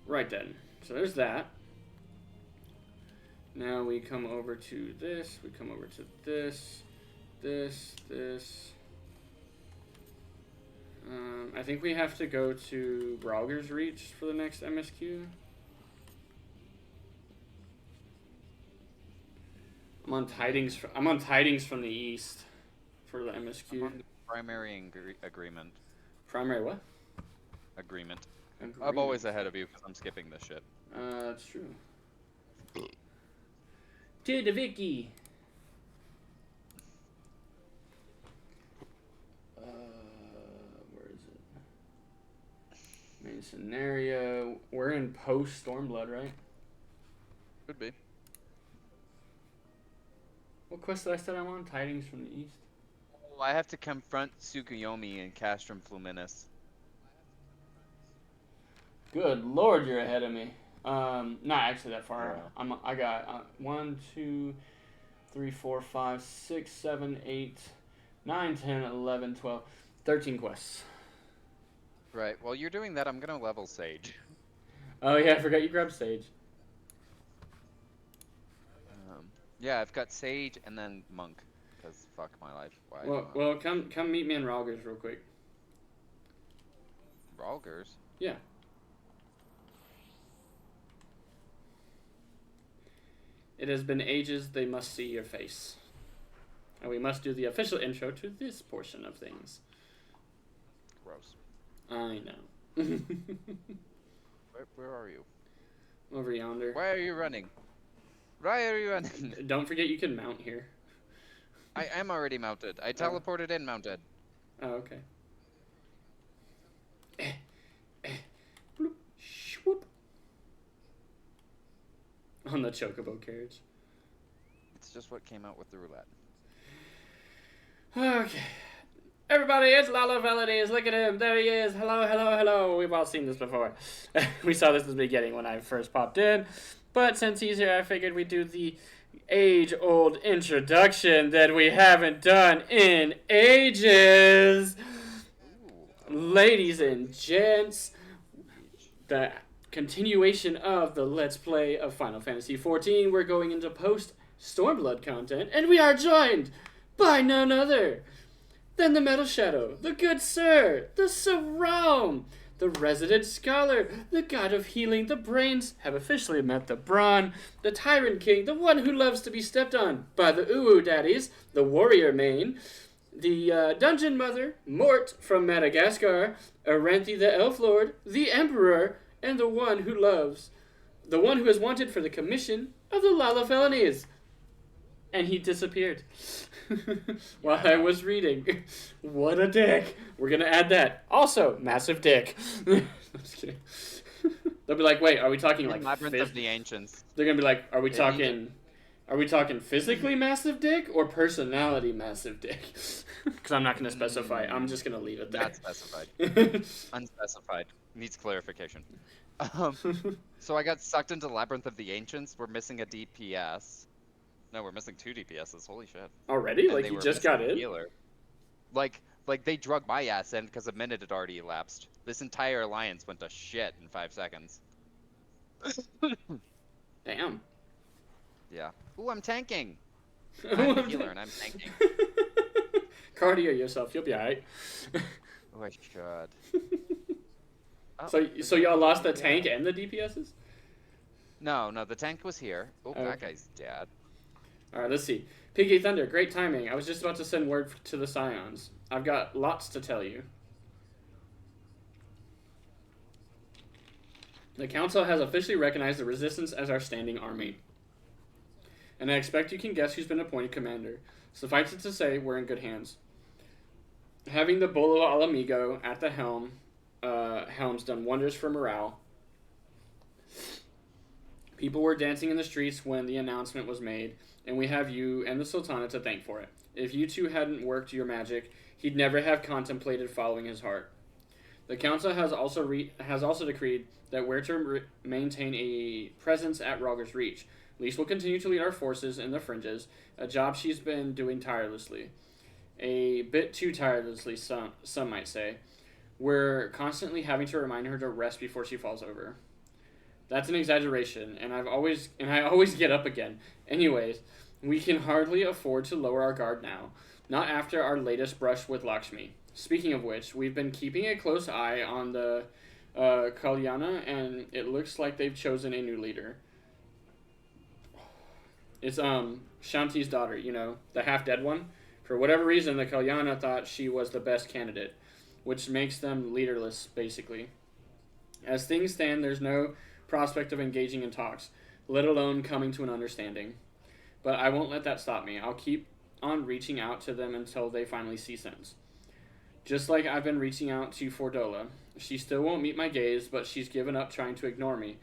Right then. So there's that. Now we come over to this. We come over to this. This. I think we have to go to Brauger's Reach for the next MSQ. I'm on tidings from the east for the MSQ. I'm on the primary agreement. Primary what? Agreement. I'm always ahead of you because I'm skipping this shit. That's true. To the Vicky. Where is it? Main scenario. We're in post Stormblood, right? Could be. What quest did I say I'm on? Tidings from the east. Oh, I have to confront Tsukuyomi in Castrum Fluminus. Good lord, you're ahead of me. Not actually that far. Yeah. I got 1, 2, 3, 4, 5, 6, 7, 8, 9, 10, 11, 12, 13 quests. Right. While you're doing that, I'm gonna level Sage. Oh yeah, I forgot you grabbed Sage. Yeah, I've got Sage and then Monk. Because fuck my life. Why? Well, come meet me in Ralgers real quick. Ralgers? Yeah. It has been ages, they must see your face. And we must do the official intro to this portion of things. Gross. I know. Where are you? Over yonder. Why are you running? Why are you running? Don't forget you can mount here. I am already mounted. I teleported in mounted. Oh, okay. Bloop, shwoop. On the chocobo carriage. It's just what came out with the roulette. Okay. Everybody, it's Lalo Valades. Look at him. There he is. Hello. We've all seen this before. We saw this at the beginning when I first popped in. But since he's here, I figured we'd do the age-old introduction that we haven't done in ages. Ooh. Ladies and gents, the continuation of the Let's Play of Final Fantasy XIV. We're going into post-Stormblood content, and we are joined by none other than the Metal Shadow, the good sir, the Saram, the resident scholar, the god of healing. The brains have officially met the brawn, the Tyrant King, the one who loves to be stepped on by the Uwu Daddies, the warrior main, the dungeon mother, Mort from Madagascar, Aranthi the Elf Lord, the Emperor, and the one who is wanted for the commission of the Lala felonies. And he disappeared while I was reading. What a dick. We're going to add that. Also, massive dick. I'm just kidding. They'll be like, wait, are we talking like... Labyrinth of the Ancients. They're going to be like, are we talking physically massive dick or personality massive dick? Because I'm not going to specify. I'm just going to leave it there. Not specified. Unspecified. Needs clarification. So I got sucked into Labyrinth of the Ancients. We're missing a DPS. No, we're missing 2 DPSs. Holy shit. Already? And like, you just got in? Healer. Like they drug my ass in because a minute had already elapsed. This entire alliance went to shit in 5 seconds. Damn. Yeah. Ooh, I'm tanking. I'm a healer and I'm tanking. Cardio yourself. You'll be alright. Oh, I should. So y'all lost the tank and the DPSs? No, the tank was here. Oh, okay. That guy's dead. Alright, let's see. PK Thunder, great timing. I was just about to send word to the Scions. I've got lots to tell you. The Council has officially recognized the Resistance as our standing army. And I expect you can guess who's been appointed commander. Suffice it to say, we're in good hands. Having the Bolo Alamigo at the helm's done wonders for morale. People were dancing in the streets when the announcement was made, and we have you and the Sultana to thank for it. If you two hadn't worked your magic, he'd never have contemplated following his heart. The Council has also decreed that we're to maintain a presence at Rogger's Reach. Lise will continue to lead our forces in the fringes, a job she's been doing tirelessly. A bit too tirelessly, some might say. We're constantly having to remind her to rest before she falls over. That's an exaggeration, and I always get up again. Anyways, we can hardly afford to lower our guard now. Not after our latest brush with Lakshmi. Speaking of which, we've been keeping a close eye on the Kalyana, and it looks like they've chosen a new leader. It's Shanti's daughter, you know, the half-dead one. For whatever reason, the Kalyana thought she was the best candidate, which makes them leaderless, basically. As things stand, there's no prospect of engaging in talks, let alone coming to an understanding. But I won't let that stop me. I'll keep on reaching out to them until they finally see sense. Just like I've been reaching out to Fordola. She still won't meet my gaze, but she's given up trying to ignore me.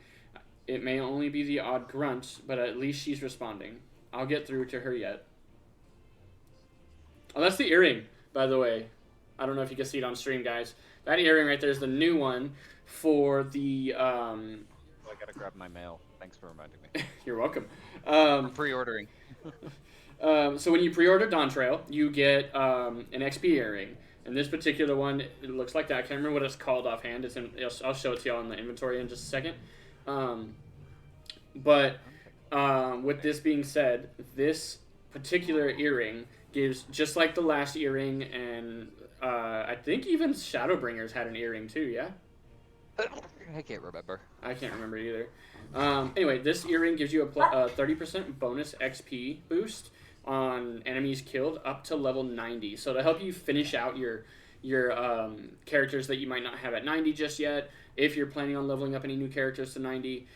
It may only be the odd grunt, but at least she's responding. I'll get through to her yet. Oh, that's the earring, by the way. I don't know if you can see it on stream, guys. That earring right there is the new one for the... I gotta grab my mail. Thanks for reminding me. You're welcome. I'm pre-ordering. So when you pre-order Dawn Trail, you get an XP earring. And this particular one, it looks like that. I can't remember what it's called offhand. I'll show it to y'all in the inventory in just a second. With this being said, this particular earring gives, just like the last earring, and I think even Shadowbringers had an earring too, yeah? I can't remember. I can't remember either. Anyway, this earring gives you a 30% bonus XP boost on enemies killed up to level 90. So to help you finish out your characters that you might not have at 90 just yet, if you're planning on leveling up any new characters to 90,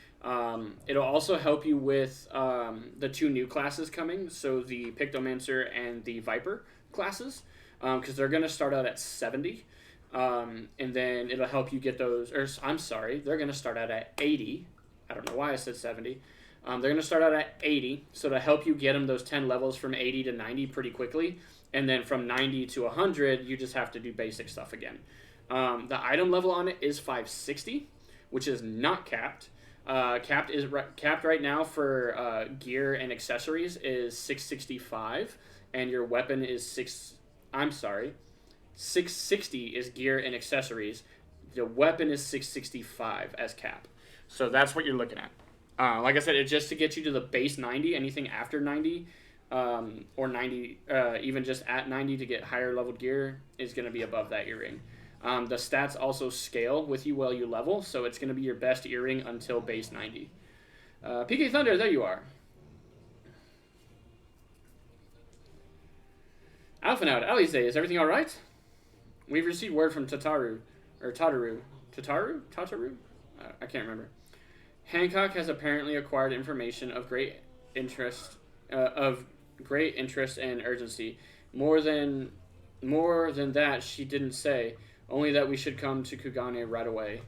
it'll also help you with the 2 new classes coming, so the Pictomancer and the Viper classes, because they're going to start out at 70. And then it'll help you get those, or I'm sorry, they're going to start out at 80. I don't know why I said 70. They're going to start out at 80, so to help you get them those 10 levels from 80 to 90 pretty quickly, and then from 90 to 100, you just have to do basic stuff again. The item level on it is 560, which is not capped. Capped right now for gear and accessories is 665, and your weapon is 660 is gear and accessories. The weapon is 665 as cap. So that's what you're looking at. Like I said, it's just to get you to the base 90. Anything after 90, or 90, even just at 90 to get higher leveled gear is going to be above that earring. The stats also scale with you while you level, so it's going to be your best earring until base 90. PK Thunder, there you are. Alpha Now, Alize, is everything alright? We've received word from Tataru. I can't remember. Hancock has apparently acquired information of great interest and urgency. More than that, she didn't say. Only that we should come to Kugane right away.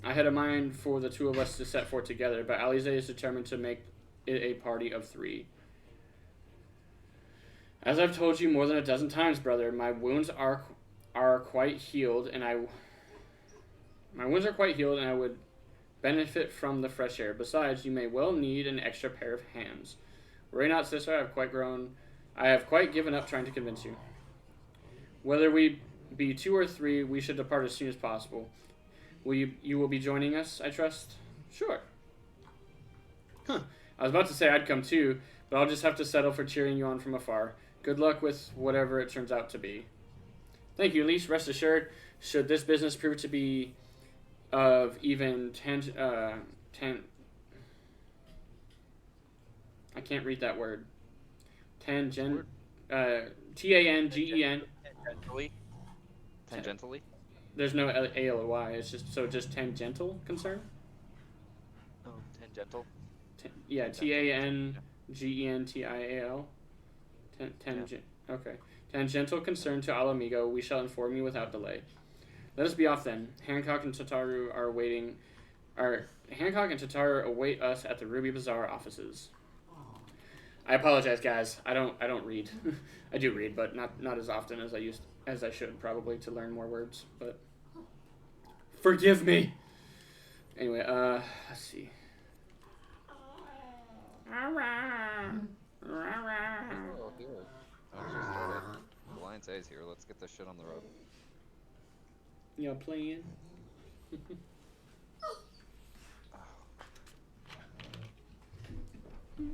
I had a mind for the 2 of us to set forth together, but Alize is determined to make it a party of 3. As I've told you more than a dozen times, brother, my wounds are quite healed, and I would benefit from the fresh air. Besides, you may well need an extra pair of hands. Worry not, sister. I have quite given up trying to convince you. Whether we be 2 or 3, we should depart as soon as possible. You will be joining us, I trust? Sure. Huh. I was about to say I'd come too, but I'll just have to settle for cheering you on from afar. Good luck with whatever it turns out to be. Thank you, Elise. Rest assured, should this business prove to be of even I can't read that word. Tangent. T-A-N-G-E-N. Tangentially? There's no A-L-Y. It's just tangential concern? Oh, tangential? Yeah, T-A-N-G-E-N-T-I-A-L. Tangent. Okay. Tangential concern to Alamigo. We shall inform you without delay. Let us be off then. Hancock and Tataru await us at the Ruby Bazaar offices. I apologize, guys. I don't read. I do read, but not as often as I should probably to learn more words. But forgive me. Anyway, let's see. Oh, here. The Alliance A's here. Let's get this shit on the road. Y'all playing? I'm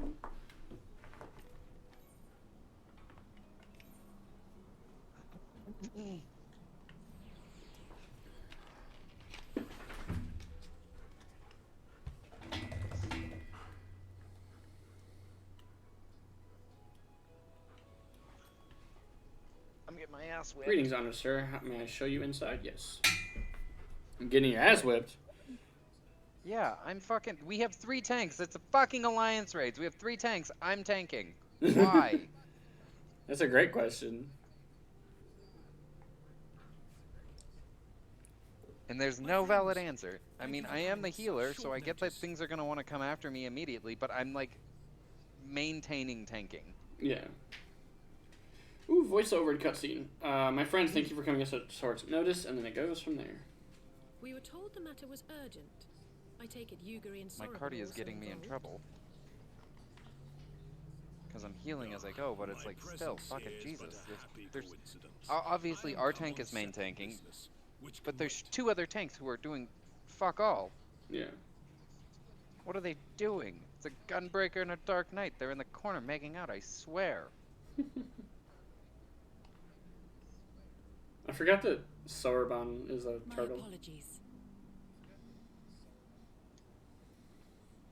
getting my ass whipped. Greetings, honored sir. May I show you inside? Yes. I'm getting your ass whipped. Yeah, I'm fucking. We have 3 tanks. It's a fucking alliance raids. We have 3 tanks. I'm tanking. Why? That's a great question. And there's no valid answer. I mean, I am the healer, so I get that things are gonna want to come after me immediately, but I'm like maintaining tanking. Yeah. Ooh, voiceover cutscene. My friends, thank you for coming us at short notice, and then it goes from there. We were told the matter was urgent. I take it Yuguri and My Sorobor cardi are is also getting me in involved. trouble. Because I'm healing as I go, but it's like, still, fucking Jesus. There's obviously our tank is main tanking, but there's 2 other tanks who are doing fuck all. Yeah. What are they doing? It's a gunbreaker and a dark knight. They're in the corner making out, I swear. I forgot that Sauron is a turtle. My apologies.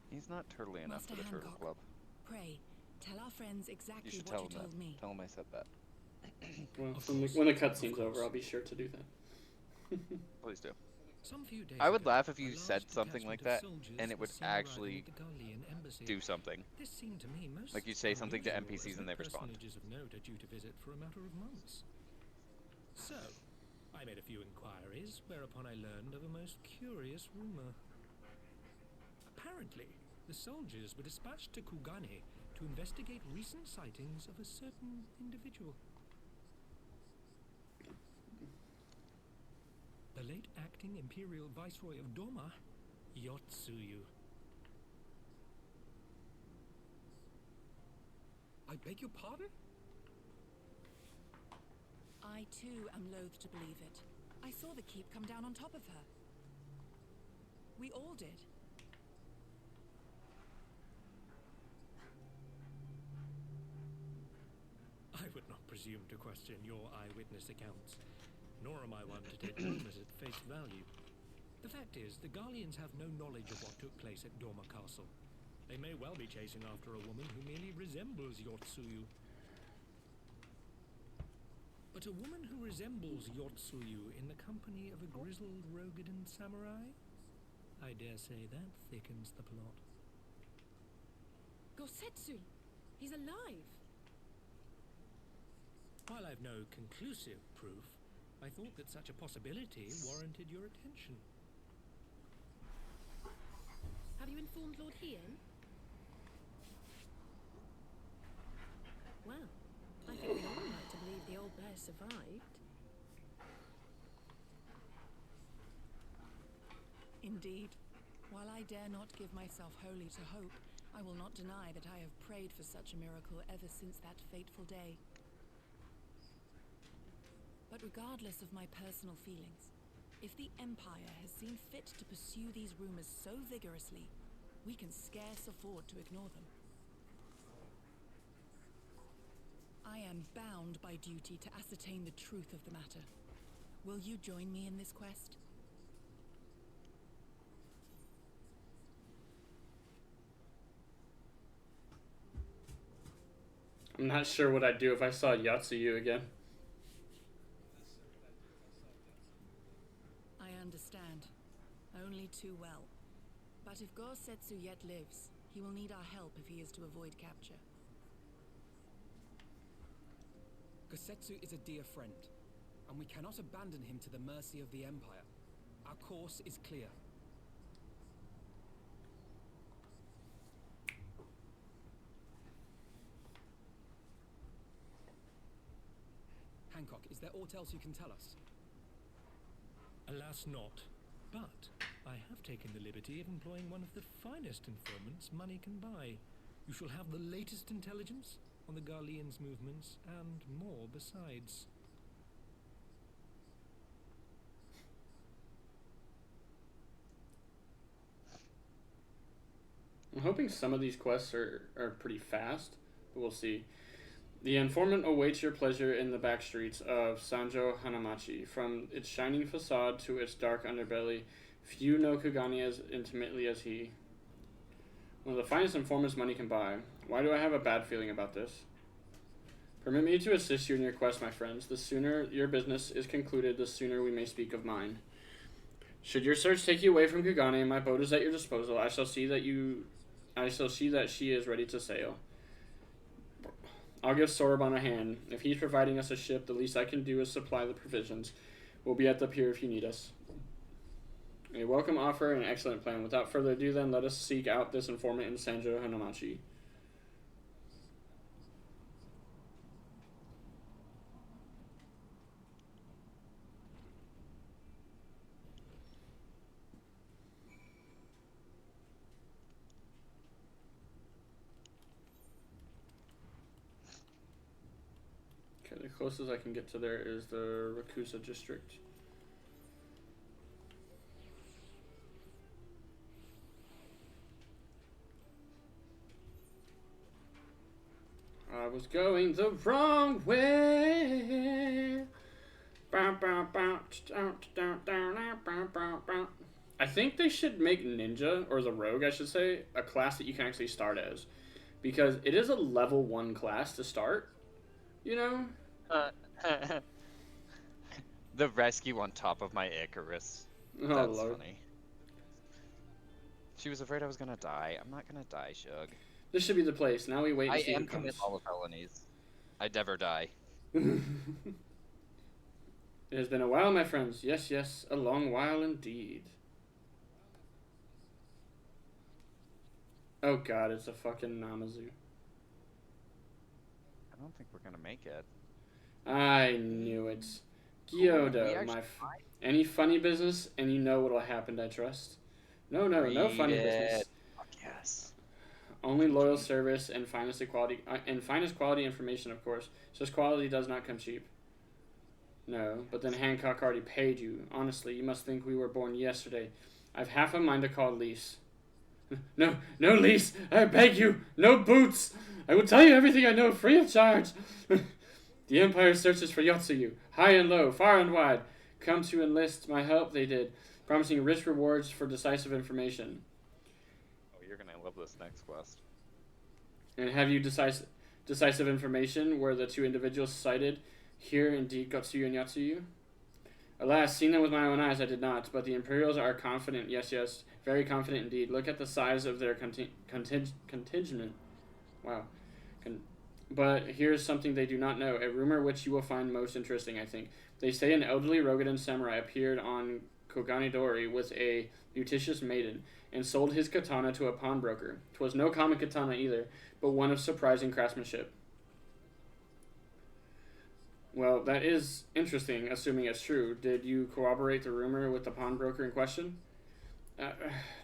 He's not turtly enough Master for the Turtle Hancock. Club. Pray, tell our friends You exactly should what tell you him told that. me. Tell him I said that. Well, when the cutscene's over, I'll be sure to do that. Please do. Some few days I would ago, laugh if a you large said something detachment like of that, soldiers and it was would seen arriving actually at the Garlean embassy. do something. This seemed to me most Like you say something to unusual, NPCs as and no they respond. personages of note are due to visit for a matter of months. So, I made a few inquiries, whereupon I learned of a most curious rumor. Apparently, the soldiers were dispatched to Kugane to investigate recent sightings of a certain individual. The late acting Imperial Viceroy of Doma, Yotsuyu. I beg your pardon? I too am loath to believe it. I saw the keep come down on top of her. We all did. I would not presume to question your eyewitness accounts, nor am I one to take rumors at face value. The fact is, the Garleans have no knowledge of what took place at Dorma Castle. They may well be chasing after a woman who merely resembles Yotsuyu. But a woman who resembles Yotsuyu in the company of a grizzled Rogadan samurai? I dare say that thickens the plot. Gosetsu! He's alive! While I've no conclusive proof, I thought that such a possibility warranted your attention. Have you informed Lord Hien? Well, I think we all like to believe the old bear survived. Indeed. While I dare not give myself wholly to hope, I will not deny that I have prayed for such a miracle ever since that fateful day. But regardless of my personal feelings, if the Empire has seen fit to pursue these rumors so vigorously, we can scarce afford to ignore them. I am bound by duty to ascertain the truth of the matter. Will you join me in this quest? I'm not sure what I'd do if I saw Yotsuyu again. I understand. Only too well. But if Gosetsu yet lives, he will need our help if he is to avoid capture. Gosetsu is a dear friend, and we cannot abandon him to the mercy of the Empire. Our course is clear. Hancock, is there aught else you can tell us? Alas not, but I have taken the liberty of employing one of the finest informants money can buy. You shall have the latest intelligence on the Garleans' movements, and more besides. I'm hoping some of these quests are pretty fast, but we'll see. The informant awaits your pleasure in the back streets of Sanjo Hanamachi. From its shining facade to its dark underbelly, few know Kugani as intimately as he. One of the finest informants money can buy. Why do I have a bad feeling about this? Permit me to assist you in your quest, my friends. The sooner your business is concluded, the sooner we may speak of mine. Should your search take you away from Kugani, my boat is at your disposal. I shall see that she is ready to sail. I'll give Soraban a hand. If he's providing us a ship, the least I can do is supply the provisions. We'll be at the pier if you need us. A welcome offer and an excellent plan. Without further ado, then, let us seek out this informant in Sanjo Hanamachi. Okay, the closest I can get to there is the Rakusa district. I was going the wrong way. I think they should make Ninja, or the Rogue, I should say, a class that you can actually start as. Because it is a level 1 class to start, you know? The rescue on top of my Icarus. Oh, That's Lord. funny. She was afraid I was gonna die. I'm not gonna die, Shug. This should be the place. Now we wait and I see who am commit comes. all the felonies. I never die. It has been a while, my friends. Yes, yes, a long while indeed. Oh god, it's a fucking Namazu. I don't think we're gonna make it. I knew it. We Gyodo, actually my any funny business, and you know what'll happen, I trust. No funny Read business. it. Fuck yes. Only loyal service and finest quality information, of course. Just quality does not come cheap. No, but then Hancock already paid you. Honestly, you must think we were born yesterday. I've half a mind to call Lise. No, Lise! I beg you! No boots! I will tell you everything I know free of charge! The Empire searches for Yotsuyu, high and low, far and wide. Come to enlist my help, they did, promising rich rewards for decisive information. Oh, you're gonna love this next quest. And have you decisive information where the two individuals cited here indeed Gotsuyu and Yotsuyu? Alas, seeing them with my own eyes, I did not, but the Imperials are confident, yes, very confident indeed. Look at the size of their contingent. Wow. But here's something they do not know, a rumor which you will find most interesting, I think. They say an elderly Rogadan samurai appeared on Koganidori with a beauticious maiden, and sold his katana to a pawnbroker. 'Twas no common katana either, but one of surprising craftsmanship. Well, that is interesting, assuming it's true. Did you corroborate the rumor with the pawnbroker in question?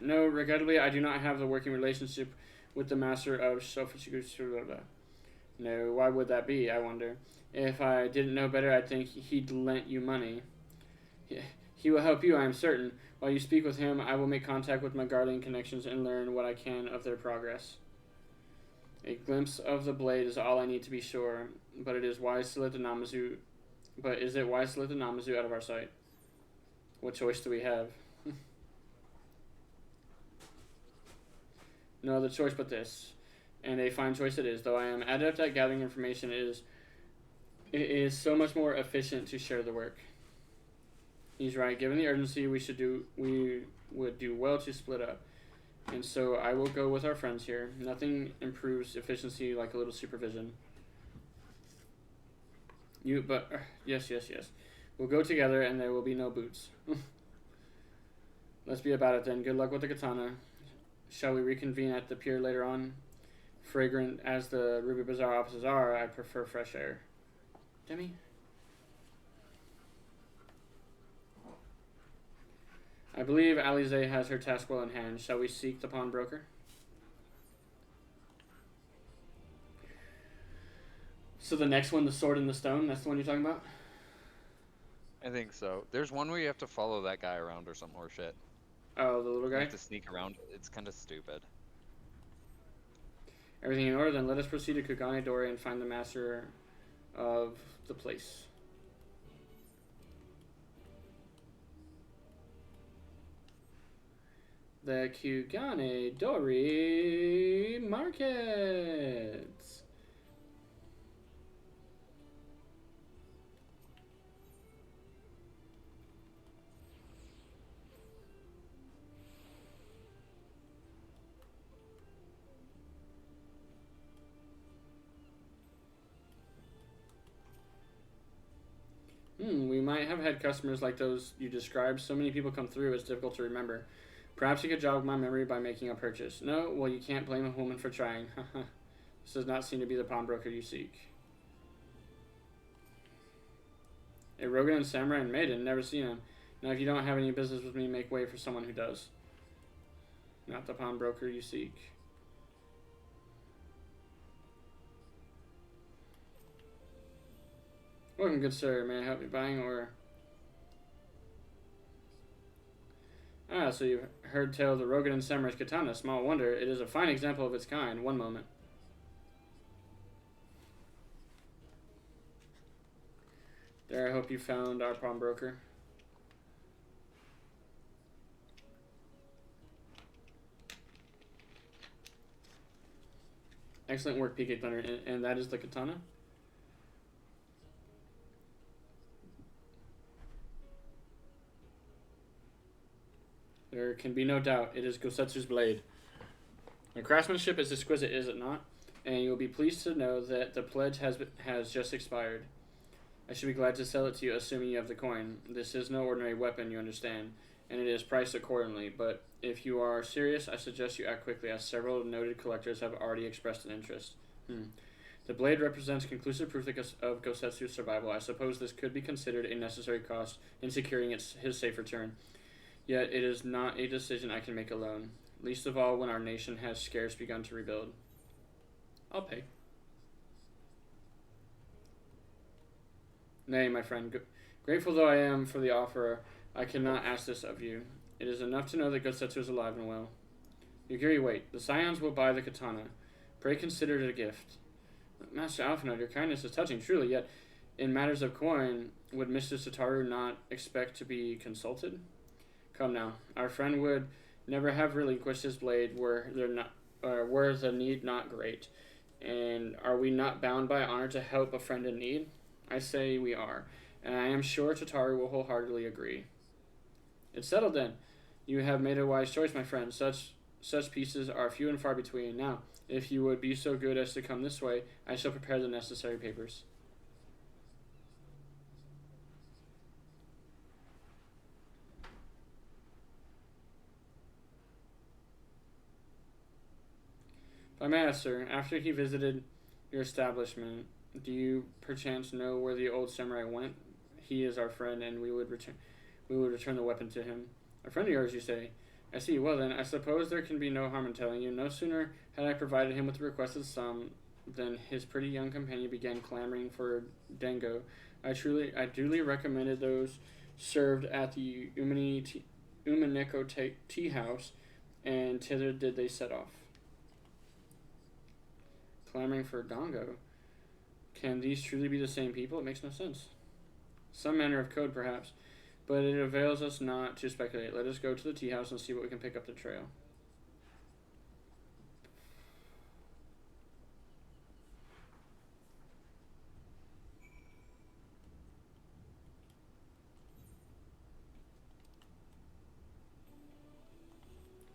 No, regrettably, I do not have the working relationship with the master of Shofuchiku. No, why would that be, I wonder? If I didn't know better, I'd think he'd lent you money. He will help you, I am certain. While you speak with him, I will make contact with my guardian connections and learn what I can of their progress. A glimpse of the blade is all I need to be sure, but it is wise to let the Namazu... But is it wise to let the Namazu out of our sight? What choice do we have? No other choice but this. And a fine choice it is, though I am adept at gathering information, it is so much more efficient to share the work. He's right. Given the urgency, we would do well to split up. And so I will go with our friends here. Nothing improves efficiency like a little supervision. Yes. We'll go together and there will be no boots. Let's be about it then. Good luck with the katana. Shall we reconvene at the pier later on? Fragrant as the Ruby Bazaar offices are, I prefer fresh air. Demi? I believe Alize has her task well in hand. Shall we seek the pawnbroker? So the next one, the sword and the stone, that's the one you're talking about? I think so. There's one where you have to follow that guy around or some horse shit. Oh, the little You guy? have to sneak around. It's kind of stupid. Everything in order, then let us proceed to Kugane Dori and find the master of the place. The Kugane Dori Markets. We might have had customers like those you described. So many people come through, it's difficult to remember. Perhaps you could jog my memory by making a purchase. No? Well, you can't blame a woman for trying. This does not seem to be the pawnbroker you seek. A Rogan and Samurai and Maiden, never seen him. Now, if you don't have any business with me, make way for someone who does. Not the pawnbroker you seek. Welcome, good sir. May I help you buying or... Ah, so you've heard tell of the Rogan and Samurai's katana. Small wonder. It is a fine example of its kind. One moment. There, I hope you found our pawnbroker. Excellent work, PK Thunder. And that is the katana? There can be no doubt, it is Gosetsu's blade. The craftsmanship is exquisite, is it not? And you'll be pleased to know that the pledge has just expired. I should be glad to sell it to you, assuming you have the coin. This is no ordinary weapon, you understand, and it is priced accordingly. But if you are serious, I suggest you act quickly, as several noted collectors have already expressed an interest. The blade represents conclusive proof of Gosetsu's survival. I suppose this could be considered a necessary cost in securing his safe return. Yet it is not a decision I can make alone, least of all when our nation has scarce begun to rebuild. I'll pay. Nay, my friend, grateful though I am for the offer, I cannot ask this of you. It is enough to know that Gosetsu is alive and well. Yugiri, wait. The Scions will buy the katana. Pray consider it a gift. Master Alphinaud, your kindness is touching, truly, yet in matters of coin, would Mr. Satoru not expect to be consulted? Come now, our friend would never have relinquished his blade were the need not great. And are we not bound by honor to help a friend in need? I say we are, and I am sure Tataru will wholeheartedly agree. It's settled then. You have made a wise choice, my friend. Such pieces are few and far between. Now, if you would be so good as to come this way, I shall prepare the necessary papers. If I may ask, sir, after he visited your establishment, do you perchance know where the old samurai went? He is our friend, and we would return the weapon to him. A friend of yours, you say? I see. Well then, I suppose there can be no harm in telling you. No sooner had I provided him with the requested sum than his pretty young companion began clamoring for dengo. I duly recommended those served at the Umineko tea house, and thither did they set off. Clamoring for dango. Can these truly be the same people? It makes no sense. Some manner of code, perhaps, but it avails us not to speculate. Let us go to the tea house and see what we can pick up the trail.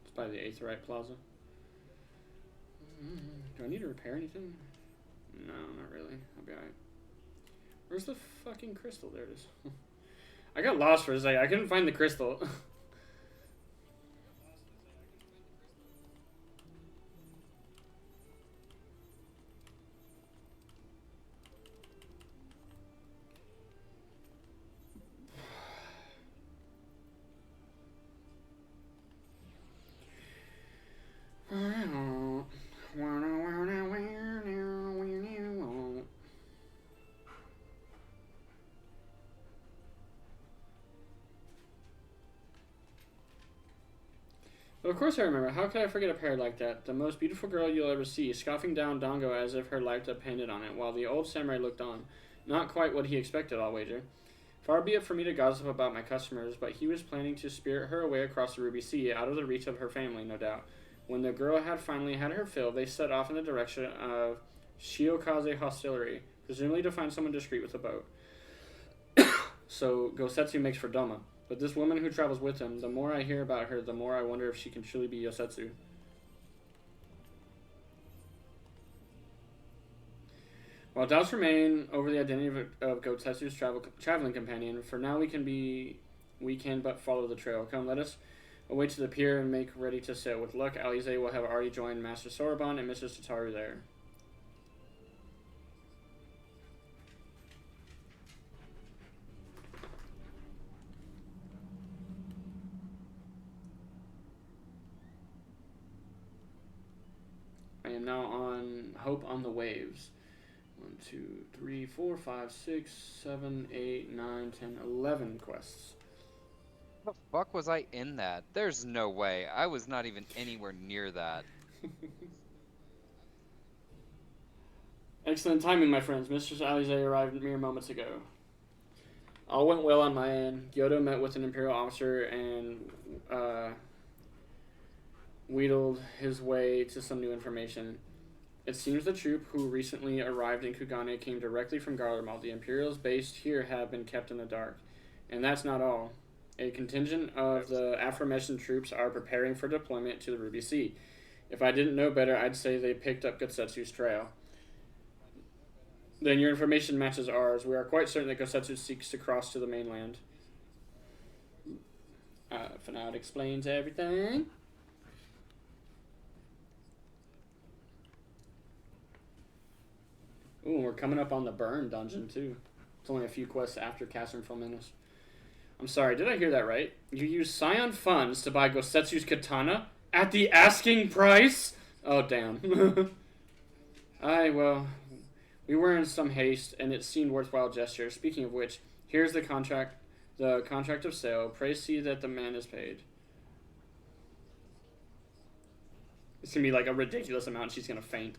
It's by the Aetherite Plaza. Do I need to repair anything? No, not really. I'll be alright. Where's the fucking crystal? There it is. I got lost for a second. I couldn't find the crystal. Of course I remember. How could I forget a pair like that? The most beautiful girl you'll ever see, scoffing down Dongo as if her life depended on it, while the old samurai looked on. Not quite what he expected, I'll wager. Far be it for me to gossip about my customers, but he was planning to spirit her away across the Ruby Sea, out of the reach of her family, no doubt. When the girl had finally had her fill, they set off in the direction of Shiokaze Hostelry, presumably to find someone discreet with a boat. So Gosetsu makes for Doma. But this woman who travels with him, the more I hear about her, the more I wonder if she can truly be Yosetsu. While doubts remain over the identity of Gosetsu's traveling companion, for now we can but follow the trail. Come, let us away to the pier and make ready to sail. With luck, Alize will have already joined Master Soroban and Mrs. Tataru there. I am now on Hope on the Waves. 1, 2, 3, 4, 5, 6, 7, 8, 9, 10, 11 quests. The fuck was I in that? There's no way. I was not even anywhere near that. Excellent timing, my friends. Mistress Alize arrived mere moments ago. All went well on my end. Gyoto met with an Imperial officer and wheedled his way to some new information. It seems the troop who recently arrived in Kugane came directly from Garlemald. The Imperials based here have been kept in the dark. And that's not all. A contingent of the aforementioned troops are preparing for deployment to the Ruby Sea. If I didn't know better, I'd say they picked up Gosetsu's trail. Then your information matches ours. We are quite certain that Gosetsu seeks to cross to the mainland. Fanad explains everything. Ooh, we're coming up on the Burn dungeon, too. It's only a few quests after Catherine Fulminus. I'm sorry, did I hear that right? You used Scion funds to buy Gosetsu's katana? At the asking price? Oh, damn. Well, we were in some haste, and it seemed worthwhile gesture. Speaking of which, here's the contract of sale. Pray see that the man is paid. It's gonna be like a ridiculous amount. She's gonna faint.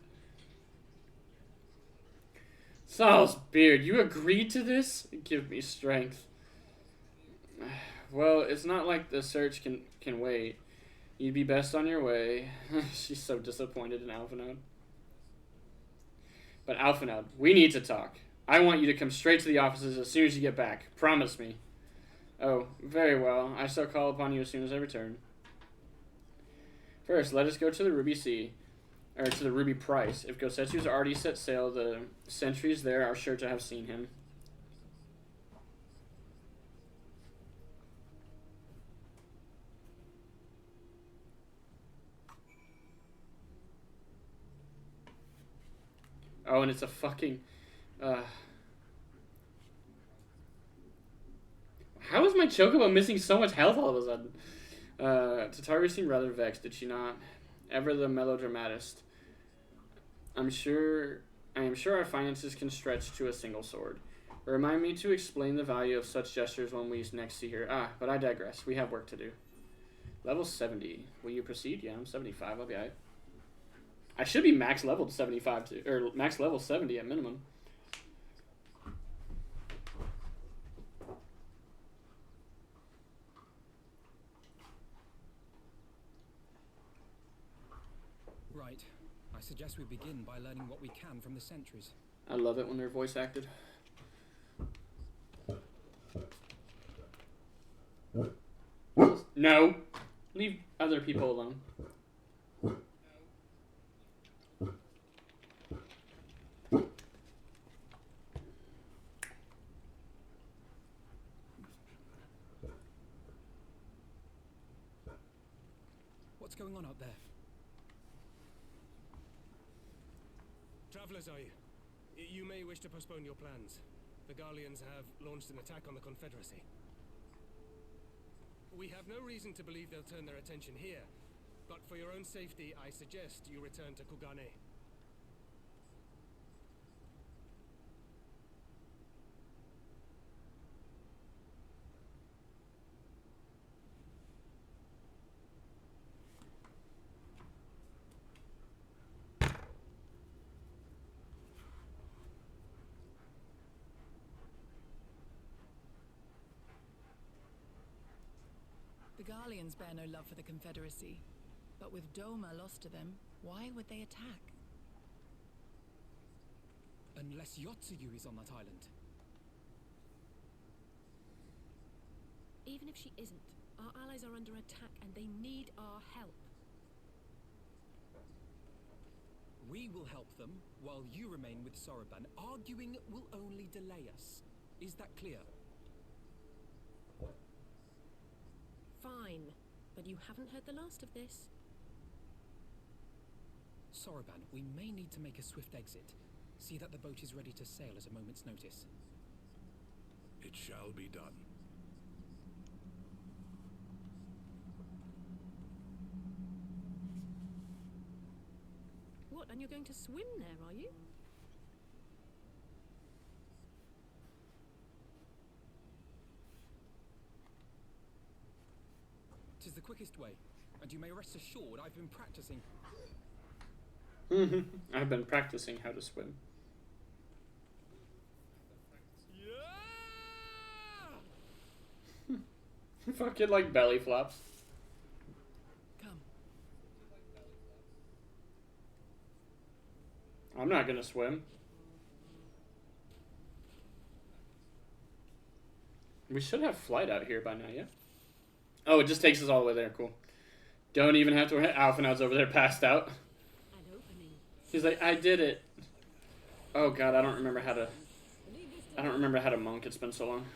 Sal's beard, you agreed to this? Give me strength. Well, it's not like the search can wait. You'd be best on your way. She's so disappointed in Alphinaud. But Alphinaud, we need to talk. I want you to come straight to the offices as soon as you get back. Promise me. Oh, very well. I shall call upon you as soon as I return. First, let us go to the Ruby Sea. Or to the Ruby Price. If Gosetsu's already set sail, the sentries there are sure to have seen him. Oh, and it's a fucking... How is my Chocobo missing so much health all of a sudden? Tataru seemed rather vexed, did she not? Ever the melodramatist. I am sure our finances can stretch to a single sword. Remind me to explain the value of such gestures when we next see her. But I digress. We have work to do. Level 70. Will you proceed? Yeah, I'm 75. I'll be alright. I should be max leveled 75 to, or max level 70 at minimum. Right. I suggest we begin by learning what we can from the sentries. I love it when they're voice acted. No! Leave other people alone. What's going on out there? Travelers, are you? You may wish to postpone your plans. The Garleans have launched an attack on the Confederacy. We have no reason to believe they'll turn their attention here, but for your own safety, I suggest you return to Kugane. Garleans bear no love for the Confederacy, but with Doma lost to them, why would they attack? Unless Yotsuyu is on that island. Even if she isn't, our allies are under attack and they need our help. We will help them while you remain with Soroban. Arguing will only delay us. Is that clear? Fine, but you haven't heard the last of this. Soroban, we may need to make a swift exit. See that the boat is ready to sail at a moment's notice. It shall be done. What, and you're going to swim there, are you? Tis the quickest way, and you may rest assured I've been practicing. I've been practicing how to swim. Yeah! Fucking like belly flops. Come. I'm not gonna swim. We should have flight out here by now, yeah? Oh, it just takes us all the way there. Cool. Don't even have to worry. Alphinaud's over there passed out. An opening. He's like, I did it. Oh god, I don't remember how to monk. It's been so long.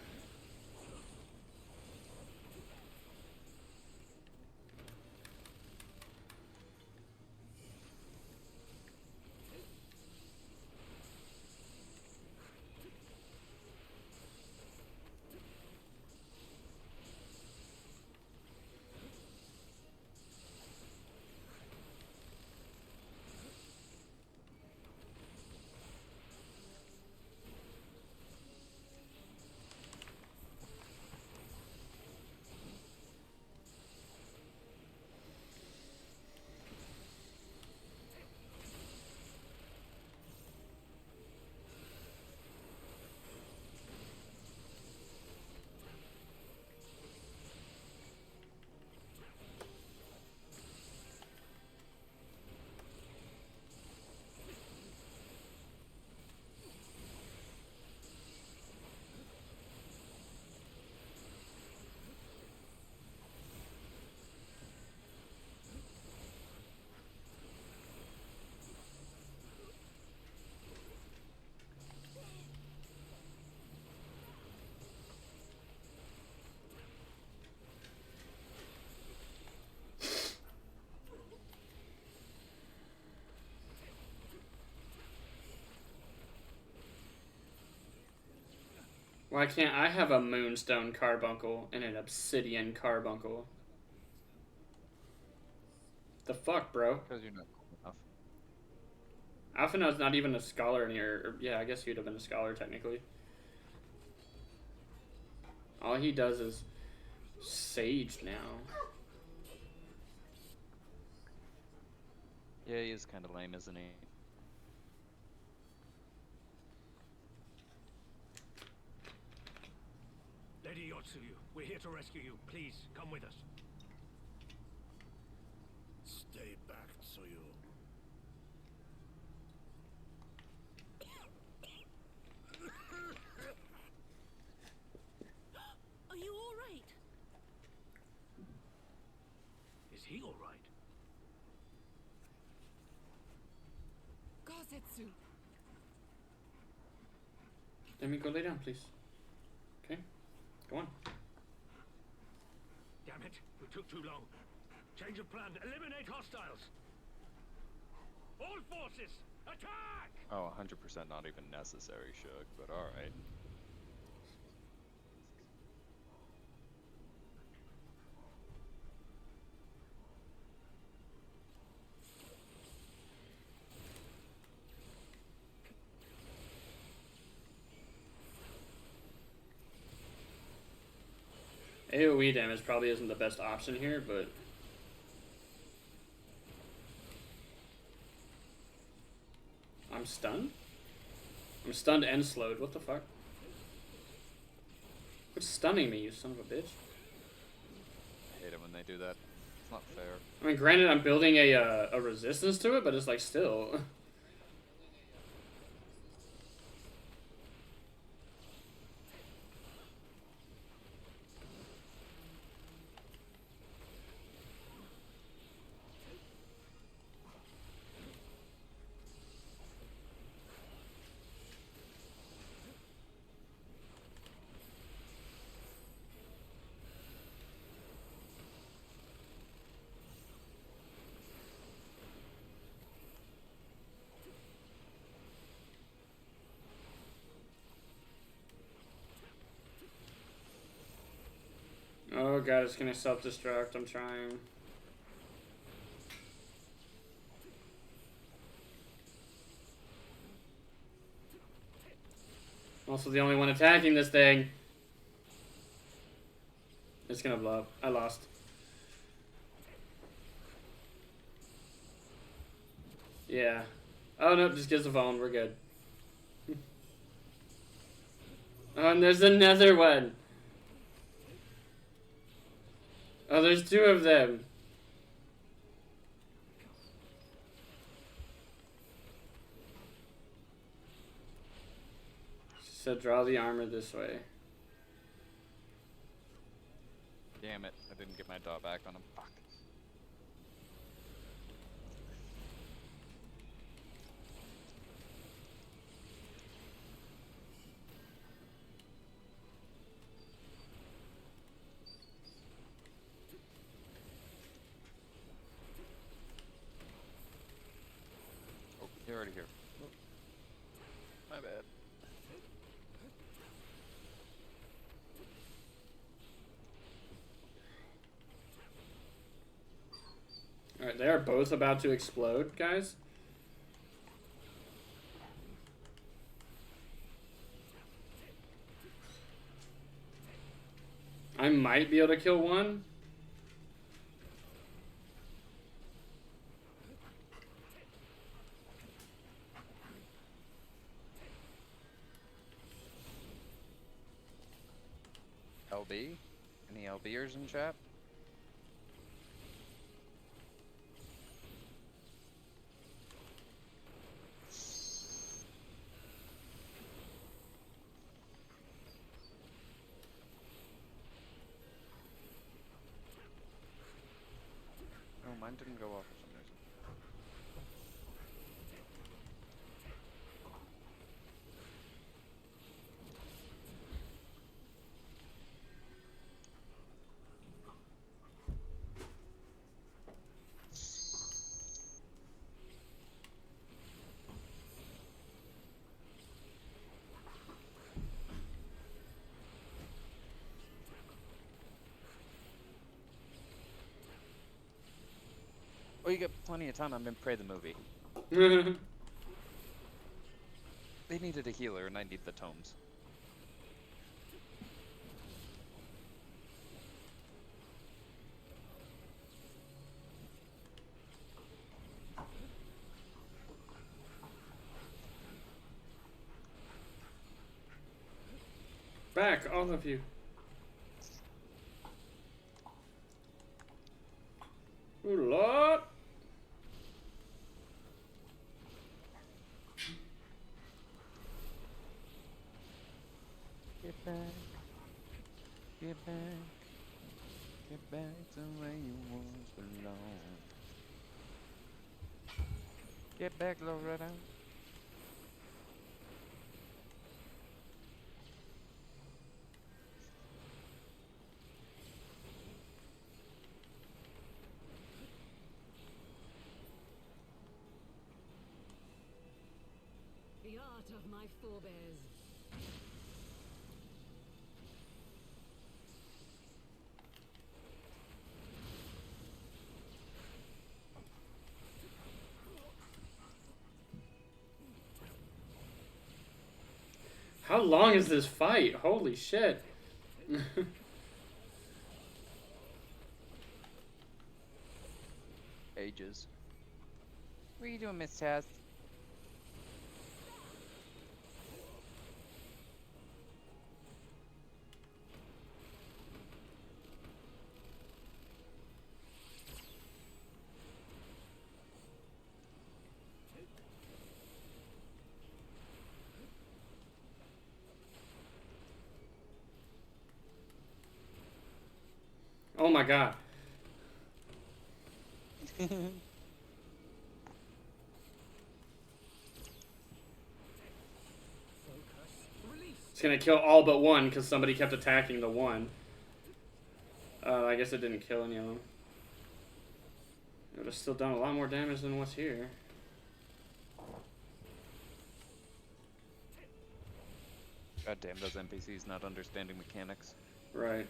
Why can't I have a moonstone carbuncle and an obsidian carbuncle? The fuck, bro? Because you're not cool enough. Alphinaud's not even a scholar near. Or, yeah, I guess he'd have been a scholar technically. All he does is sage now. Yeah, he is kind of lame, isn't he? Lady Yotsuyu, we're here to rescue you. Please, come with us. Stay back, Tsuyu. Are you all right? Is he all right? Gazetsu. Let me go lay down, please. Okay, go on. Damn it, we took too long. Change of plan. Eliminate hostiles. All forces, attack! Oh, 100% not even necessary, Shug, but alright. AoE damage probably isn't the best option here, but I'm stunned? I'm stunned and slowed. What the fuck? What's stunning me, you son of a bitch? I hate it when they do that. It's not fair. I mean, granted, I'm building a resistance to it, but it's like still. Oh god, it's gonna self-destruct. I'm trying. Also the only one attacking this thing. It's gonna blow up. I lost. Yeah. Oh no, just gives the phone. We're good. Oh, and there's another one. Oh, there's two of them. She said draw the armor this way. Damn it, I didn't get my dot back on him. Fuck. Oh, you're already here. Oh. My bad. Alright, they are both about to explode, guys. I might be able to kill one. LB? Any LBers in chat? Oh, mine didn't go off for some reason. Oh, you got plenty of time. I'm in Prey the movie. They needed a healer, and I need the tomes. Back, all of you. Ooh, Lord. Get back. Get back. Get back to where you once belong. Get back, Loretta. The art of my forebears. How long is this fight? Holy shit. Ages. What are you doing, Miss Taz? Oh my god. It's gonna kill all but one because somebody kept attacking the one. I guess it didn't kill any of them. It would have still done a lot more damage than what's here. God damn those NPCs not understanding mechanics. Right.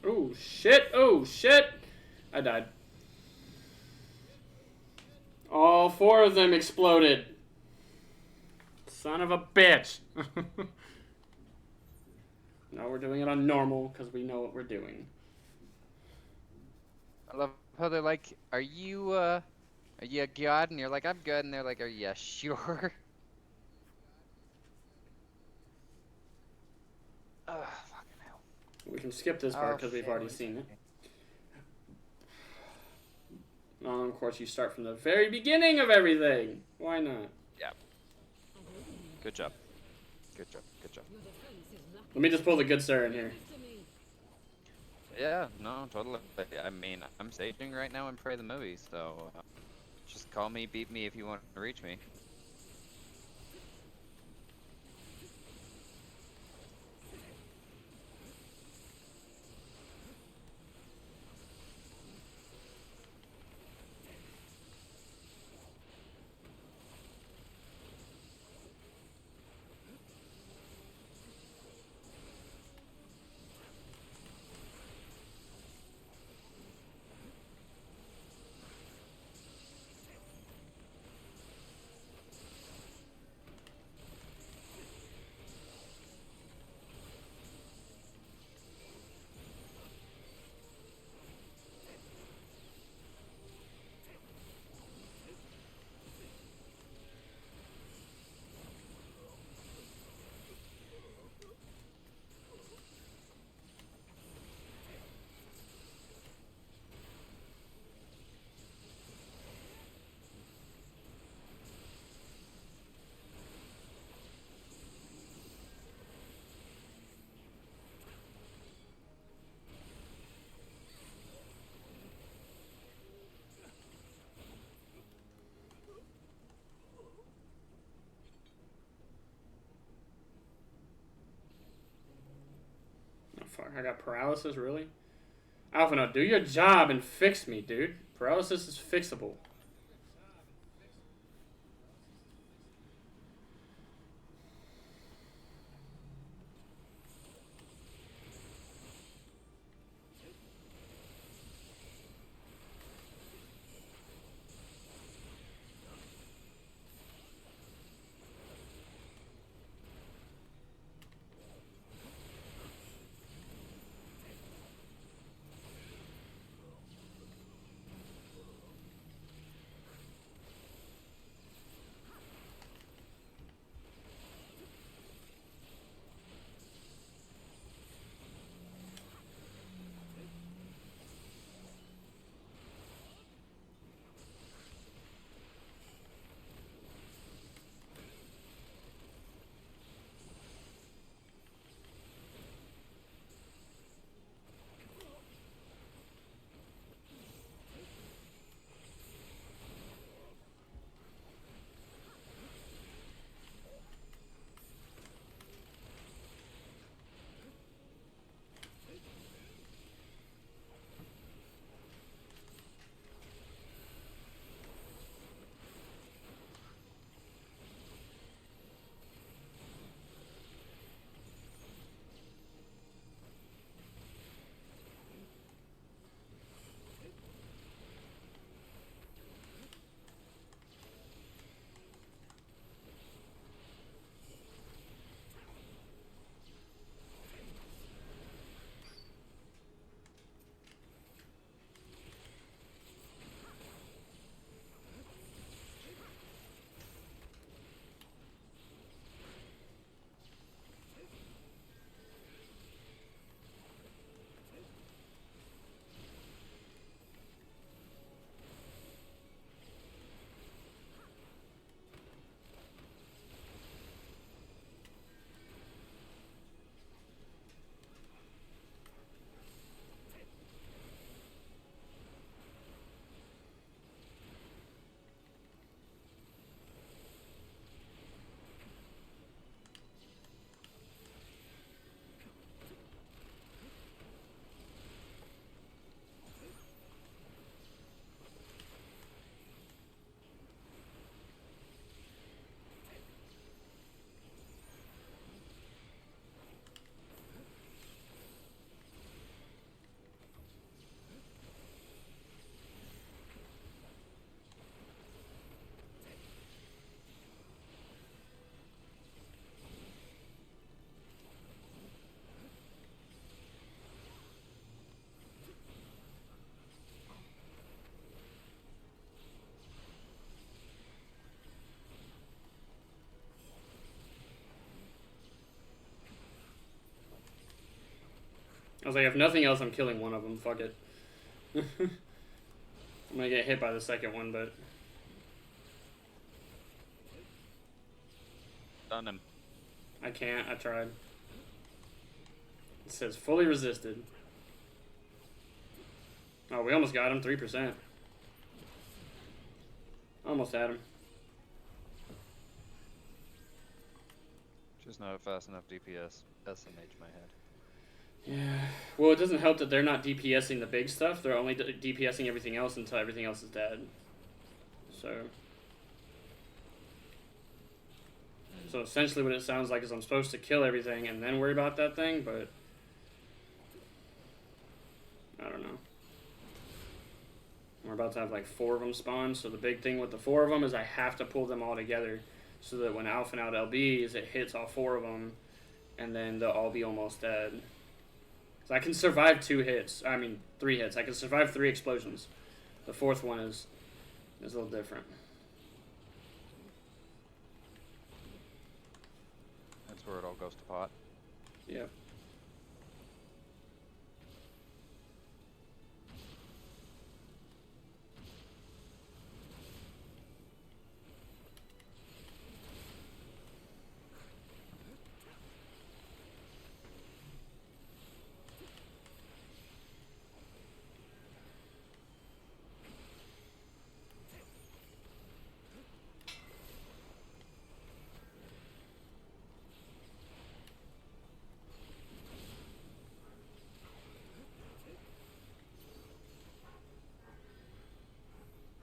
Oh shit! Oh shit! I died. All 4 of them exploded. Son of a bitch. No, we're doing it on normal because we know what we're doing. I love how they're like, are you a god? And you're like, I'm good. And they're like, are you sure? Ugh, fucking hell. We can skip this part because we've already seen it. Of course, you start from the very beginning of everything. Why not? Yeah. Good job. Good job. Good job. Let me just pull the good sir in here. Yeah, no, totally. I mean, I'm staging right now and Pray the movie, so just call me, beat me if you want to reach me. Oh, fuck, I got paralysis, really? Alpha, no, do your job and fix me, dude. Paralysis is fixable. I was like, if nothing else, I'm killing one of them. Fuck it. I'm gonna get hit by the second one, but Done him. I can't. I tried. It says fully resisted. Oh, we almost got him. 3%. Almost had him. Just not a fast enough DPS. SMH my head. Yeah. Well, it doesn't help that they're not DPSing the big stuff. They're only DPSing everything else until everything else is dead. So essentially what it sounds like is I'm supposed to kill everything and then worry about that thing, but I don't know. We're about to have like 4 of them spawn, so the big thing with the 4 of them is I have to pull them all together so that when alphaing out LBs, it hits all 4 of them, and then they'll all be almost dead. So I can survive 3 hits. I can survive 3 explosions. The 4th one is a little different. That's where it all goes to pot. Yep.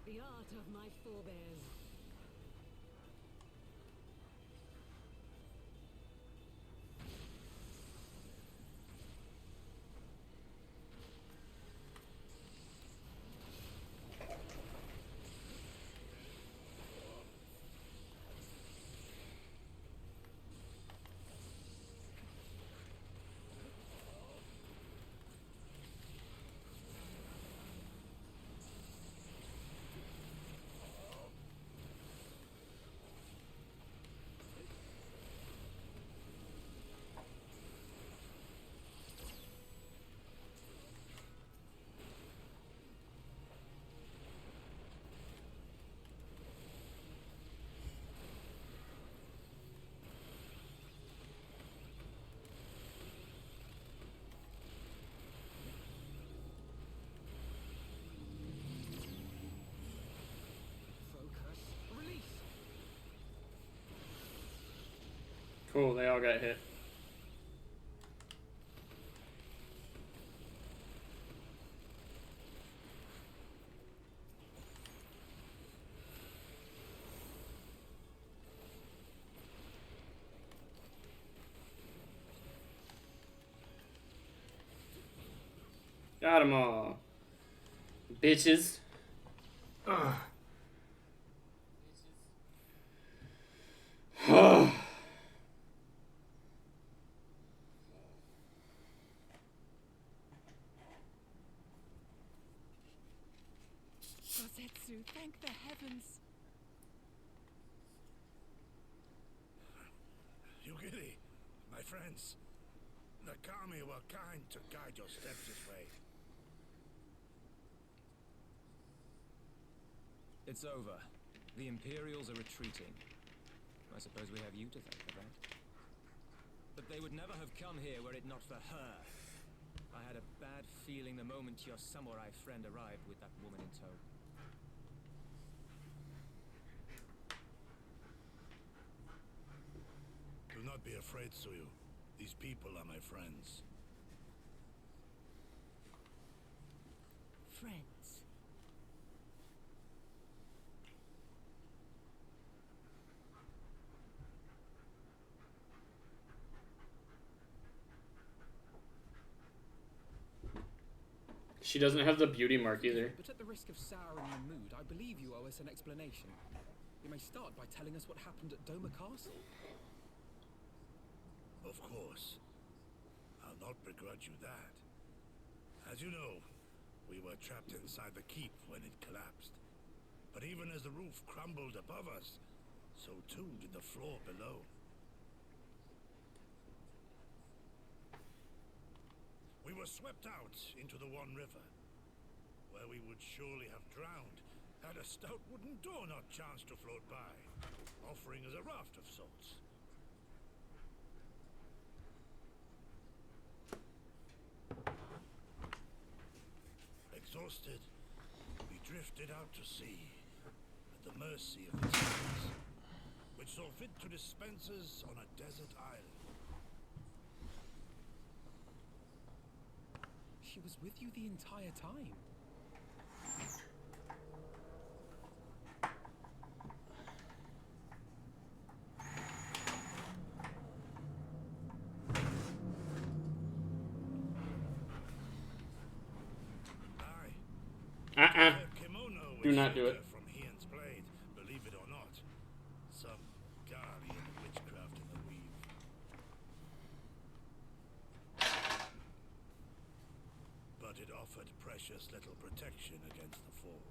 The art of my forebears. Focus. Release. Cool, they all got hit. Got them all. Bitches. Ugh. Kosetsu, thank the heavens. Yugiri, my friends, the kami were kind to guide your steps this way. It's over. The Imperials are retreating. I suppose we have you to thank for that. But they would never have come here were it not for her. I had a bad feeling the moment your samurai friend arrived with that woman in tow. Do not be afraid, Suyu. These people are my friends. Friends. She doesn't have the beauty mark either. But at the risk of souring the mood, I believe you owe us an explanation. You may start by telling us what happened at Doma Castle. Of course. I'll not begrudge you that. As you know, we were trapped inside the keep when it collapsed. But even as the roof crumbled above us, so too did the floor below. We were swept out into the One River, where we would surely have drowned had a stout wooden door not chanced to float by, offering us a raft of sorts. Exhausted, we drifted out to sea, at the mercy of the tides, which saw fit to dispense us on a desert island. She was with you the entire time. Her kimono Do which not do saved it. her from Hien's blade, believe it or not. Some guardian witchcraft in the weave. But it offered precious little protection against the fall.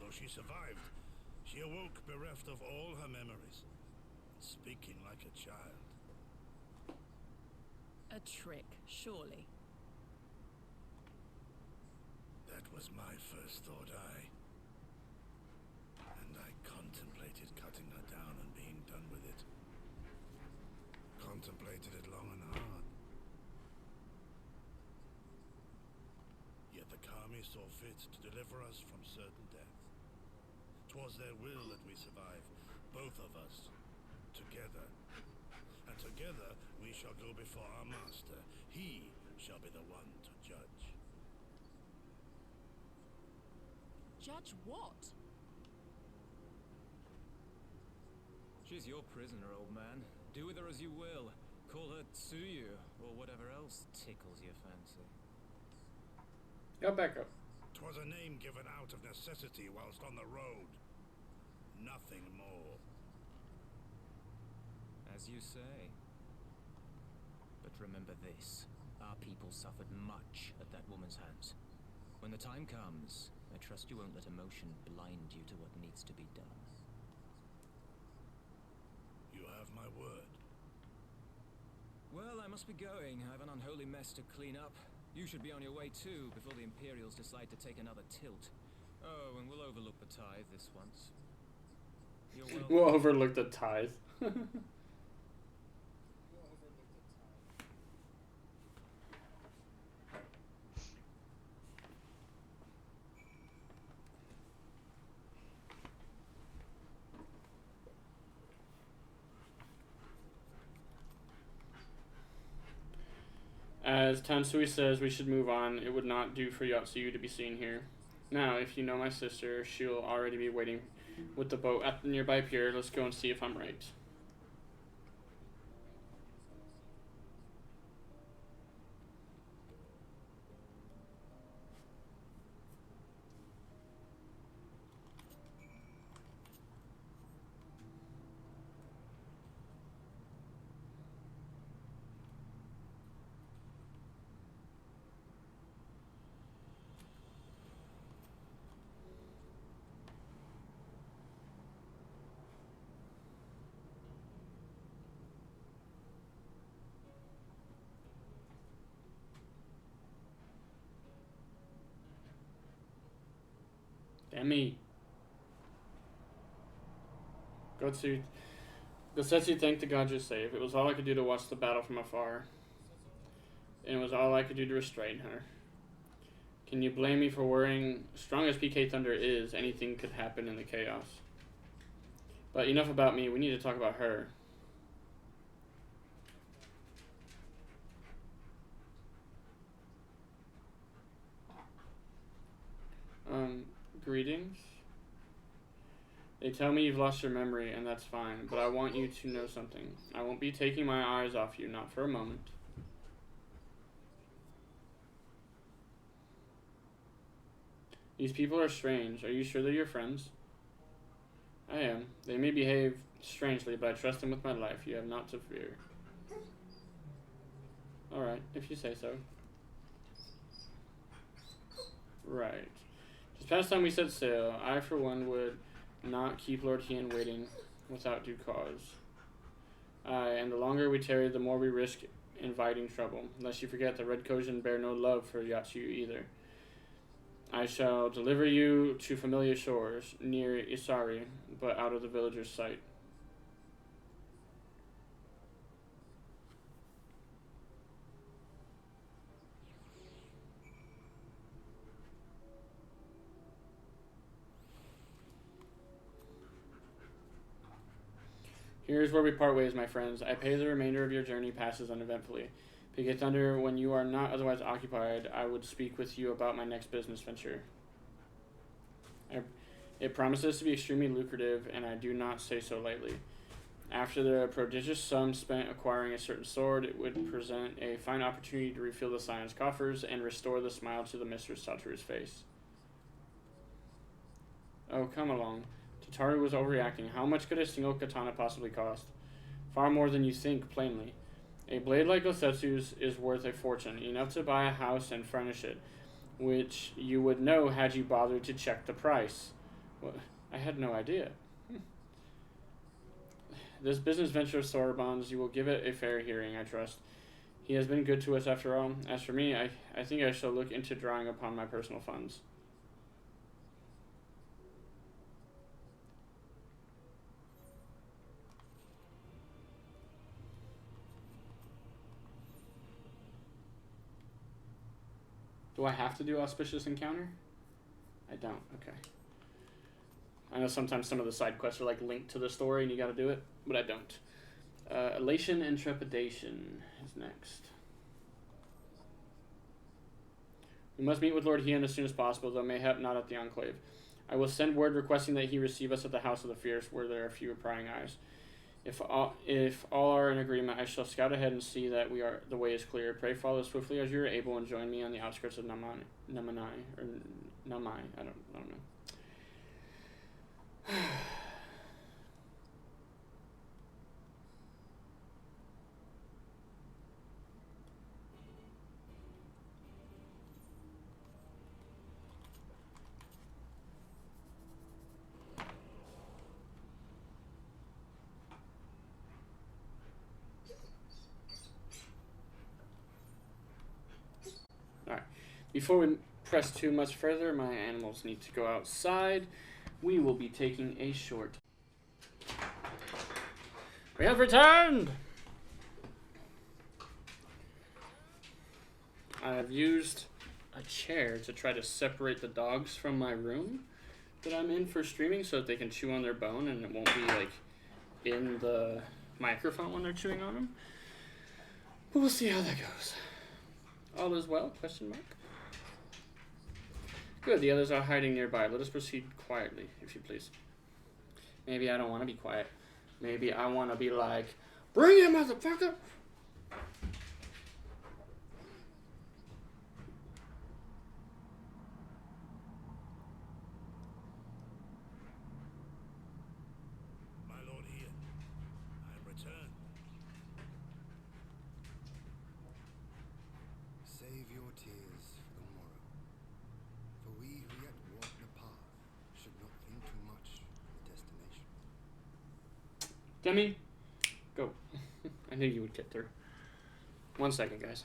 Though she survived, she awoke bereft of all her memories, speaking like a child. A trick, surely. That was my first thought, and I contemplated cutting her down and being done with it. Contemplated it long and hard. Yet the Kami saw fit to deliver us from certain death. 'Twas their will that we survive, both of us, together. And together we shall go before our master. He shall be the one to judge. Judge what? She's your prisoner, old man. Do with her as you will. Call her Tsuyu, or whatever else tickles your fancy. Go back up. 'Twas a name given out of necessity whilst on the road. Nothing more. As you say. But remember this. Our people suffered much at that woman's hands. When the time comes, I trust you won't let emotion blind you to what needs to be done. You have my word. Well, I must be going. I have an unholy mess to clean up. You should be on your way too, before the Imperials decide to take another tilt. Oh, and we'll overlook the tithe this once. You're welcome. We'll overlook the tithe. As Tansui says, we should move on. It would not do for Yatsuyu to be seen here. Now, if you know my sister, she'll already be waiting with the boat at the nearby pier. Let's go and see if I'm right. Demi. Gotsetsu thanked the god just save. It was all I could do to watch the battle from afar. And it was all I could do to restrain her. Can you blame me for worrying? Strong as PK Thunder is, anything could happen in the chaos. But enough about me, we need to talk about her. Greetings. They tell me you've lost your memory, and that's fine, but I want you to know something. I won't be taking my eyes off you, not for a moment. These people are strange. Are you sure they're your friends? I am. They may behave strangely, but I trust them with my life. You have not to fear. Alright, if you say so. Right. Just past time we set sail, I for one would not keep Lord Hien waiting without due cause. Aye, and the longer we tarry, the more we risk inviting trouble. Lest you forget, the Red Kojin bear no love for Yatsu either. I shall deliver you to familiar shores, near Isari, but out of the villager's sight. Here's where we part ways, my friends. I pray the remainder of your journey passes uneventfully. Picket Thunder, when you are not otherwise occupied, I would speak with you about my next business venture. It promises to be extremely lucrative, and I do not say so lightly. After the prodigious sum spent acquiring a certain sword, it would present a fine opportunity to refill the Scion's coffers and restore the smile to the Mistress Satoru's face. Oh, come along. Tataru was overreacting. How much could a single katana possibly cost? Far more than you think, plainly. A blade like Osetsu's is worth a fortune, enough to buy a house and furnish it, which you would know had you bothered to check the price. Well, I had no idea. This business venture of Sorbonne's, you will give it a fair hearing, I trust. He has been good to us after all. As for me, I think I shall look into drawing upon my personal funds. Do I have to do Auspicious Encounter? I don't. Okay. I know sometimes some of the side quests are like linked to the story and you gotta do it, but I don't. Elation and Trepidation is next. We must meet with Lord Hien as soon as possible, though mayhap not at the Enclave. I will send word requesting that he receive us at the House of the Fierce, where there are fewer prying eyes. If all are in agreement, I shall scout ahead and see that the way is clear. Pray follow as swiftly as you are able and join me on the outskirts of Namai, I don't know. Alright, before we press too much further, my animals need to go outside. We will be taking a short. We have returned! I have used a chair to try to separate the dogs from my room that I'm in for streaming so that they can chew on their bone and it won't be like in the microphone when they're chewing on them. But we'll see how that goes. All is well? Question mark. Good, the others are hiding nearby. Let us proceed quietly, if you please. Maybe I don't want to be quiet. Maybe I want to be like, bring it, motherfucker! My Lord Hien, I am returned. Save your tears for the morrow. For we who yet walk the path should not think too much of the destination. Demi, go. I knew you would get through. 1 second, guys.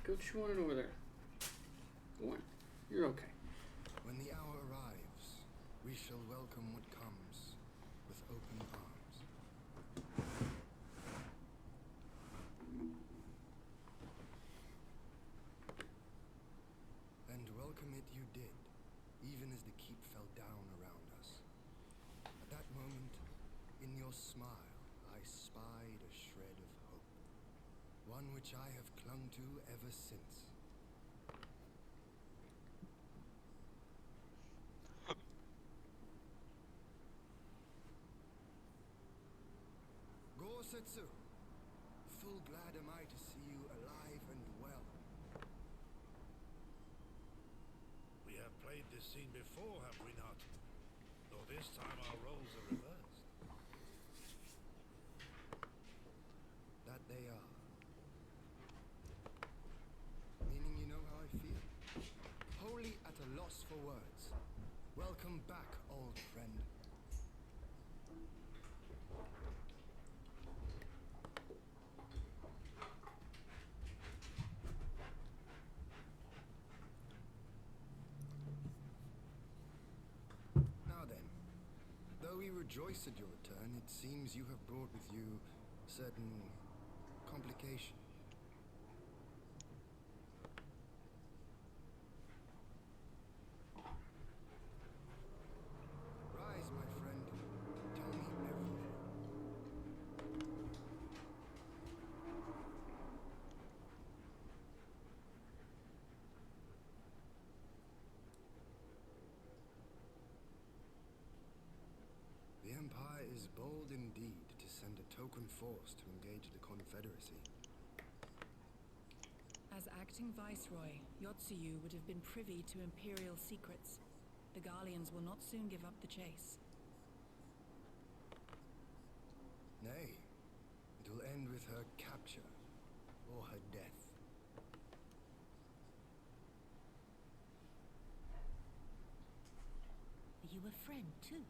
Go chew on it over there. Go on. You're okay. When the hour arrives, we shall welcome what comes with open arms. And welcome it you did, even as the keep fell down around us. At that moment, in your smile, I spied a shred of hope, one which I have clung to ever since. Setsu, full glad am I to see you alive and well. We have played this scene before, have we not? Though this time our roles are reversed. That they are. Meaning you know how I feel? Wholly at a loss for words. Welcome back, old friend. we rejoice at your return, it seems you have brought with you certain complications. Rise, my friend. Tell me everything. The Empire is bold indeed to send a token force to engage the Confederacy. As acting viceroy, Yotsuyu would have been privy to Imperial secrets. The Garleans will not soon give up the chase. Nay, it will end with her capture or her death. Are you a friend too?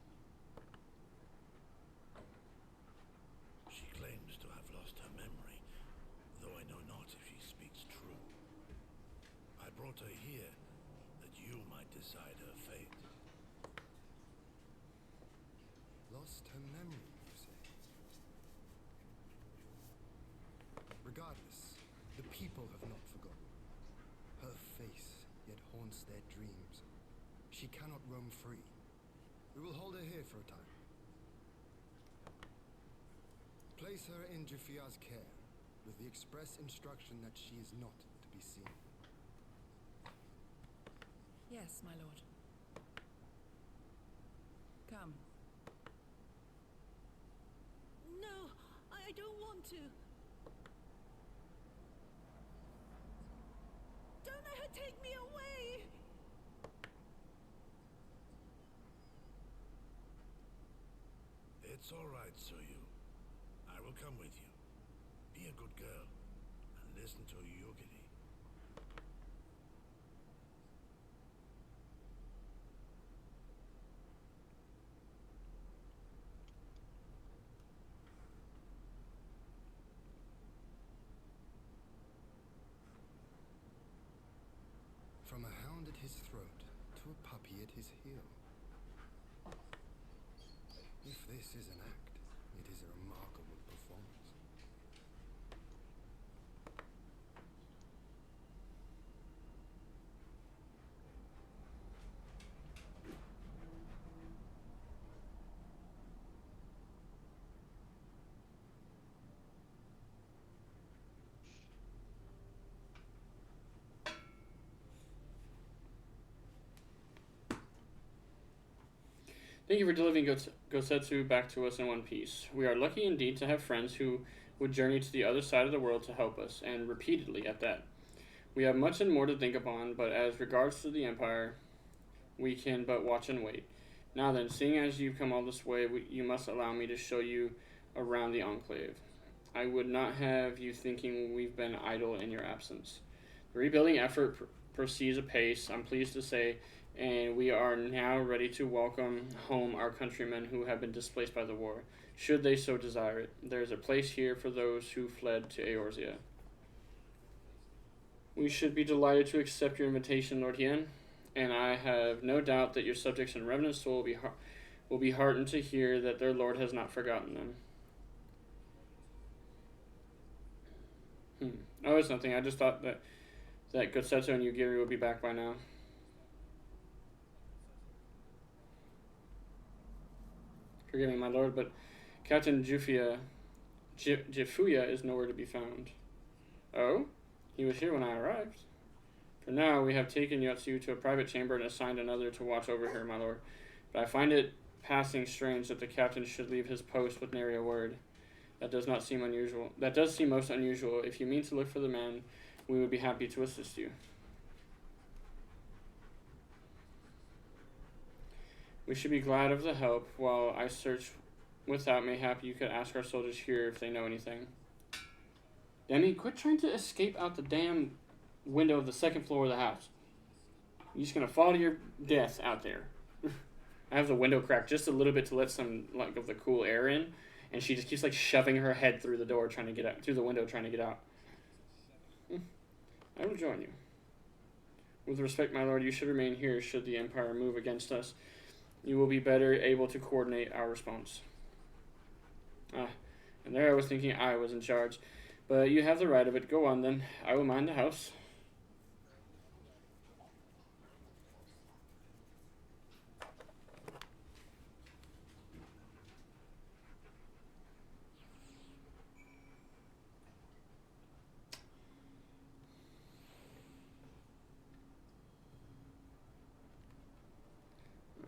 She claims to have lost her memory, though I know not if she speaks true. I brought her here that you might decide her fate. Lost her memory, you say? Regardless, the people have not forgotten. Her face yet haunts their dreams. She cannot roam free. We will hold her here for a time. Place her in Jufia's care, with the express instruction that she is not to be seen. Yes, my lord. Come. No, I don't want to. Don't let her take me away! It's all right, Soyu. I will come with you. Be a good girl and listen to Yogiri. From a hound at his throat to a puppy at his heel. If this is an act, it is a remarkable performance. Thank you for delivering Gosetsu back to us in one piece. We are lucky indeed to have friends who would journey to the other side of the world to help us, and repeatedly at that. We have much and more to think upon, but as regards to the Empire, we can but watch and wait. Now then, seeing as you've come all this way, you must allow me to show you around the Enclave. I would not have you thinking we've been idle in your absence. The rebuilding effort proceeds apace, I'm pleased to say, and we are now ready to welcome home our countrymen who have been displaced by the war, should they so desire it. There is a place here for those who fled to Eorzea. We should be delighted to accept your invitation, Lord Hien, and I have no doubt that your subjects in Revenant Soul will be heartened to hear that their lord has not forgotten them. Oh, it's nothing. I just thought that Gosetsu and Yugiri would be back by now. Forgive me, my lord, but Captain Jifuya is nowhere to be found. Oh? He was here when I arrived. For now, we have taken Yotsuyu to a private chamber and assigned another to watch over her, my lord. But I find it passing strange that the captain should leave his post with nary a word. That does not seem unusual. That does seem most unusual. If you mean to look for the man, we would be happy to assist you. We should be glad of the help. While I search without, mayhap you could ask our soldiers here if they know anything. Demi, quit trying to escape out the damn window of the second floor of the house. You're just gonna fall to your death out there. I have the window cracked just a little bit to let some of the cool air in, and she just keeps shoving her head through the door trying to get out, through the window trying to get out. I will join you. With respect, my lord, you should remain here should the Empire move against us. you will be better able to coordinate our response. And there I was thinking I was in charge. But you have the right of it. Go on then. I will mind the house.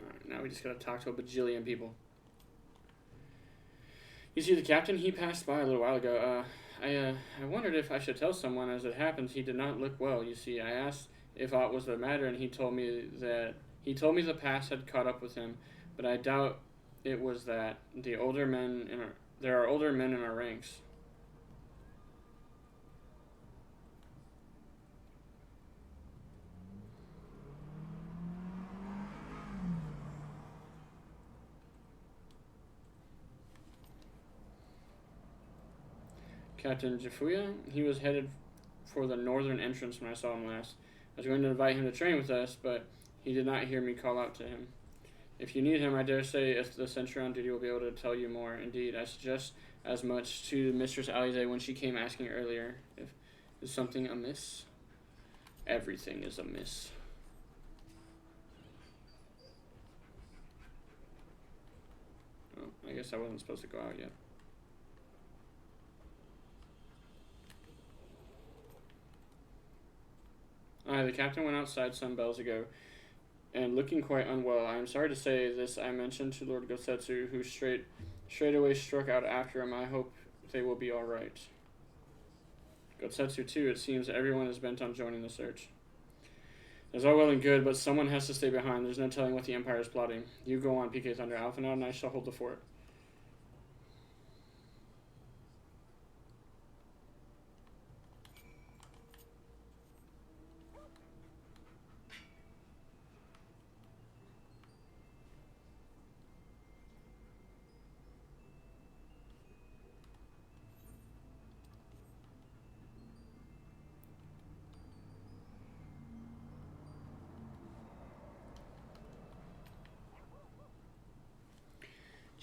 Alright, now we just gotta talk to a bajillion people. You see, the captain, he passed by a little while ago. I wondered if I should tell someone. As it happens, he did not look well. You see, I asked if aught was the matter, and he told me the past had caught up with him, but I doubt it was that. There are older men in our ranks. Captain Jafuya, he was headed for the northern entrance when I saw him last. I was going to invite him to train with us, but he did not hear me call out to him. If you need him, I dare say if the sentry on duty will be able to tell you more. Indeed, I suggest as much to Mistress Alize when she came asking earlier. Is something amiss? Everything is amiss. Oh, I guess I wasn't supposed to go out yet. The captain went outside some bells ago, and looking quite unwell. I am sorry to say this I mentioned to Lord Gosetsu, who straightway struck out after him. I hope they will be all right. Gosetsu too, it seems everyone is bent on joining the search. It's all well and good, but someone has to stay behind. There's no telling what the Empire is plotting. You go on, PK Thunder Alpha now, and I shall hold the fort.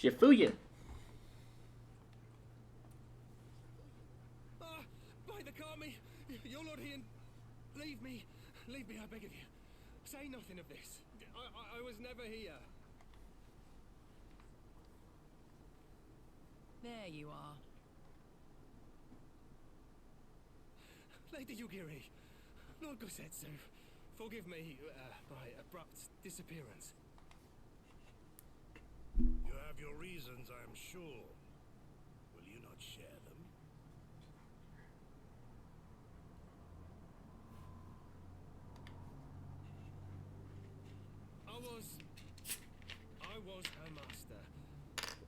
Jafuya. By the Kami, your Lord Ian, leave me, I beg of you. Say nothing of this. I was never here. There you are. Lady Yugiri, Lord Gosetsu, forgive me my abrupt disappearance. You have your reasons, I am sure. Will you not share them? I was her master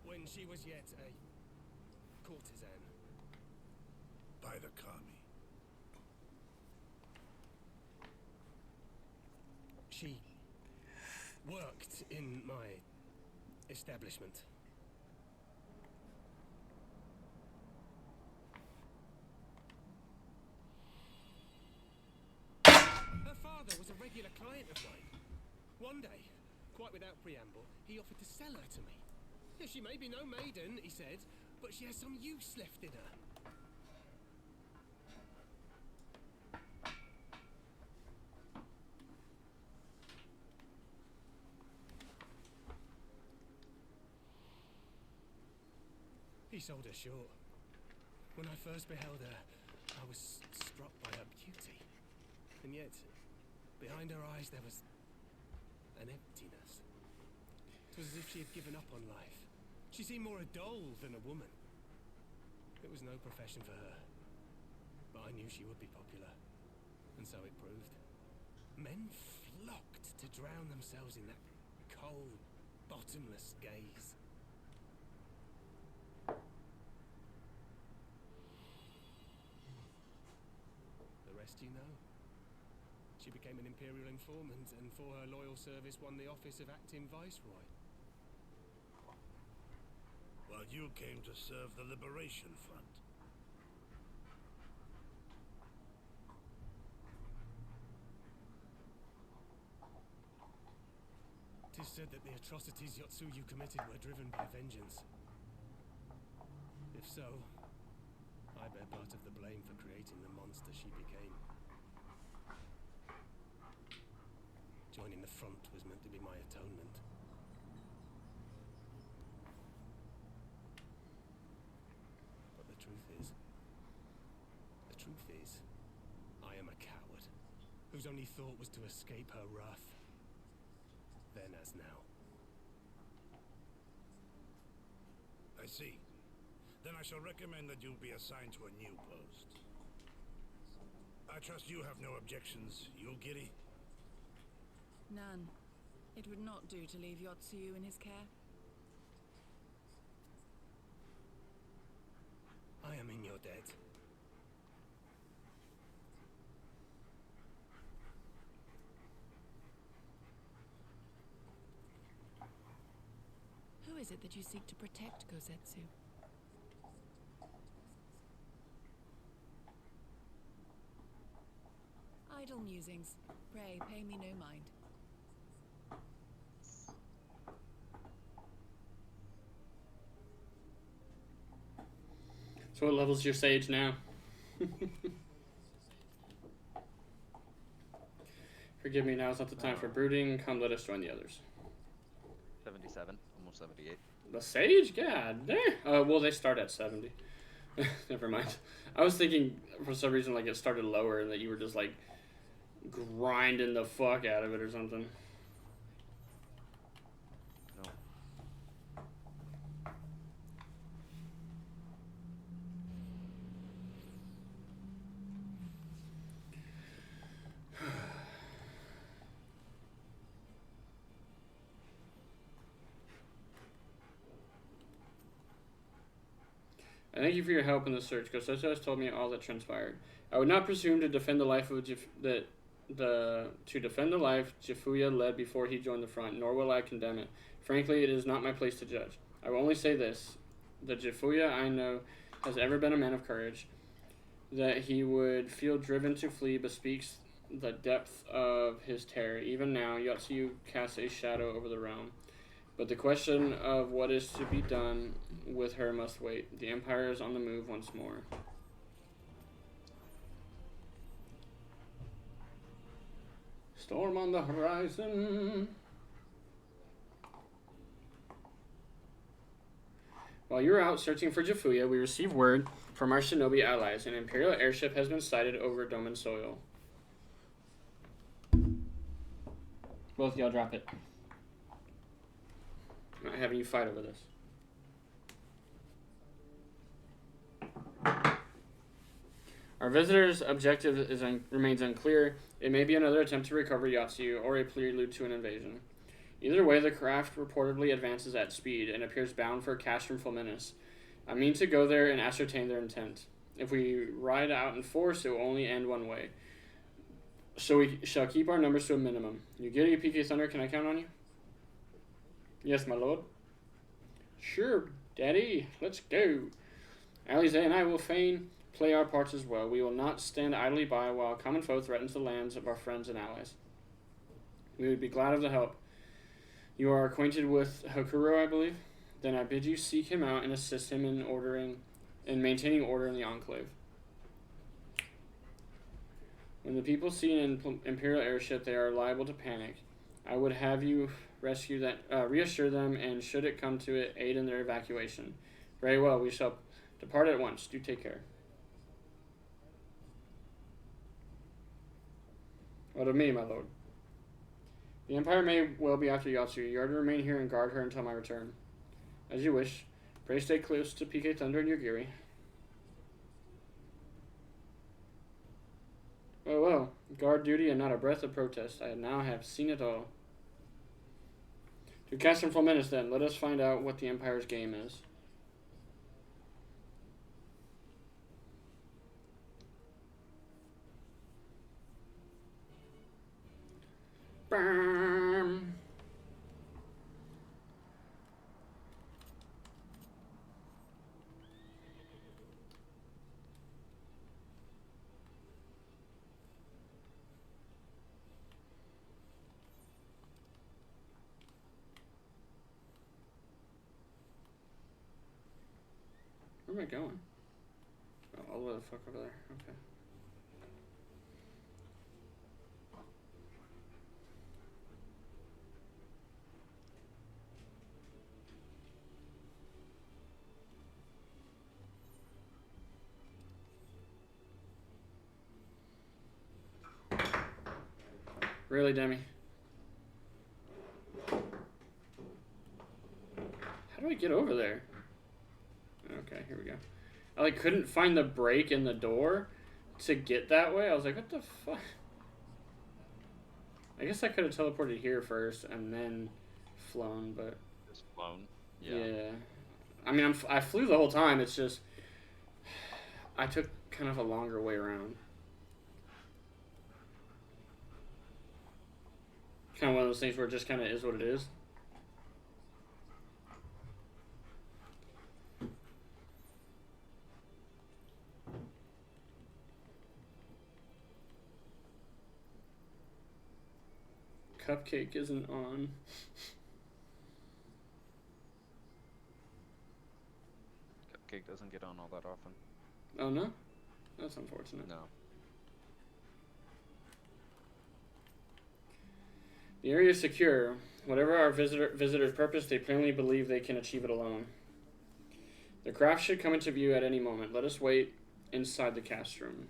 when she was yet a courtesan. By the Kami. She worked in my establishment. Her father was a regular client of mine. One day, quite without preamble, he offered to sell her to me. She may be no maiden, he said, but she has some use left in her. He sold her short. When I first beheld her, I was struck by her beauty. And yet, behind her eyes there was an emptiness. It was as if she had given up on life. She seemed more a doll than a woman. It was no profession for her. But I knew she would be popular. And so it proved. Men flocked to drown themselves in that cold, bottomless gaze. The rest you know. She became an Imperial informant, and for her loyal service won the office of Acting Viceroy. While you came to serve the Liberation Front. 'Tis said that the atrocities Yotsuyu committed were driven by vengeance. If so, I bear part of the blame for creating the monster she became. Joining the front was meant to be my atonement. But the truth is, I am a coward, whose only thought was to escape her wrath. Then as now. I see. Then I shall recommend that you be assigned to a new post. I trust you have no objections, Yulgiri? None. It would not do to leave Yotsuyu in his care. I am in your debt. Who is it that you seek to protect, Kosetsu? Idle musings. Pray, pay me no mind. So what level's your sage now? Forgive me, now is not the time for brooding. Come, let us join the others. 77, almost 78. The sage? God damn. Well, they start at 70. Never mind. I was thinking, for some reason, like it started lower and that you were just, like, grinding the fuck out of it or something. No. I thank you for your help in the search. Kosetsu has told me all that transpired. I would not presume to defend the life of defend the life Jifuya led before he joined the front, nor will I condemn it. Frankly, it is not my place to judge. I will only say this: the Jifuya I know has ever been a man of courage. That he would feel driven to flee bespeaks the depth of his terror. Even now, Yotsuyu casts a shadow over the realm. But the question of what is to be done with her must wait. The Empire is on the move once more. Storm on the horizon. While you were out searching for Jifuya, we received word from our shinobi allies. An Imperial airship has been sighted over Doman soil. Both y'all drop it. I'm not having you fight over this. Our visitor's objective remains unclear. It may be another attempt to recover Yotsuyu or a prelude to an invasion. Either way, the craft reportedly advances at speed and appears bound for Castrum Fulminus. I mean to go there and ascertain their intent. If we ride out in force, it will only end one way. So we shall keep our numbers to a minimum. You get it, PK Thunder? Can I count on you? Yes, my lord. Sure, Daddy. Let's go. Alize and I will fain play our parts as well. We will not stand idly by while a common foe threatens the lands of our friends and allies. We would be glad of the help. You are acquainted with Hakuro, I believe? Then I bid you seek him out and assist him in maintaining order in the Enclave. When the people see an Imperial airship, they are liable to panic. I would have you reassure them, and should it come to it, aid in their evacuation. Very well, we shall depart at once. Do take care. What of me, my lord? The Empire may well be after Yotsuyu. You are to remain here and guard her until my return. As you wish. Pray stay close to PK Thunder and Yugiri. Oh well, guard duty and not a breath of protest. I now have seen it all. To Castrum Fulminus then, let us find out what the Empire's game is. Bam. am I going? Oh, all the way the fuck over there. Okay. Really, Demi? How do I get over there? Okay, here we go. I like couldn't find the break in the door to get that way. I was like, what the fuck? I guess I could have teleported here first and then flown, but Just flown. yeah. I mean, I flew the whole time. It's just I took kind of a longer way around. Kind of one of those things where it just kind of is what it is. Cupcake isn't on. Cupcake doesn't get on all that often. Oh no? That's unfortunate. No. The area is secure. Whatever our visitor's purpose, they plainly believe they can achieve it alone. The craft should come into view at any moment. Let us wait inside the cast room.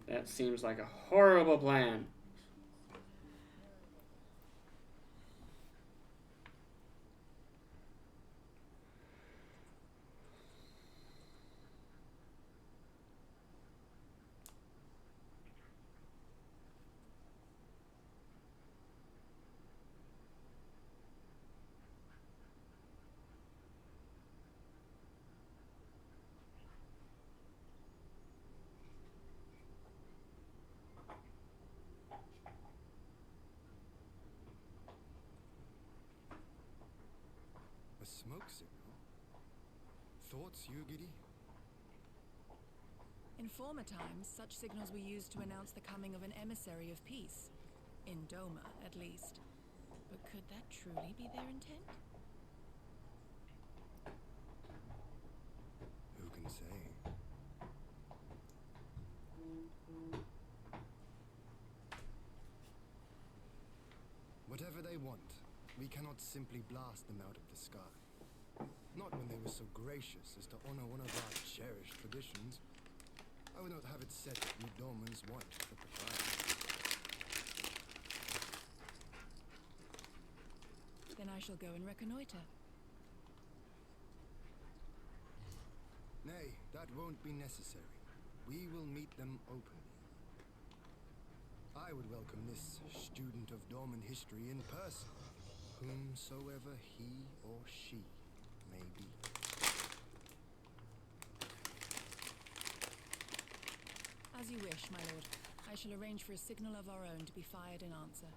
That seems like a horrible plan. A smoke signal? Thoughts, Yugiri? In former times, such signals were used to announce the coming of an emissary of peace. In Doma, at least. But could that truly be their intent? Who can say? Whatever they want, we cannot simply blast them out of the sky. Not when they were so gracious as to honor one of our cherished traditions. I would not have it said that we Domans want the proprietor. Then I shall go and reconnoiter. Nay, that won't be necessary. We will meet them openly. I would welcome this student of Dorman history in person, whomsoever he or she may be. As you wish, my lord. I shall arrange for a signal of our own to be fired in answer.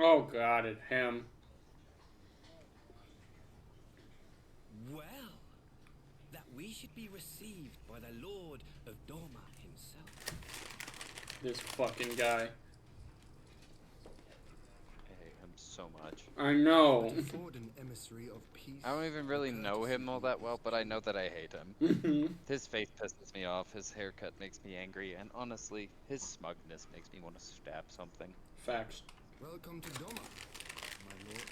Oh god, it's him. Well, that we should be received by the Lord of Doma himself. This fucking guy. I hate him so much. I know. Afford an emissary of peace. I don't even really know him all that well, but I know that I hate him. His face pisses me off, his haircut makes me angry, and honestly, his smugness makes me want to stab something. Facts. Welcome to Doma, my lord.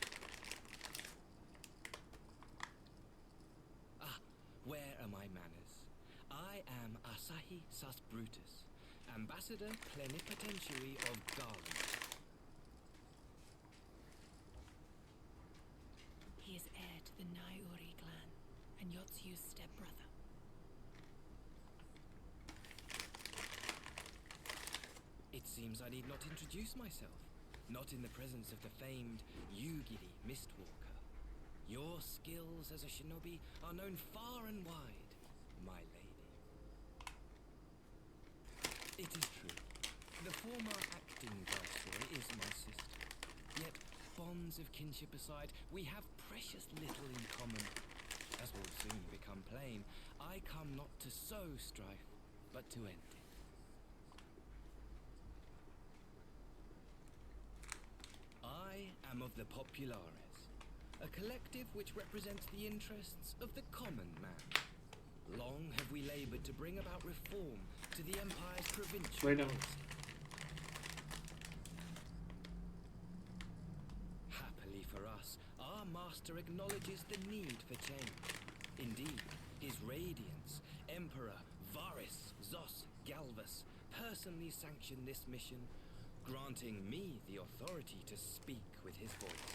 Ah, where are my manners? I am Asahi Sus Brutus, Ambassador Plenipotentiary of Garland. He is heir to the Naiuri clan, and Yotsu's stepbrother. It seems I need not introduce myself. Not in the presence of the famed Yugiri Mistwalker. Your skills as a shinobi are known far and wide, my lady. It is bonds of kinship aside, we have precious little in common. As will soon become plain, I come not to sow strife, but to end it. I am of the Populares, a collective which represents the interests of the common man. Long have we labored to bring about reform to the Empire's provincial Right on. policy. Happily for us, our master acknowledges the need for change. Indeed, his Radiance, Emperor Varys Zos Galvus, personally sanctioned this mission, granting me the authority to speak with his voice.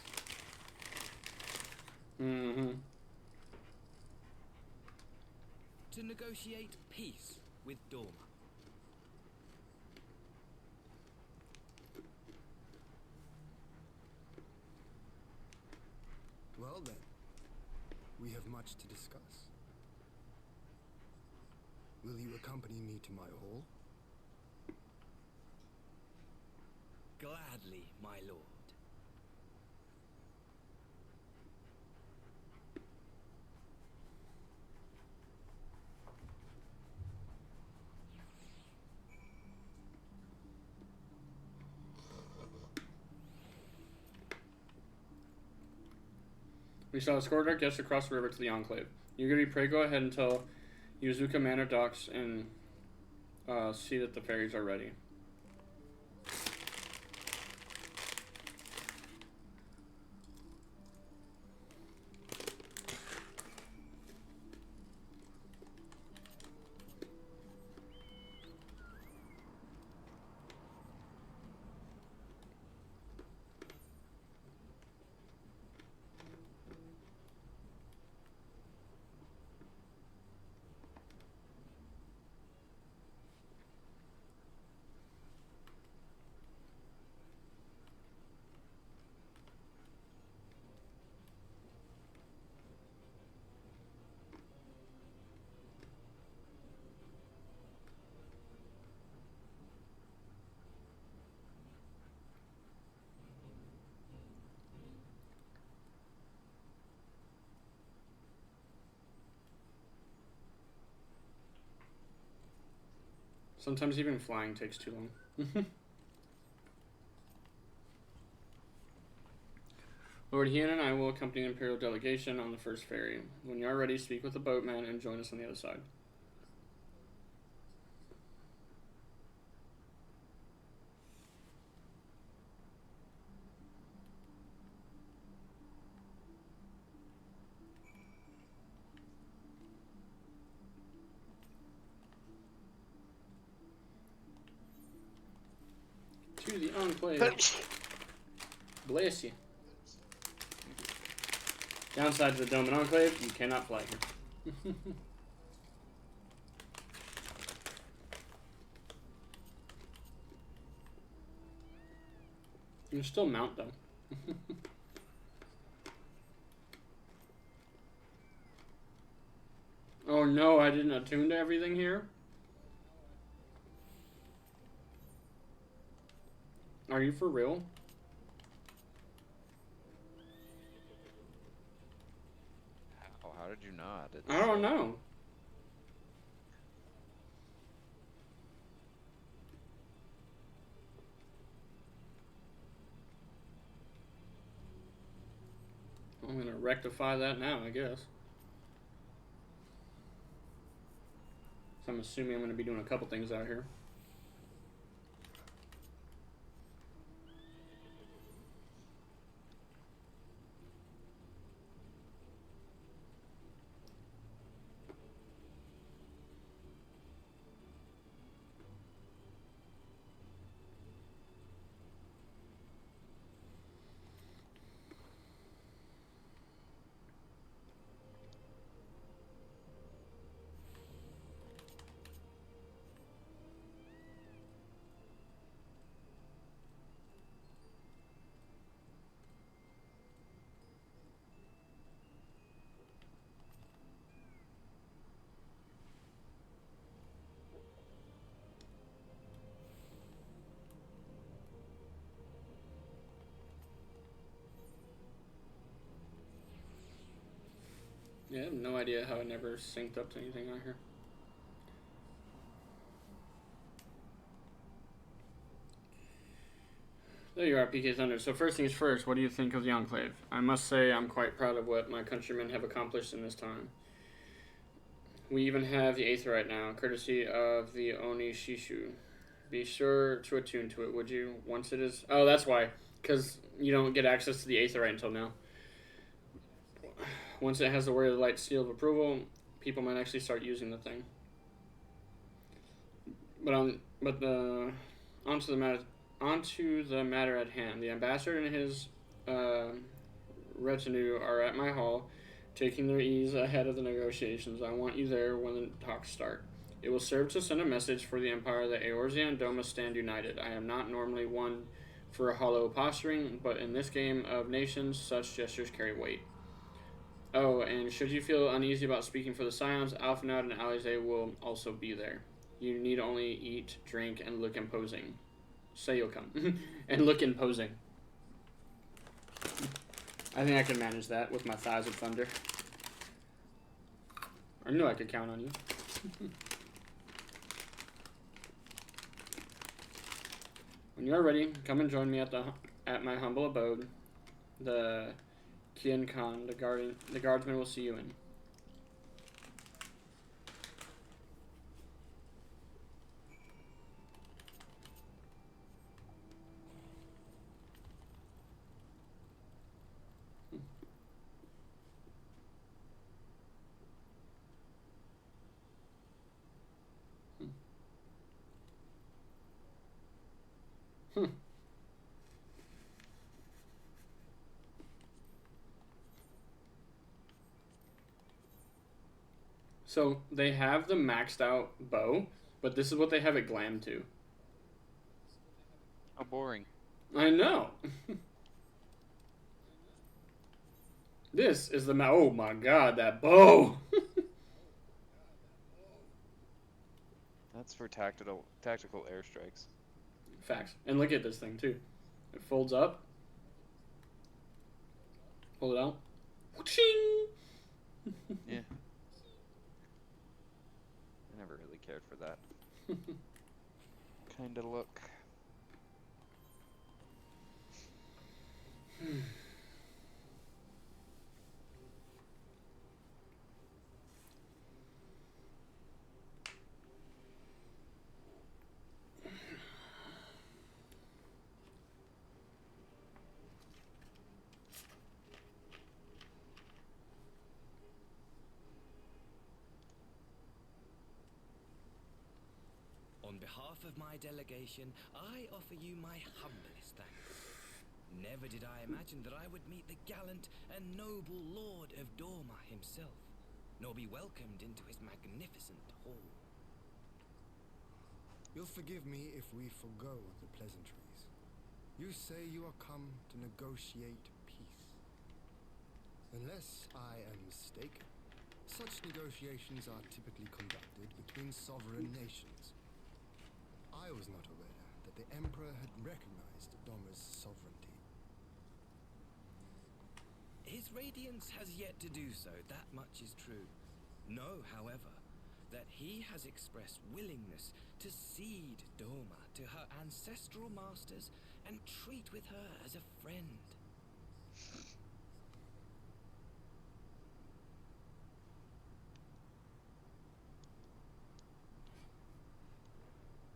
Mm-hmm. To negotiate peace with Dorma. Well then, we have much to discuss. Will you accompany me to my hall? Gladly, my lord. We shall escort our guests across the river to the Enclave. You're going to be pray go ahead until Yuzuka Manor docks and see that the ferries are ready. Sometimes even flying takes too long. Lord Hien and I will accompany the Imperial delegation on the first ferry. When you are ready, speak with the boatman and join us on the other side. To the Enclave. Bless you. Downside to the Dome and Enclave, you cannot fly here. You can still mount them. Oh no, I didn't attune to everything here? Are you for real? How did you not? It's I don't know. I'm gonna rectify that now, I guess. So I'm assuming I'm gonna be doing a couple things out here. Yeah, I have no idea how it never synced up to anything on here. There you are, PK Thunder. So first things first, what do you think of the Enclave? I must say I'm quite proud of what my countrymen have accomplished in this time. We even have the Aetherite now, courtesy of the Oni Shishu. Be sure to attune to it, would you? Once it is... Oh, that's why. Because you don't get access to the Aetherite until now. Once it has the Word of the Light seal of approval, people might actually start using the thing. Onto the matter at hand. The ambassador and his retinue are at my hall, taking their ease ahead of the negotiations. I want you there when the talks start. It will serve to send a message for the Empire that Eorzea and Doma stand united. I am not normally one for hollow posturing, but in this game of nations, such gestures carry weight. Oh, and should you feel uneasy about speaking for the Scions, Alphanod and Alize will also be there. You need only eat, drink, and look imposing. Say you'll come. And look imposing. I think I can manage that with my thighs of thunder. I knew I could count on you. When you are ready, come and join me at my humble abode. The Kian Khan, the guardsman will see you in. So they have the maxed out bow, but this is what they have it glammed to. How boring. I know. This is the oh my god, that bow. That's for tactical airstrikes. Facts. And look at this thing too. It folds up. Pull it out. Ching! Yeah. I never really cared for that kind of look. On behalf of my delegation, I offer you my humblest thanks. Never did I imagine that I would meet the gallant and noble Lord of Dorma himself, nor be welcomed into his magnificent hall. You'll forgive me if we forgo the pleasantries. You say you are come to negotiate peace. Unless I am mistaken, such negotiations are typically conducted between sovereign nations. I was not aware that the Emperor had recognized Doma's sovereignty. His Radiance has yet to do so, that much is true. Know, however, that he has expressed willingness to cede Doma to her ancestral masters and treat with her as a friend.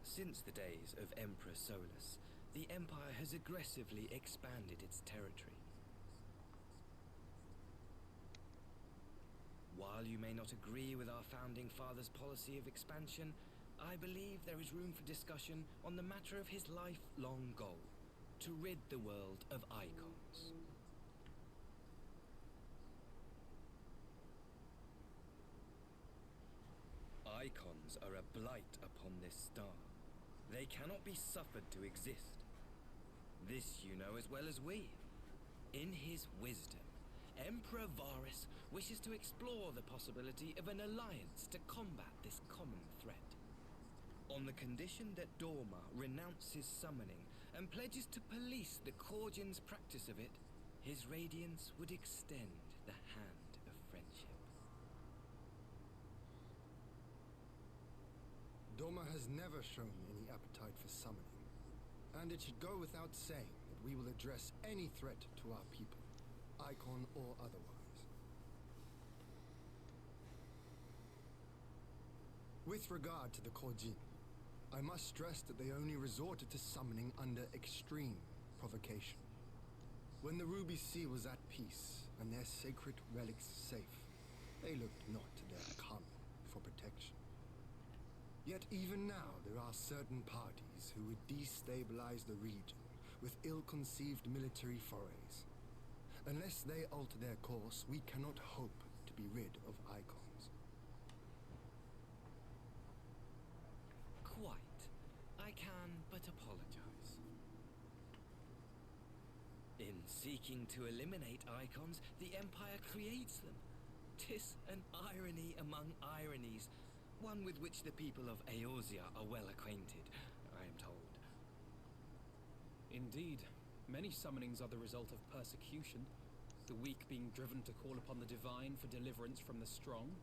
Since the days of Emperor Solus, the Empire has aggressively expanded its territory. While you may not agree with our founding father's policy of expansion, I believe there is room for discussion on the matter of his lifelong goal, to rid the world of icons. Icons are a blight upon this star. They cannot be suffered to exist. This you know as well as we. In his wisdom, Emperor Varus wishes to explore the possibility of an alliance to combat this common threat. On the condition that Dorma renounces summoning and pledges to police the Korgians' practice of it, his Radiance would extend the hand of friendship. has never shown any appetite for summoning, and it should go without saying that we will address any threat to our people, icon or otherwise. With regard to the Kojin, I must stress that they only resorted to summoning under extreme provocation. When the Ruby Sea was at peace and their sacred relics safe, they looked not to their common for protection. Yet even now there are certain parties who would destabilize the region with ill-conceived military forays. Unless they alter their course, we cannot hope to be rid of icons. Quite. I can but apologize. In seeking to eliminate icons, the Empire creates them. 'Tis an irony among ironies, one with which the people of Eorzea are well acquainted, I am told. Indeed, many summonings are the result of persecution, the weak being driven to call upon the divine for deliverance from the strong.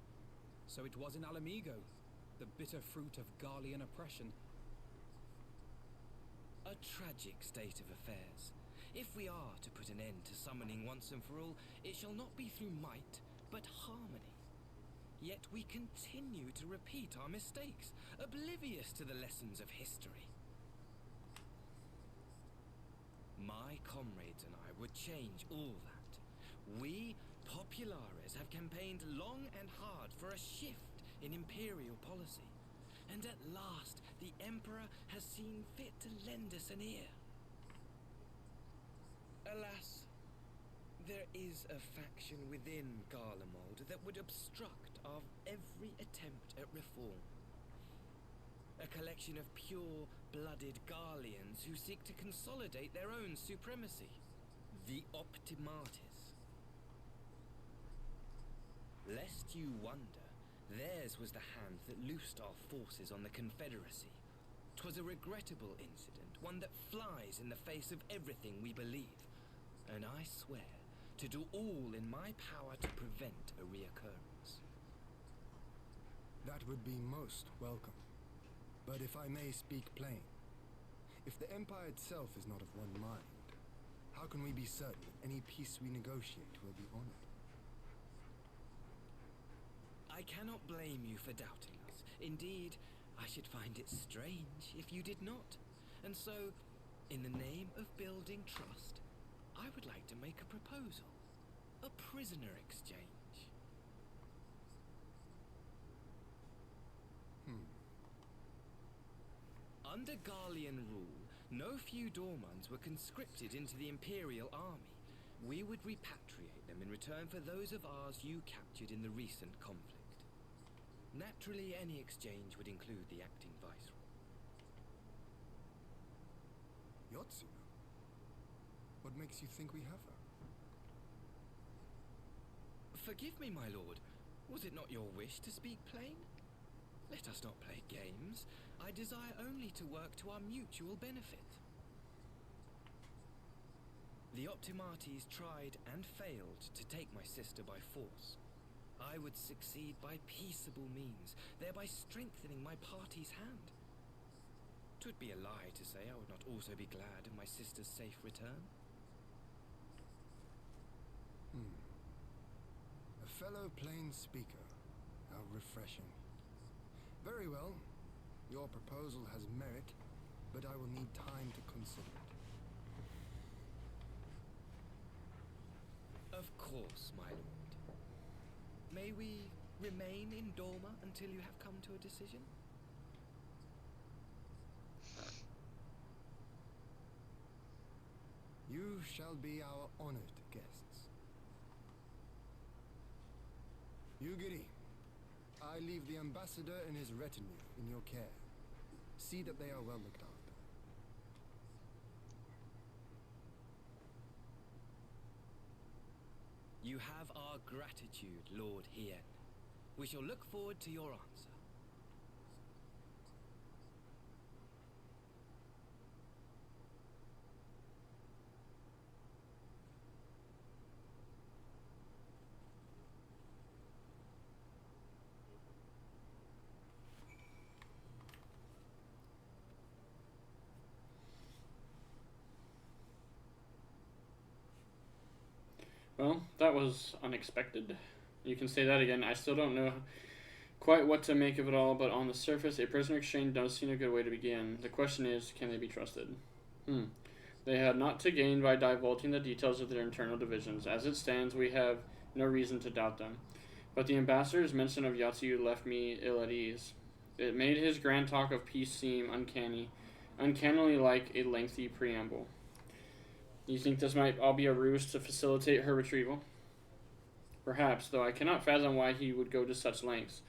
So it was in Alamigo, the bitter fruit of Garlean oppression. A tragic state of affairs. If we are to put an end to summoning once and for all, it shall not be through might, but harmony. Yet we continue to repeat our mistakes, oblivious to the lessons of history. My comrades and I would change all that. We, Populares, have campaigned long and hard for a shift in imperial policy. And at last, the Emperor has seen fit to lend us an ear. Alas, there is a faction within Garlemald that would obstruct our every attempt at reform. A collection of pure-blooded Garleans who seek to consolidate their own supremacy. The Optimates. Lest you wonder, theirs was the hand that loosed our forces on the Confederacy. 'Twas a regrettable incident, one that flies in the face of everything we believe. And I swear to do all in my power to prevent a reoccurrence. That would be most welcome. But if I may speak plain, if the Empire itself is not of one mind, how can we be certain that any peace we negotiate will be honored? I cannot blame you for doubting us. Indeed, I should find it strange if you did not. And so, in the name of building trust, I would like to make a proposal. A prisoner exchange. Under Garlean rule, no few Dormans were conscripted into the Imperial Army. We would repatriate them in return for those of ours you captured in the recent conflict. Naturally, any exchange would include the acting viceroy. Yotsuno? What makes you think we have her? Forgive me, my lord. Was it not your wish to speak plain? Let us not play games. I desire only to work to our mutual benefit. The Optimates tried and failed to take my sister by force. I would succeed by peaceable means, thereby strengthening my party's hand. 'Twould be a lie to say I would not also be glad of my sister's safe return. A fellow plain speaker. How refreshing. Very well. Your proposal has merit, but I will need time to consider it. Of course, my lord. May we remain in Dorma until you have come to a decision? You shall be our honored guests. Yugiri, I leave the ambassador and his retinue in your care. See that they are well looked after. You have our gratitude, Lord Hien. We shall look forward to your answer. Well, that was unexpected. You can say that again. I still don't know quite what to make of it all, but on the surface, a prisoner exchange does seem a good way to begin. The question is, can they be trusted? They had not to gain by divulging the details of their internal divisions. As it stands, we have no reason to doubt them. But the ambassador's mention of Yatsu left me ill at ease. It made his grand talk of peace seem uncannily like a lengthy preamble. You think this might all be a ruse to facilitate her retrieval? Perhaps, though I cannot fathom why he would go to such lengths.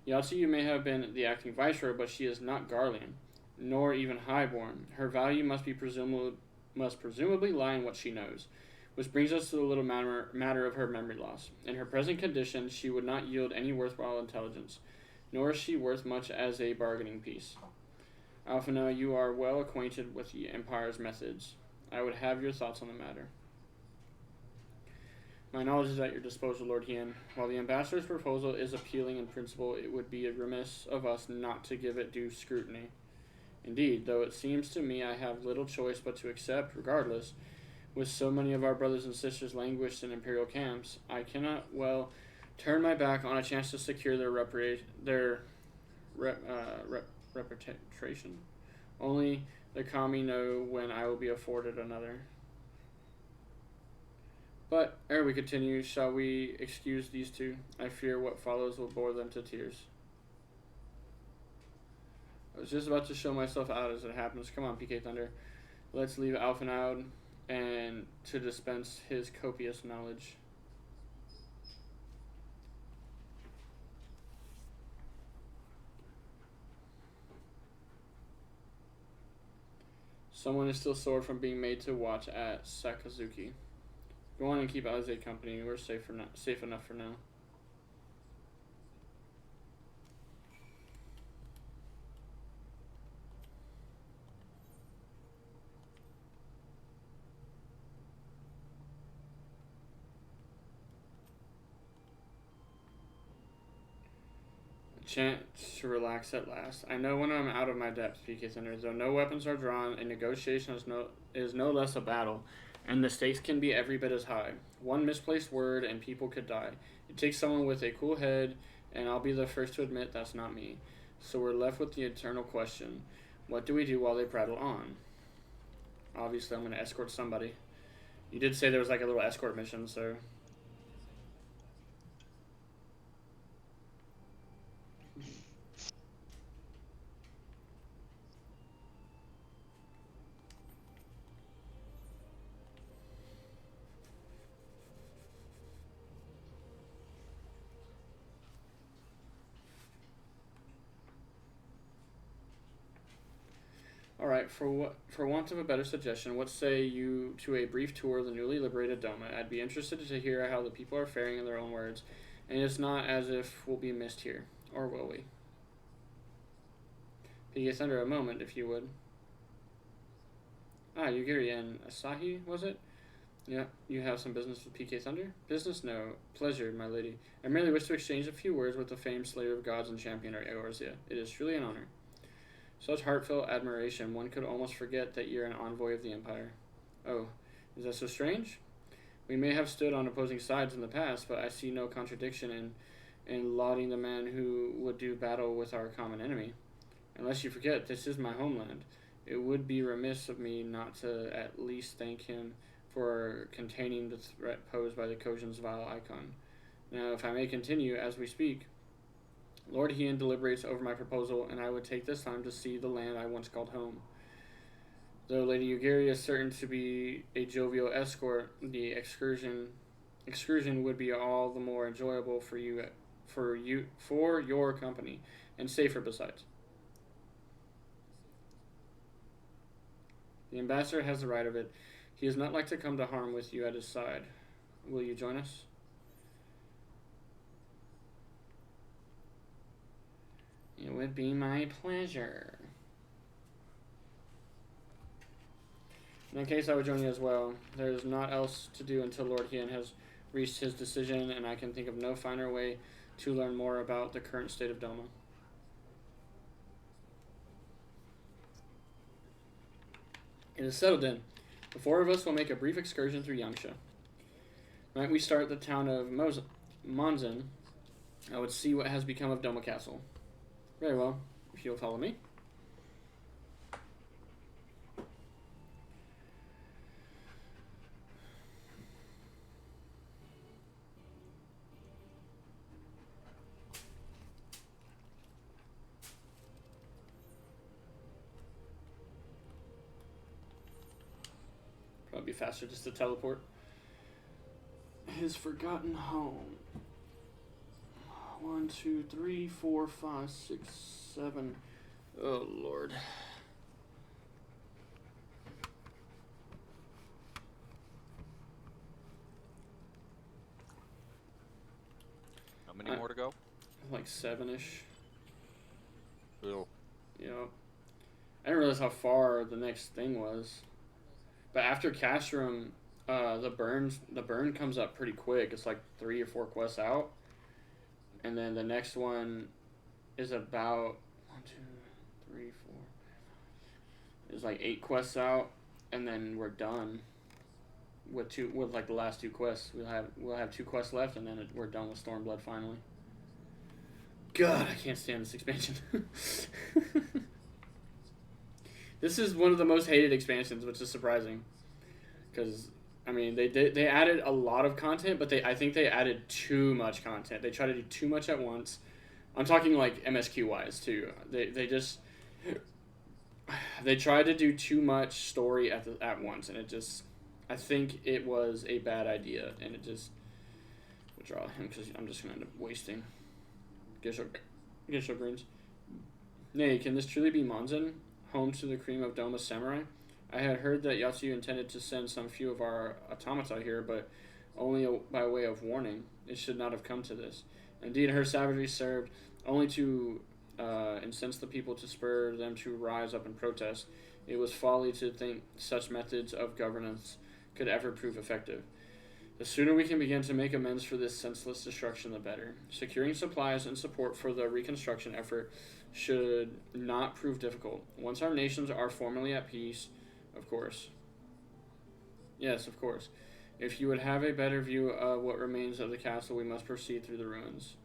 Yatsu may have been the acting viceroy, but she is not Garlean, nor even highborn. Her value must presumably lie in what she knows. Which brings us to the little matter of her memory loss. In her present condition, she would not yield any worthwhile intelligence, nor is she worth much as a bargaining piece. Alphina, you are well acquainted with the Empire's methods. I would have your thoughts on the matter. My knowledge is at your disposal, Lord Hien. While the ambassador's proposal is appealing in principle, it would be remiss of us not to give it due scrutiny. Indeed, though it seems to me I have little choice but to accept, regardless, with so many of our brothers and sisters languished in imperial camps, I cannot well turn my back on a chance to secure their reputation. Only the kami know when I will be afforded another. But, ere we continue, shall we excuse these two? I fear what follows will bore them to tears. I was just about to show myself out as it happens. Come on, PK Thunder. Let's leave Alphen out and to dispense his copious knowledge. Someone is still sore from being made to watch at Sakazuki. Go on and keep Alize company. We're safe enough for now. Chance to relax at last. I know when I'm out of my depth, PK Thunder. Though no weapons are drawn, a negotiation is no less a battle, and the stakes can be every bit as high. One misplaced word and people could die. It takes someone with a cool head, and I'll be the first to admit that's not me. So we're left with the eternal question. What do we do while they prattle on? Obviously, I'm going to escort somebody. You did say there was like a little escort mission, so... Alright, for want of a better suggestion, what say you to a brief tour of the newly liberated Doma? I'd be interested to hear how the people are faring in their own words, and it's not as if we'll be missed here. Or will we? PK Thunder, a moment, if you would. Ah, Yugiri and Asahi, was it? Yeah, you have some business with PK Thunder? Business? No. Pleasure, my lady. I merely wish to exchange a few words with the famed slayer of gods and champion of Eorzea. It is truly an honor. Such heartfelt admiration, one could almost forget that you're an envoy of the Empire. Oh, is that so strange? We may have stood on opposing sides in the past, but I see no contradiction in lauding the man who would do battle with our common enemy. Unless you forget, this is my homeland. It would be remiss of me not to at least thank him for containing the threat posed by the Kojin's vile icon. Now, if I may continue as we speak, Lord Hien deliberates over my proposal, and I would take this time to see the land I once called home. Though Lady Yugiri is certain to be a jovial escort, the excursion would be all the more enjoyable for your company, and safer besides. The ambassador has the right of it. He is not like to come to harm with you at his side. Will you join us? It would be my pleasure. In that case, I would join you as well. There is naught else to do until Lord Hien has reached his decision, and I can think of no finer way to learn more about the current state of Doma. It is settled then. The four of us will make a brief excursion through Yangsha. Might we start the town of Monzen? I would see what has become of Doma Castle. Very well, if you'll follow me. Probably be faster just to teleport. His forgotten home. 1, 2, 3, 4, 5, 6, 7. Oh Lord. How many more to go? Like 7-ish. Ew. Yeah. I didn't realize how far the next thing was. But after Castrum, the burn comes up pretty quick. It's like 3 or 4 quests out. And then the next one is about 1, 2, 3, 4. It's like 8 quests out, and then we're done with like the last 2 quests. We'll have 2 quests left, and then we're done with Stormblood finally. God, I can't stand this expansion. This is one of the most hated expansions, which is surprising, because I mean they added a lot of content, but I think they added too much content. They try to do too much at once. I'm talking like MSQ wise too. They tried to do too much story at once, and I think it was a bad idea, and it just withdraw him because I'm just gonna end up wasting. Gesho greens. Nay, can this truly be Monzen, home to the cream of Doma samurai? I had heard that Yatsuyu intended to send some few of our automata here, but only by way of warning. It should not have come to this. Indeed, her savagery served only to incense the people, to spur them to rise up and protest. It was folly to think such methods of governance could ever prove effective. The sooner we can begin to make amends for this senseless destruction, the better. Securing supplies and support for the reconstruction effort should not prove difficult. Once our nations are formally at peace, of course. Yes, of course. If you would have a better view of what remains of the castle, we must proceed through the ruins.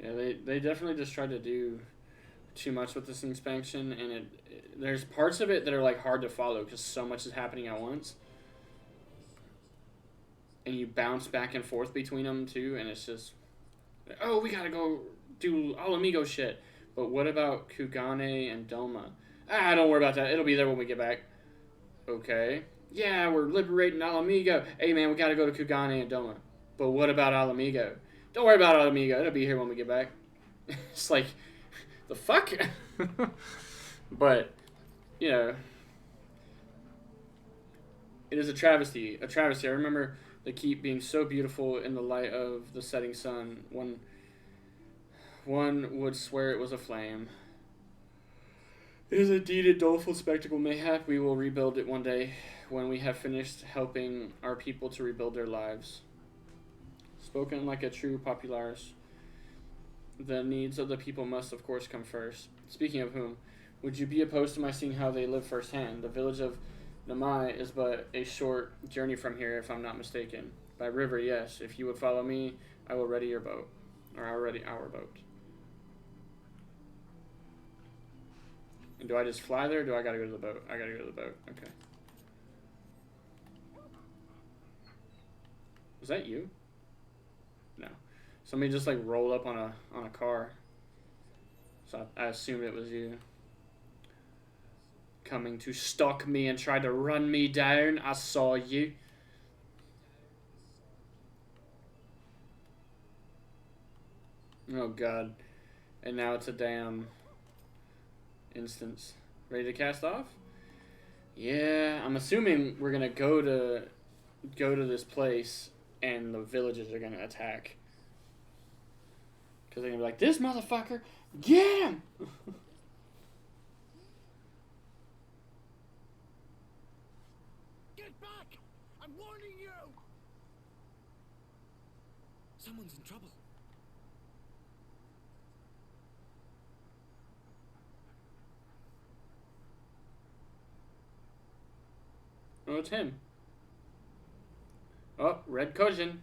Yeah, they definitely just tried to do too much with this expansion, and there's parts of it that are like hard to follow because so much is happening at once, and you bounce back and forth between them too, and it's just, oh, we gotta go do Alamigo shit, but what about Kugane and Doma? Don't worry about that, it'll be there when we get back. Okay, yeah, we're liberating Alamigo. Hey man, we gotta go to Kugane and Doma, but what about Alamigo? Don't worry about Alamigo, it'll be here when we get back. It's like, the fuck? But, you know, it is a travesty. A travesty. I remember the keep being so beautiful in the light of the setting sun. One would swear it was aflame. It is indeed a doleful spectacle. Mayhap we will rebuild it one day when we have finished helping our people to rebuild their lives. Spoken like a true popularis. The needs of the people must, of course, come first. Speaking of whom, would you be opposed to my seeing how they live firsthand? The village of Namai is but a short journey from here, if I'm not mistaken. By river, yes. If you would follow me, I will ready your boat. Or I'll ready our boat. And do I just fly there, or do I gotta go to the boat? I gotta go to the boat. Okay. Was that you? No. Somebody just like rolled up on a car. So I assumed it was you. Coming to stalk me and try to run me down. I saw you. Oh god. And now it's a damn instance. Ready to cast off? Yeah, I'm assuming we're gonna go to this place and the villagers are gonna attack. Because they're gonna be like, this motherfucker, get him! Get back! I'm warning you! Someone's in trouble. it's him. Oh, red cushion.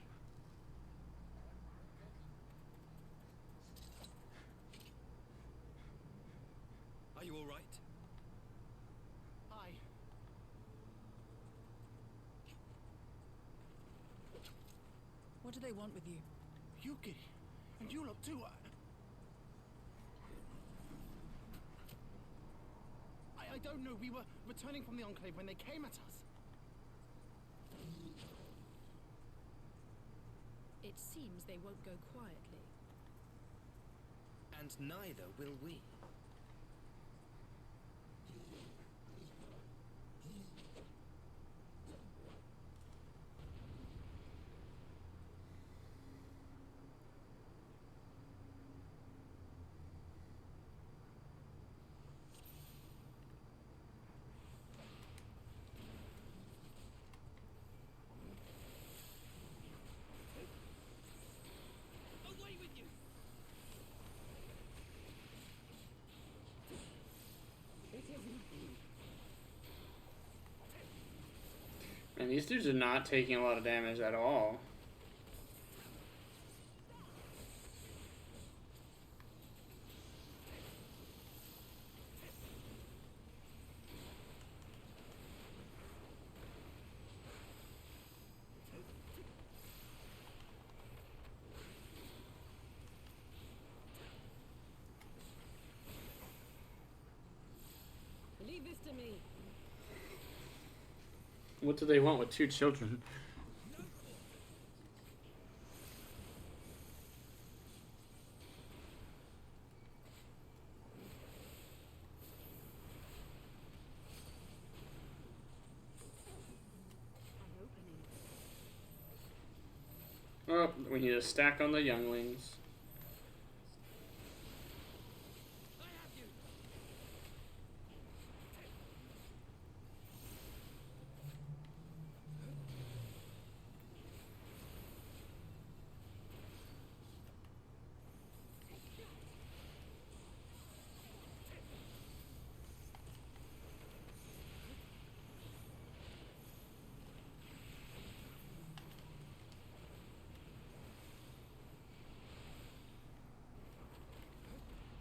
Are you all right? I... What do they want with you? Yuki, and you lot too. I don't know. We were returning from the Enclave when they came at us. It seems they won't go quietly. And neither will we. Away with you! Man, these dudes are not taking a lot of damage at all. Leave this to me. What do they want with 2 children? Oh, we need a stack on the younglings.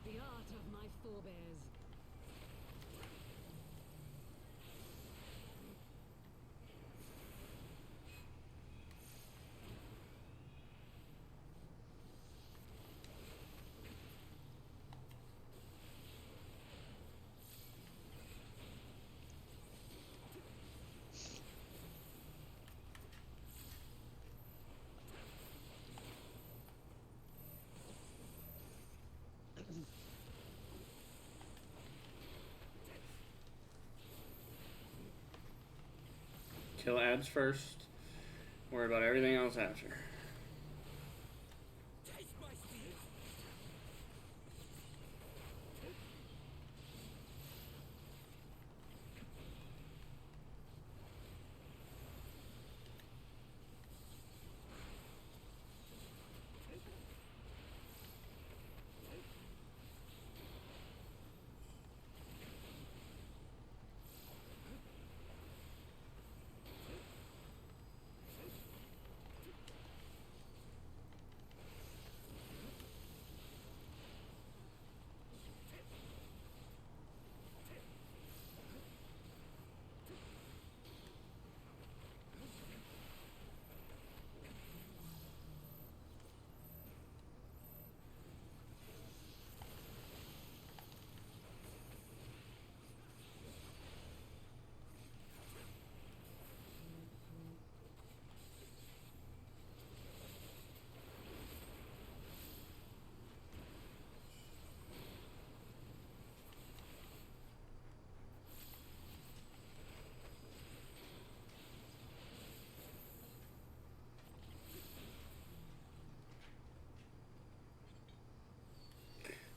The art of my forebears. Kill ads first. Worry about everything else after.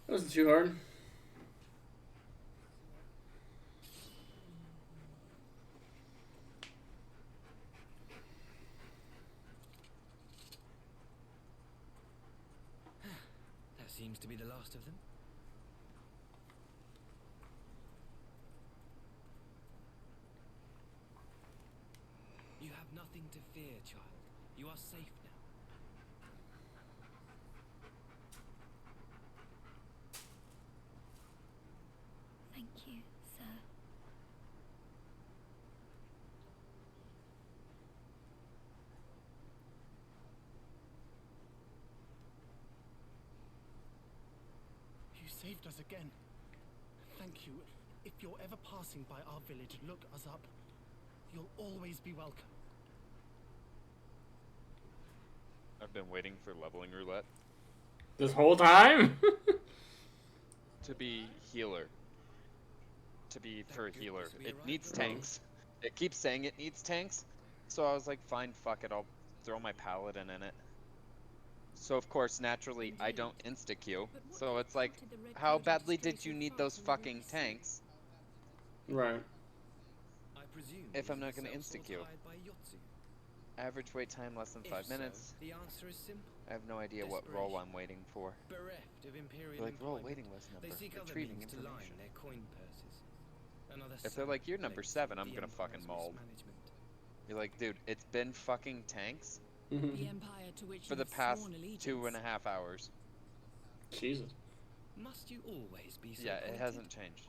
That wasn't too hard. That seems to be the last of them. have nothing to fear, child. You are safe now. Thank you, sir. You saved us again. Thank you. If you're ever passing by our village, look us up. You'll always be welcome. I've been waiting for leveling roulette This whole time? to be healer. For a healer. It needs tanks. It keeps saying it needs tanks. So I was like, fine, fuck it, I'll throw my paladin in it. So of course, naturally, I don't insta-queue. So it's like, how badly did you need those fucking tanks Right. I presume if I'm these are not the gonna cells insta-queue? fortified by Yotsu. Average wait time less than If 5 so, minutes. the answer is simple. I have no idea what role I'm waiting for. Bereft of imperial They're like, roll employment, waiting list number, they seek other retrieving means to line information. their coin purses. Another If they're like, you're number legacy 7, of I'm the gonna Empire's fucking mold. mismanagement. You're like, dude, it's been fucking tanks The empire to which for you the have past sworn allegiance. 2.5 hours. Jesus. Must you always be so Yeah, it pointed? hasn't changed.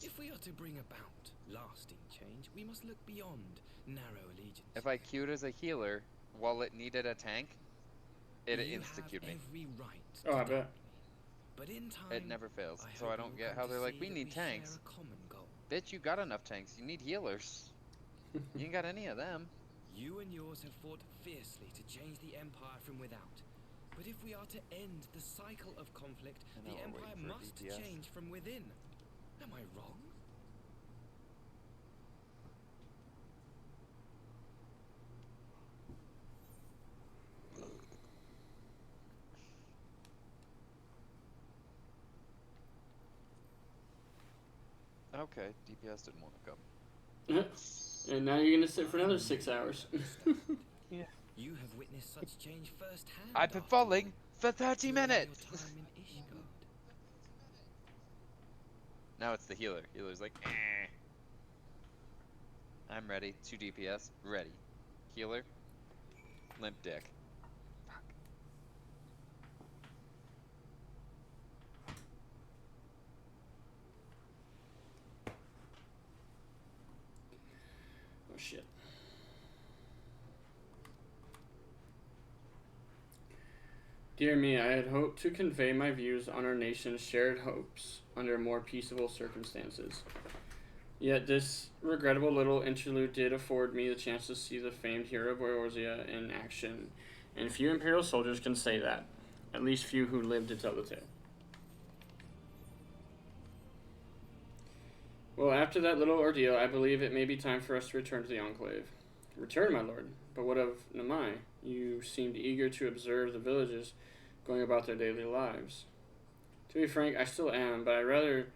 If we are to bring about lasting change, we must look beyond narrow allegiance. If I queued as a healer while it needed a tank, it You insta-queued have me. every right Oh, I to doubt bet. me. But in time, It never fails. So hope I you don't will get come how to they're like, see we that need share tanks. a common goal. Bitch, you got enough tanks. You need healers. You ain't got any of them. You and yours have fought fiercely to change the Empire from without. But if we are to end the cycle of conflict, I the know, we're Empire waiting for a must DPS. change from within. Am I wrong? Okay, DPS didn't want to come. And now you're gonna sit for another 6 hours. Yeah. You have witnessed such change firsthand. I've been after falling for 30 during minutes. Your time in Ishgard. Now it's the healer. Healer's like, eh. I'm ready. 2 DPS, ready. Healer, limp dick. Fuck. Oh shit. Dear me, I had hoped to convey my views on our nation's shared hopes under more peaceable circumstances. Yet this regrettable little interlude did afford me the chance to see the famed hero of Eorzea in action, and few Imperial soldiers can say that. At least few who lived to tell the tale. Well, after that little ordeal, I believe it may be time for us to return to the Enclave. Return, my lord. But what of Namai? You seemed eager to observe the villages going about their daily lives. To be frank, I still am, but I rather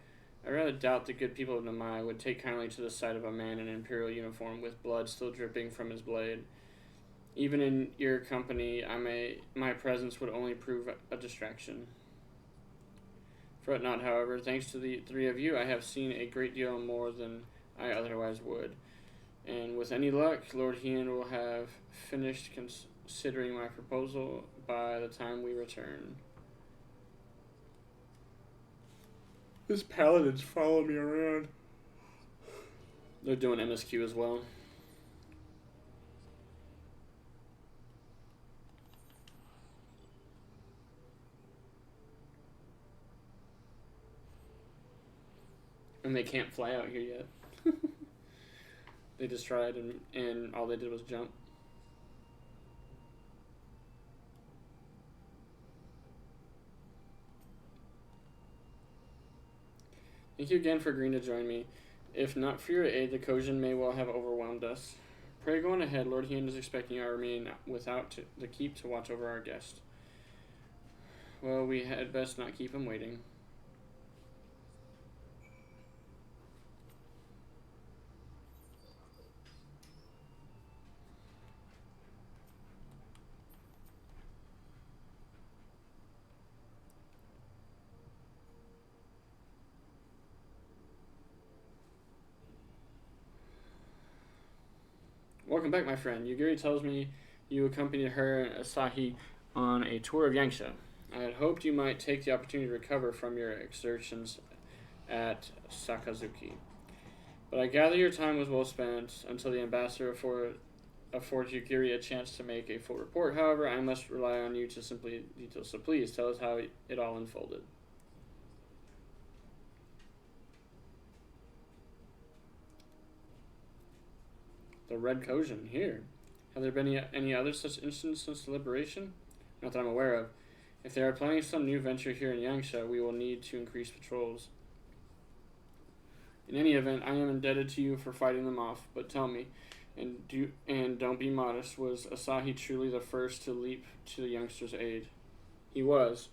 doubt the good people of Namai would take kindly to the sight of a man in an imperial uniform with blood still dripping from his blade. Even in your company, my presence would only prove a distraction. Fret not, however. Thanks to the 3 of you, I have seen a great deal more than I otherwise would. And with any luck, Lord Hien will have finished considering my proposal by the time we return. His paladins follow me around. They're doing MSQ as well. And they can't fly out here yet. They just tried and all they did was jump. Thank you again for agreeing to join me. If not for your aid, the Kojin may well have overwhelmed us. Pray go on ahead. Lord Hien is expecting our remain without the keep to watch over our guest. Well, we had best not keep him waiting. Welcome back, my friend. Yugiri tells me you accompanied her and Asahi on a tour of Yangsha. I had hoped you might take the opportunity to recover from your exertions at Sakazuki. But I gather your time was well spent until the ambassador affords Yugiri a chance to make a full report. However, I must rely on you to simply detail. So please tell us how it all unfolded. The Red Kojin here. Have there been any other such incidents since the liberation? Not that I'm aware of. If they are planning some new venture here in Yangsha, we will need to increase patrols. In any event, I am indebted to you for fighting them off, but tell me, and don't be modest, was Asahi truly the first to leap to the youngster's aid? He was.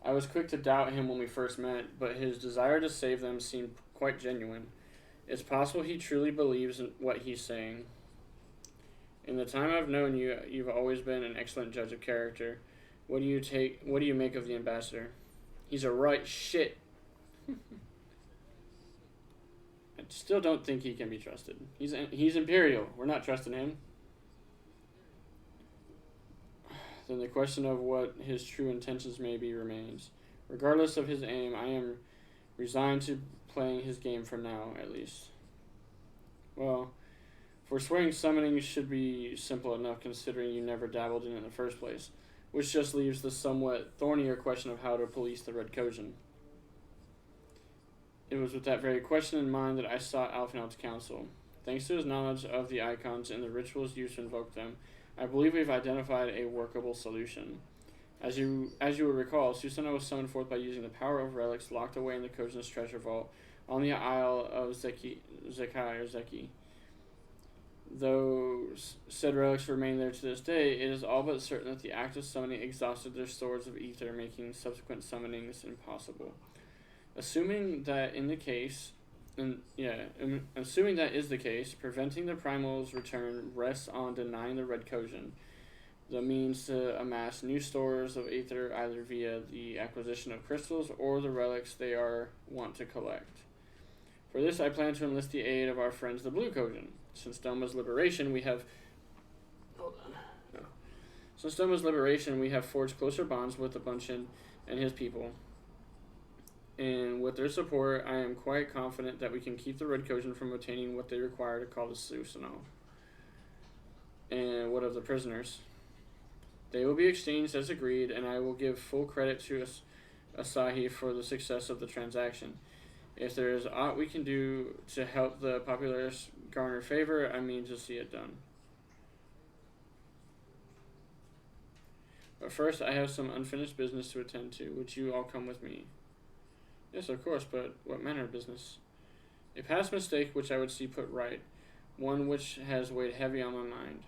I was quick to doubt him when we first met, but his desire to save them seemed quite genuine. It's possible he truly believes in what he's saying. In the time I've known you, you've always been an excellent judge of character. What do you make of the ambassador? He's a right shit. I still don't think he can be trusted. He's Imperial. We're not trusting him. Then the question of what his true intentions may be remains. Regardless of his aim, I am resigned to playing his game for now, at least. Well, forswearing summoning should be simple enough considering you never dabbled in it in the first place, which just leaves the somewhat thornier question of how to police the Red Kojin. It was with that very question in mind that I sought Alfenald's counsel. Thanks to his knowledge of the icons and the rituals used to invoke them, I believe we've identified a workable solution. As you will recall, Susanoo was summoned forth by using the power of relics locked away in the Kojin's treasure vault on the Isle of Zeki. Though said relics remain there to this day, it is all but certain that the act of summoning exhausted their stores of ether, making subsequent summonings impossible. Assuming that is the case, preventing the primal's return rests on denying the Red Kojin the means to amass new stores of aether either via the acquisition of crystals or the relics they want to collect. For this, I plan to enlist the aid of our friends the Blue Kojin. Since Doma's liberation, we have forged closer bonds with the Bunchin and his people. And with their support, I am quite confident that we can keep the Red Kojin from obtaining what they require to call the Susanoo. And what of the prisoners? They will be exchanged as agreed, and I will give full credit to Asahi for the success of the transaction. If there is aught we can do to help the populace garner favor, I mean to see it done. But first, I have some unfinished business to attend to. Would you all come with me? Yes, of course, but what manner of business? A past mistake which I would see put right, one which has weighed heavy on my mind.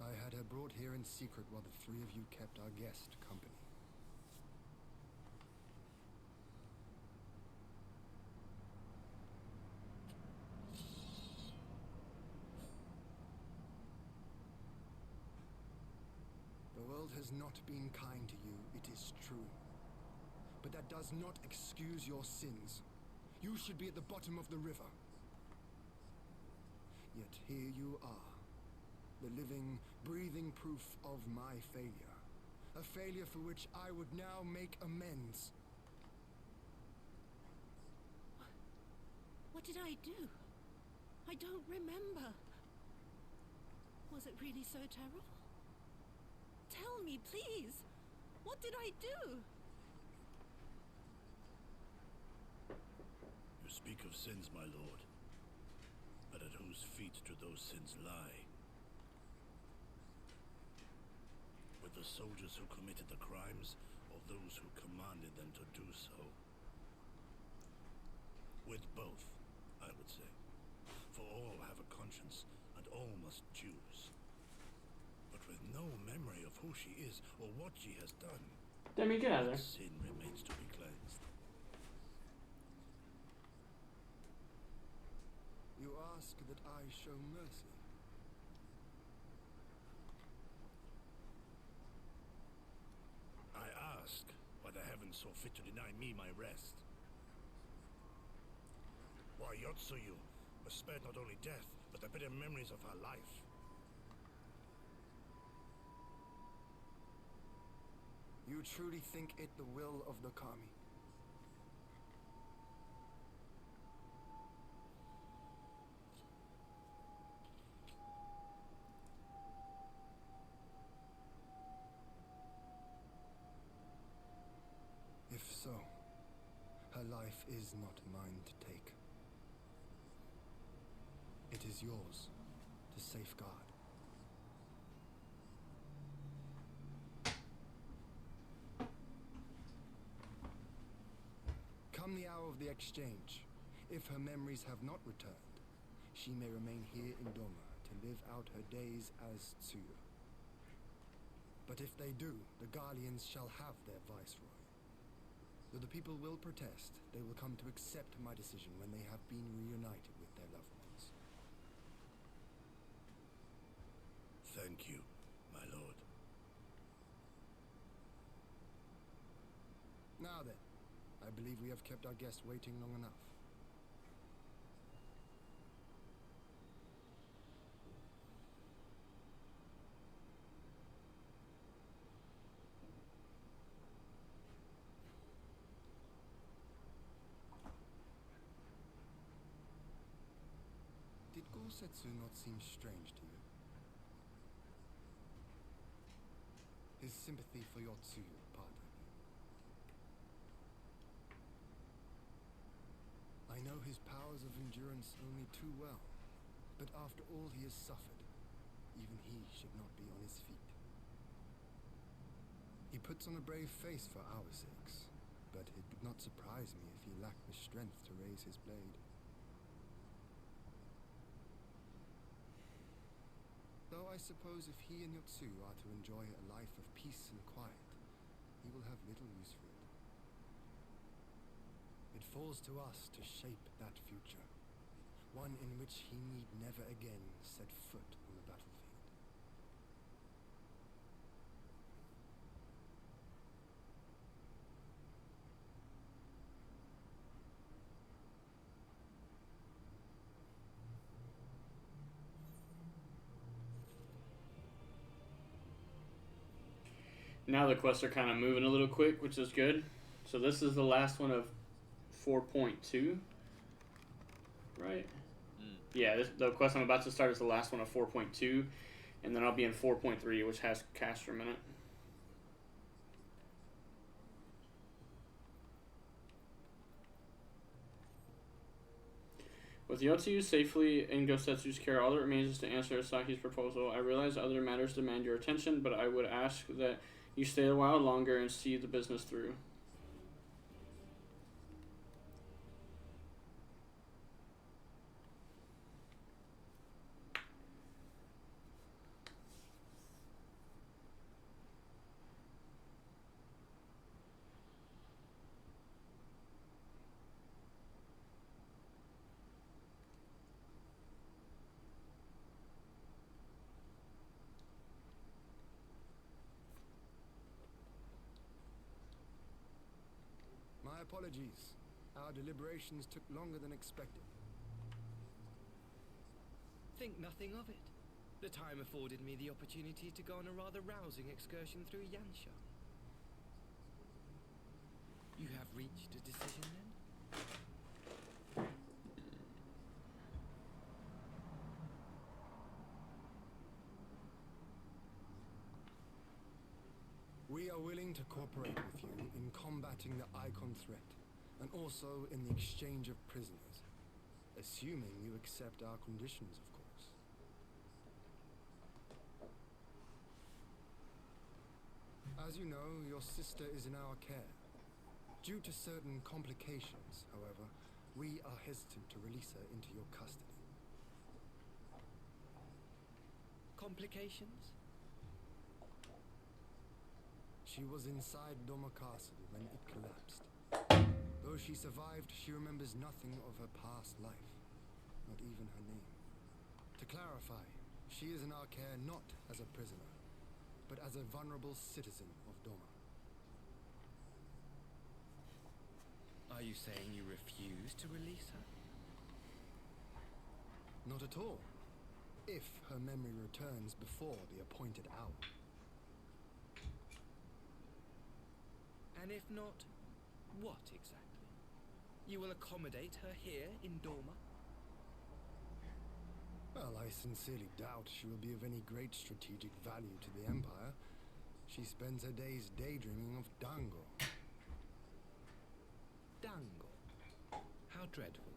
I had her brought here in secret while the three of you kept our guest company. The world has not been kind to you, it is true. But that does not excuse your sins. You should be at the bottom of the river. Yet here you are. The living, breathing proof of my failure. A failure for which I would now make amends. What did I do? I don't remember. Was it really so terrible? Tell me, please. What did I do? You speak of sins, my lord. But at whose feet do those sins lie? With the soldiers who committed the crimes, or those who commanded them to do so? With both, I would say. For all have a conscience, and all must choose. But with no memory of who she is or what she has done. Demi, get out of there. Sin remains to be cleansed. You ask that I show mercy. I ask why the heavens saw fit to deny me my rest. Why Yotsuyu was spared not only death, but the bitter memories of her life. You truly think it the will of the Kami? If so, her life is not mine to take. It is yours to safeguard. Come the hour of the exchange, if her memories have not returned, she may remain here in Doma to live out her days as Tsuyu. But if they do, the Guardians shall have their viceroy. Though the people will protest, they will come to accept my decision when they have been reunited with their loved ones. Thank you, my lord. Now then, I believe we have kept our guest waiting long enough. Did Gosetsu not seem strange to you? His sympathy for Yotsuyu, pardon me. I know his powers of endurance only too well, but after all he has suffered, even he should not be on his feet. He puts on a brave face for our sakes, but it would not surprise me if he lacked the strength to raise his blade. Though I suppose if he and Yotsu are to enjoy a life of peace and quiet, he will have little use for it. It falls to us to shape that future, one in which he need never again set foot on the battlefield. Now the quests are kind of moving a little quick, which is good. So this is the last one of 4.2, right? Yeah, the quest I'm about to start is the last one of 4.2, and then I'll be in 4.3, which has Castrum in it. With Yotsuyu safely in Gosetsu's care, all that remains is to answer Asaki's proposal. I realize other matters demand your attention, but I would ask that you stay a while longer and see the business through. My apologies. Our deliberations took longer than expected. Think nothing of it. The time afforded me the opportunity to go on a rather rousing excursion through Yanshan. You have reached a decision then? We are willing to cooperate with you in combating the Icon threat, and also in the exchange of prisoners, assuming you accept our conditions, of course. As you know, your sister is in our care. Due to certain complications, however, we are hesitant to release her into your custody. Complications? She was inside Doma Castle when it collapsed. Though she survived, she remembers nothing of her past life, not even her name. To clarify, she is in our care not as a prisoner, but as a vulnerable citizen of Doma. Are you saying you refuse to release her? Not at all. If her memory returns before the appointed hour. And if not, what exactly? You will accommodate her here in Doma? Well, I sincerely doubt she will be of any great strategic value to the Empire. She spends her days daydreaming of Dango. Dango. How dreadful.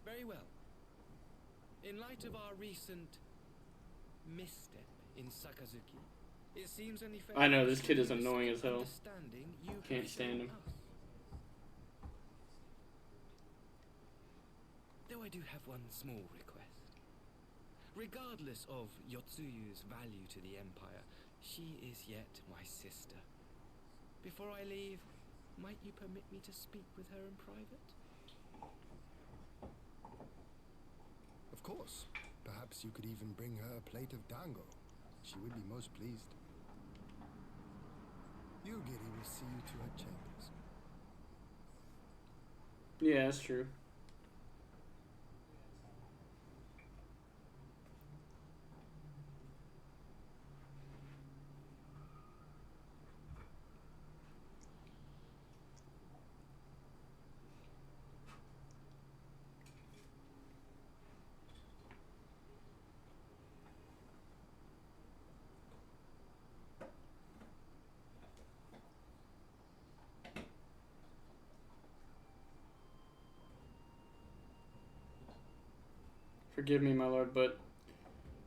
Very well. In light of our recent misstep in Sakazuki, it seems only fair. I know, this kid is annoying as hell. Understanding you Can't have stand shown him. us. Though I do have one small request. Regardless of Yotsuyu's value to the Empire, she is yet my sister. Before I leave, might you permit me to speak with her in private? Of course. Perhaps you could even bring her a plate of dango. She would be most pleased. Yugiri will see you to her chambers. Yeah, that's true. Forgive me, my lord, but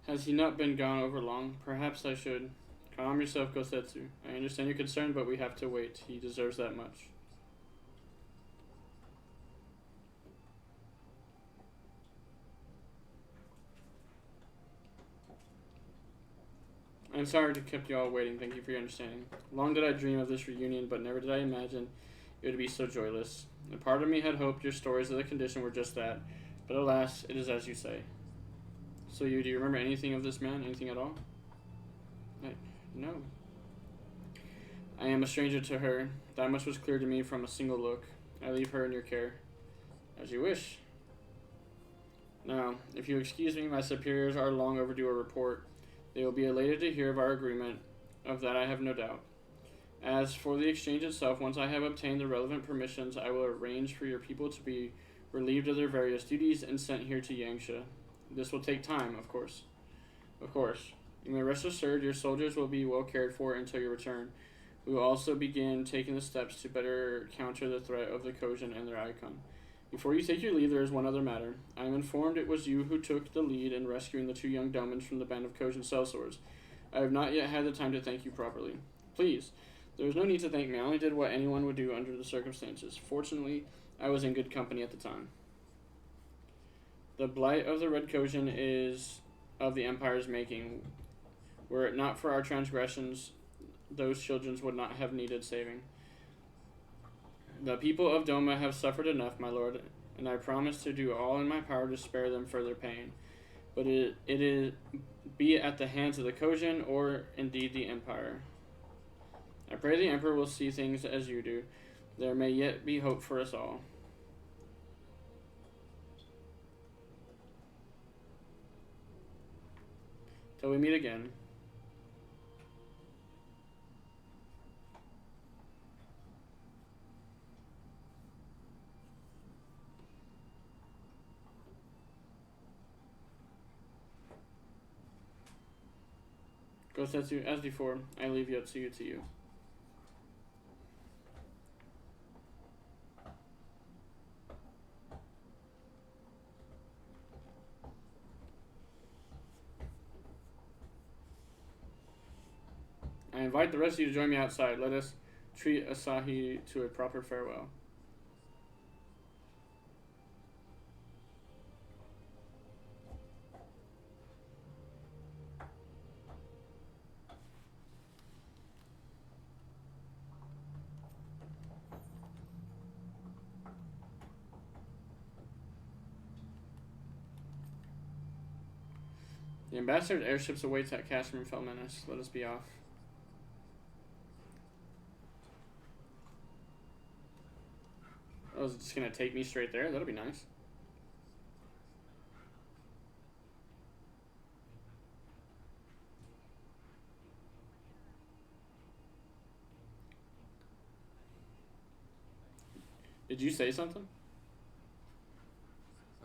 has he not been gone over long? Perhaps I should. Calm yourself, Gosetsu. I understand your concern, but we have to wait. He deserves that much. I'm sorry to keep you all waiting. Thank you for your understanding. Long did I dream of this reunion, but never did I imagine it would be so joyless. A part of me had hoped your stories of the condition were just that, but alas, it is as you say. So do you remember anything of this man? Anything at all? No. I am a stranger to her. That much was clear to me from a single look. I leave her in your care. As you wish. Now, if you excuse me, my superiors are long overdue a report. They will be elated to hear of our agreement. Of that I have no doubt. As for the exchange itself, once I have obtained the relevant permissions, I will arrange for your people to be relieved of their various duties and sent here to Yangsha. This will take time, of course. Of course. You may rest assured your soldiers will be well cared for until your return. We will also begin taking the steps to better counter the threat of the Kojin and their icon. Before you take your leave, there is one other matter. I am informed it was you who took the lead in rescuing the two young Domans from the band of Kojin sellswords. I have not yet had the time to thank you properly. Please, there is no need to thank me. I only did what anyone would do under the circumstances. Fortunately, I was in good company at the time. The blight of the Red Kojin is of the Empire's making. Were it not for our transgressions, those children would not have needed saving. The people of Doma have suffered enough, my lord, and I promise to do all in my power to spare them further pain. But it is be it at the hands of the Kojin or indeed the Empire. I pray the Emperor will see things as you do. There may yet be hope for us all. Till we meet again. Gosetsu, as before, I leave Yotsuyu to you. I invite the rest of you to join me outside. Let us treat Asahi to a proper farewell. The ambassador's airships awaits at Cashmere Felmenis. Let us be off. Oh, is it just gonna take me straight there? That'll be nice. Did you say something?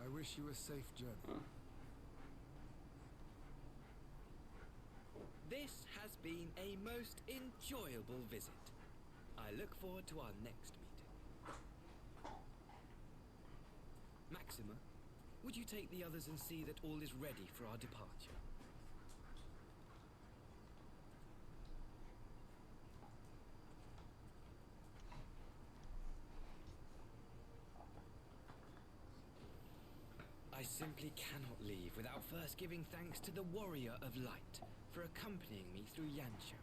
I wish you a safe journey. Oh. This has been a most enjoyable visit. I look forward to our next meeting. Maxima, would you take the others and see that all is ready for our departure? I simply cannot leave without first giving thanks to the Warrior of Light for accompanying me through Yansha.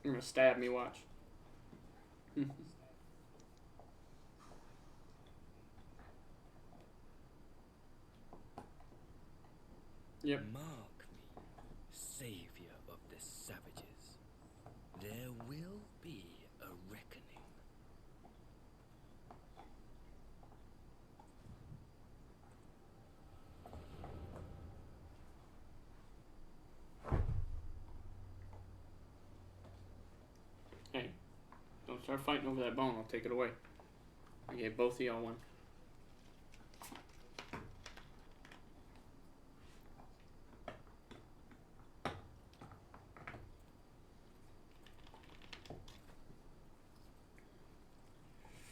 You're gonna stab me, watch. Yep. Mark me, savior of the savages. There will be a reckoning. Hey, don't start fighting over that bone. I'll take it away. I gave both of y'all one.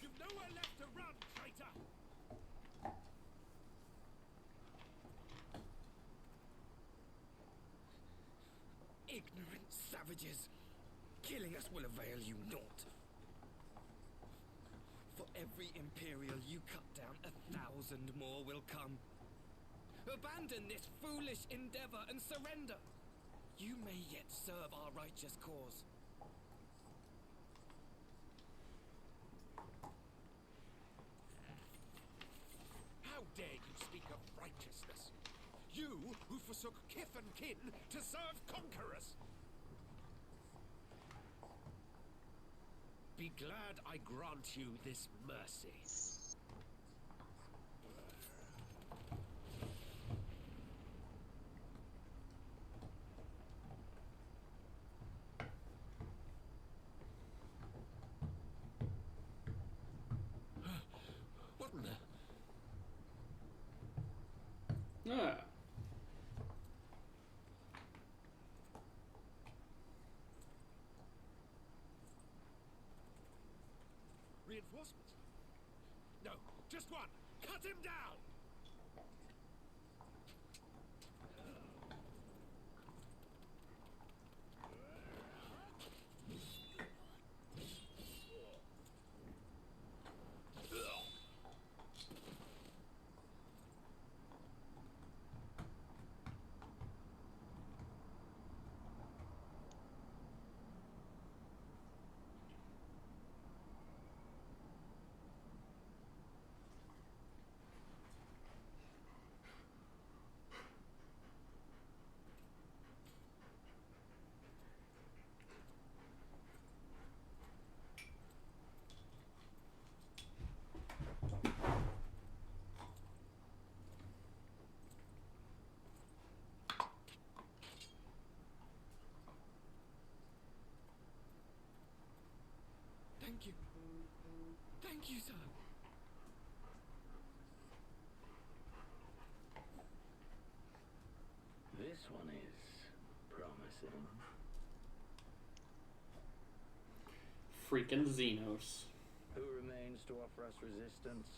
You've nowhere left to run, traitor! Ignorant savages! Killing us will avail you naught. For every Imperial you cut down, 1,000 more will come. Abandon this foolish endeavor and surrender. You may yet serve our righteous cause. How dare you speak of righteousness? You who forsook kith and kin to serve conquerors! Be glad I grant you this mercy. What in the... Ah. Reinforcements? No, just one! Cut him down! Thank you. Thank you, sir. This one is promising. Freaking Xenos. Who remains to offer us resistance?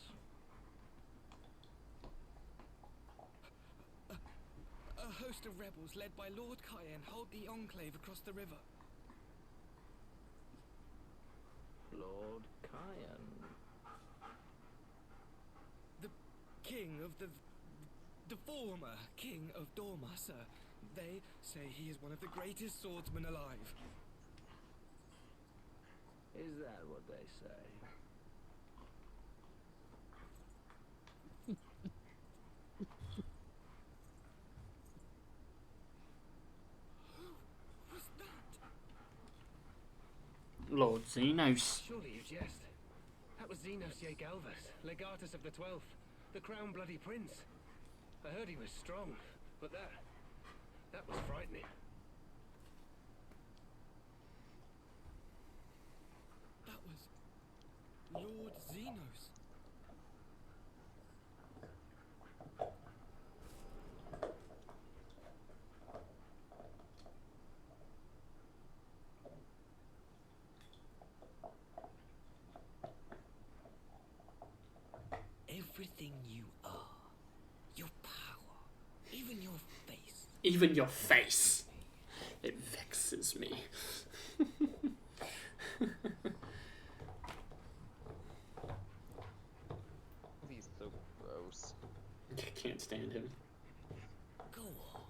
A host of rebels led by Lord Cayenne hold the enclave across the river. Lord Cayenne. The king of the former king of Dorma, sir. They say he is one of the greatest swordsmen alive. Is that what they say. What's that? Lord Xenos. Surely you jest. That was Xenos Galvus, legatus of the 12th, the crown bloody prince. I heard he was strong, but that was frightening. That was Lord Xenos. Everything you are, your power, even your face. Even your face. It vexes me. He's so gross. I can't stand him. Go on.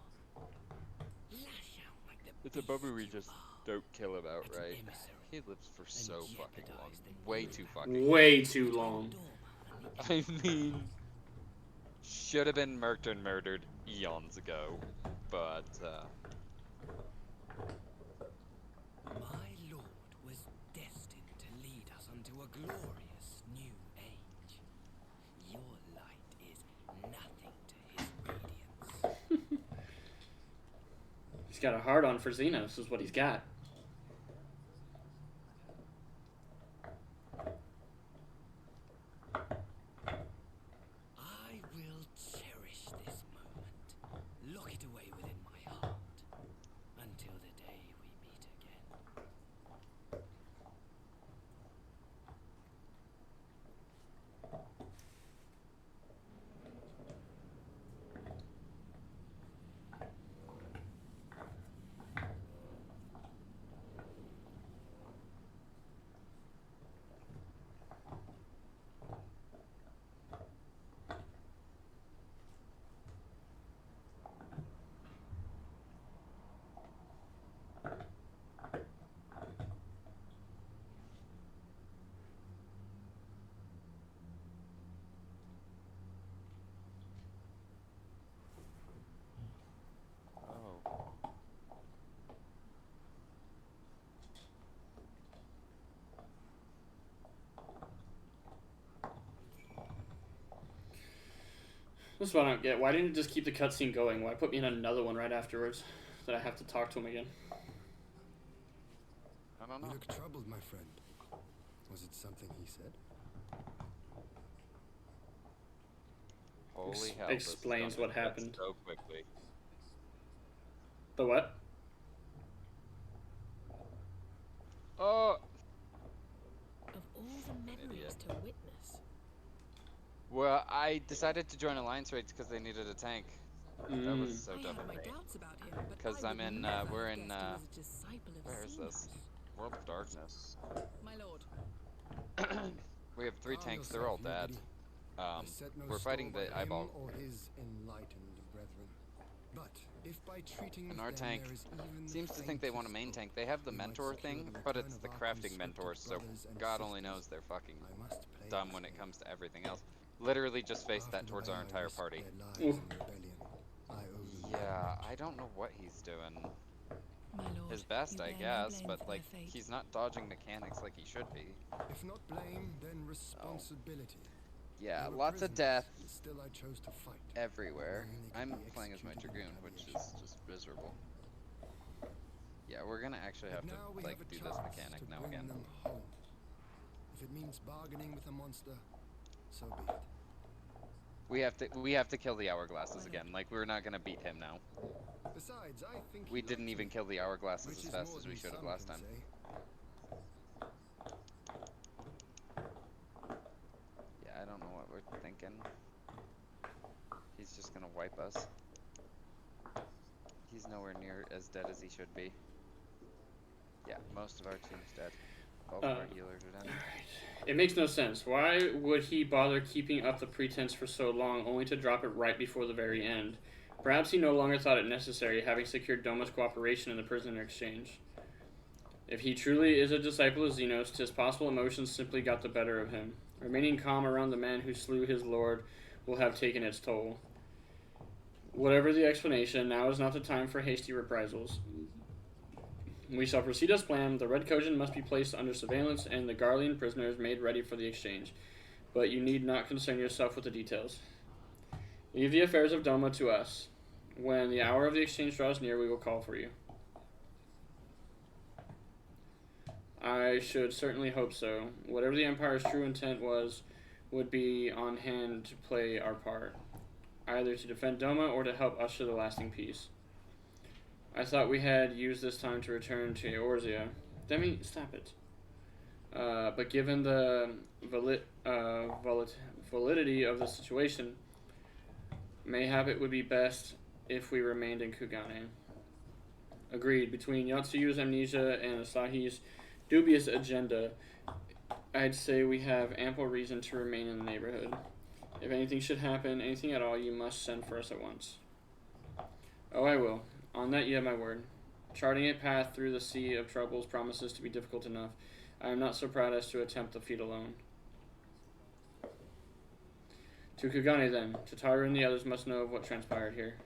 Lash out like the It's a bummer we just don't kill him like an outright. emissary He lives for so fucking long. jeopardize the Way blue too and fucking Way too long. I mean, should have been murked and murdered eons ago, but My lord was destined to lead us unto a glorious new age. Your light is nothing to his radiance. He's got a hard-on for Xenos, is what he's got. I will cherish this moment, lock it away within my heart, until the day we meet again. oh, This is what I don't get. Why didn't you just keep the cutscene going? Why put me in another one right afterwards that I have to talk to him again? I don't You know. look troubled, my friend. Was it something he said? Holy hell! Explains this is what gonna happened. get so quickly. The what? Oh, Of all the memories Idiot. to witness, well, I decided to join Alliance raids because they needed a tank. That was so I dumb had of my me. doubts about him, but 'Cause I I'm would in, never we're have in, guessed he was a disciple of Where is this? Xenos. World of Darkness. My lord. We have 3 Calm tanks. They're all yourself, dead. nobody. I set no We're fighting store the by him eyeball. or his enlightened brethren. But if by treating And with our them tank there is even the seems to think they want a faintest main hope, tank. They have the we might mentor secure thing, the but return it's of the our crafting conscripted mentors, so brothers and God only sisters. knows they're fucking I must play dumb this when it game. comes to everything else. Literally just face After that the towards our Baha'i entire risked party. their lives Oof. in rebellion, I owe them Yeah, that I don't know what he's doing. My lord. His best, you I bear no guess, blame but for like, their fate. he's not dodging mechanics like he should be. much. If not blame, then responsibility. Yeah, They were lots of prisoners, death and still I chose to fight. everywhere. knowing they could I'm be playing as my executed in Dragoon, which is retaliation. just miserable. Yeah, we're gonna actually But have now we to, like, have a do this chance mechanic to now bring again. them home. If it means bargaining with a monster, so be it. We have to kill the hourglasses again. Like, we're not gonna beat him now. Besides, I think We he didn't likes even me, kill the hourglasses which as is fast more as we than should have some last can time. say. Yeah, I don't know what we're thinking. He's just gonna wipe us. He's nowhere near as dead as he should be. Yeah, most of our team's dead. All of our healers are dead. It makes no sense. Why would he bother keeping up the pretense for so long, only to drop it right before the very end? Perhaps he no longer thought it necessary, having secured Doma's cooperation in the prisoner exchange. If he truly is a disciple of Xenos, 'tis possible emotions simply got the better of him. Remaining calm around the man who slew his lord will have taken its toll. Whatever the explanation, now is not the time for hasty reprisals. We shall proceed as planned. The Red Kojin must be placed under surveillance and the Garlean prisoners made ready for the exchange. But you need not concern yourself with the details. Leave the affairs of Doma to us. When the hour of the exchange draws near, we will call for you. I should certainly hope so. Whatever the Empire's true intent was, would be on hand to play our part, either to defend Doma or to help usher the lasting peace. I thought we had used this time to return to Eorzea. Demi, stop it. But given the validity of the situation, mayhap it would be best if we remained in Kugane. Agreed. Between Yatsuyu's amnesia and Asahi's dubious agenda, I'd say we have ample reason to remain in the neighborhood. If anything should happen, anything at all, you must send for us at once. Oh, I will. On that you have my word. Charting a path through the sea of troubles promises to be difficult enough. I am not so proud as to attempt the feat alone. To Kugane, then. Tataru and the others must know of what transpired here.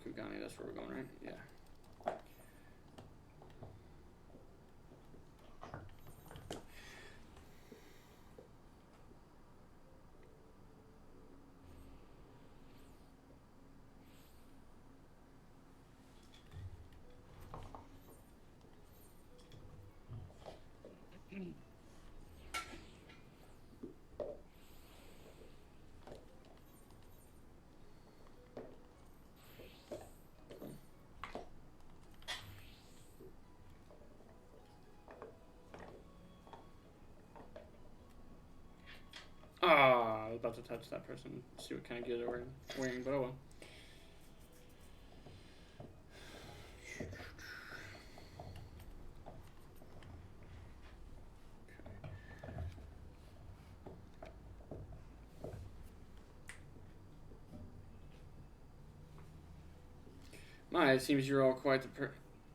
Kugane, that's where we're going, right? Yeah. Ah, I was about to touch that person, see what kind of gear they're wearing, but oh well. My, it seems you're all quite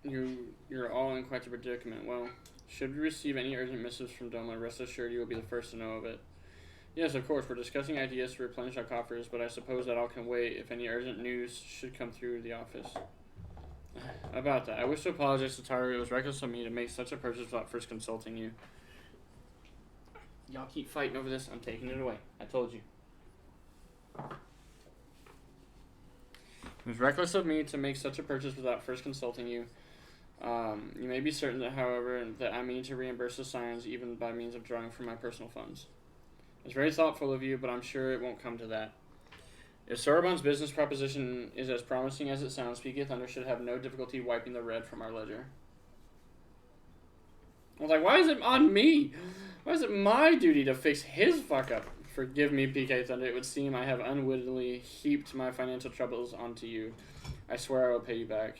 you're all in quite the predicament. Well, should we receive any urgent missives from Doma, rest assured you will be the first to know of it. Yes, of course, we're discussing ideas to replenish our coffers, but I suppose that all can wait if any urgent news should come through the office. About that, I wish to apologize to Taru. It was reckless of me to make such a purchase without first consulting you. Y'all keep fighting over this, I'm taking it away. I told you. It was reckless of me to make such a purchase without first consulting you. You may be certain that, however, that I mean to reimburse the Scions even by means of drawing from my personal funds. It's very thoughtful of you, but I'm sure it won't come to that. If Soroban's business proposition is as promising as it sounds, PK Thunder should have no difficulty wiping the red from our ledger. I was like, why is it on me? Why is it my duty to fix his fuck up? Forgive me, PK Thunder. It would seem I have unwittingly heaped my financial troubles onto you. I swear I will pay you back.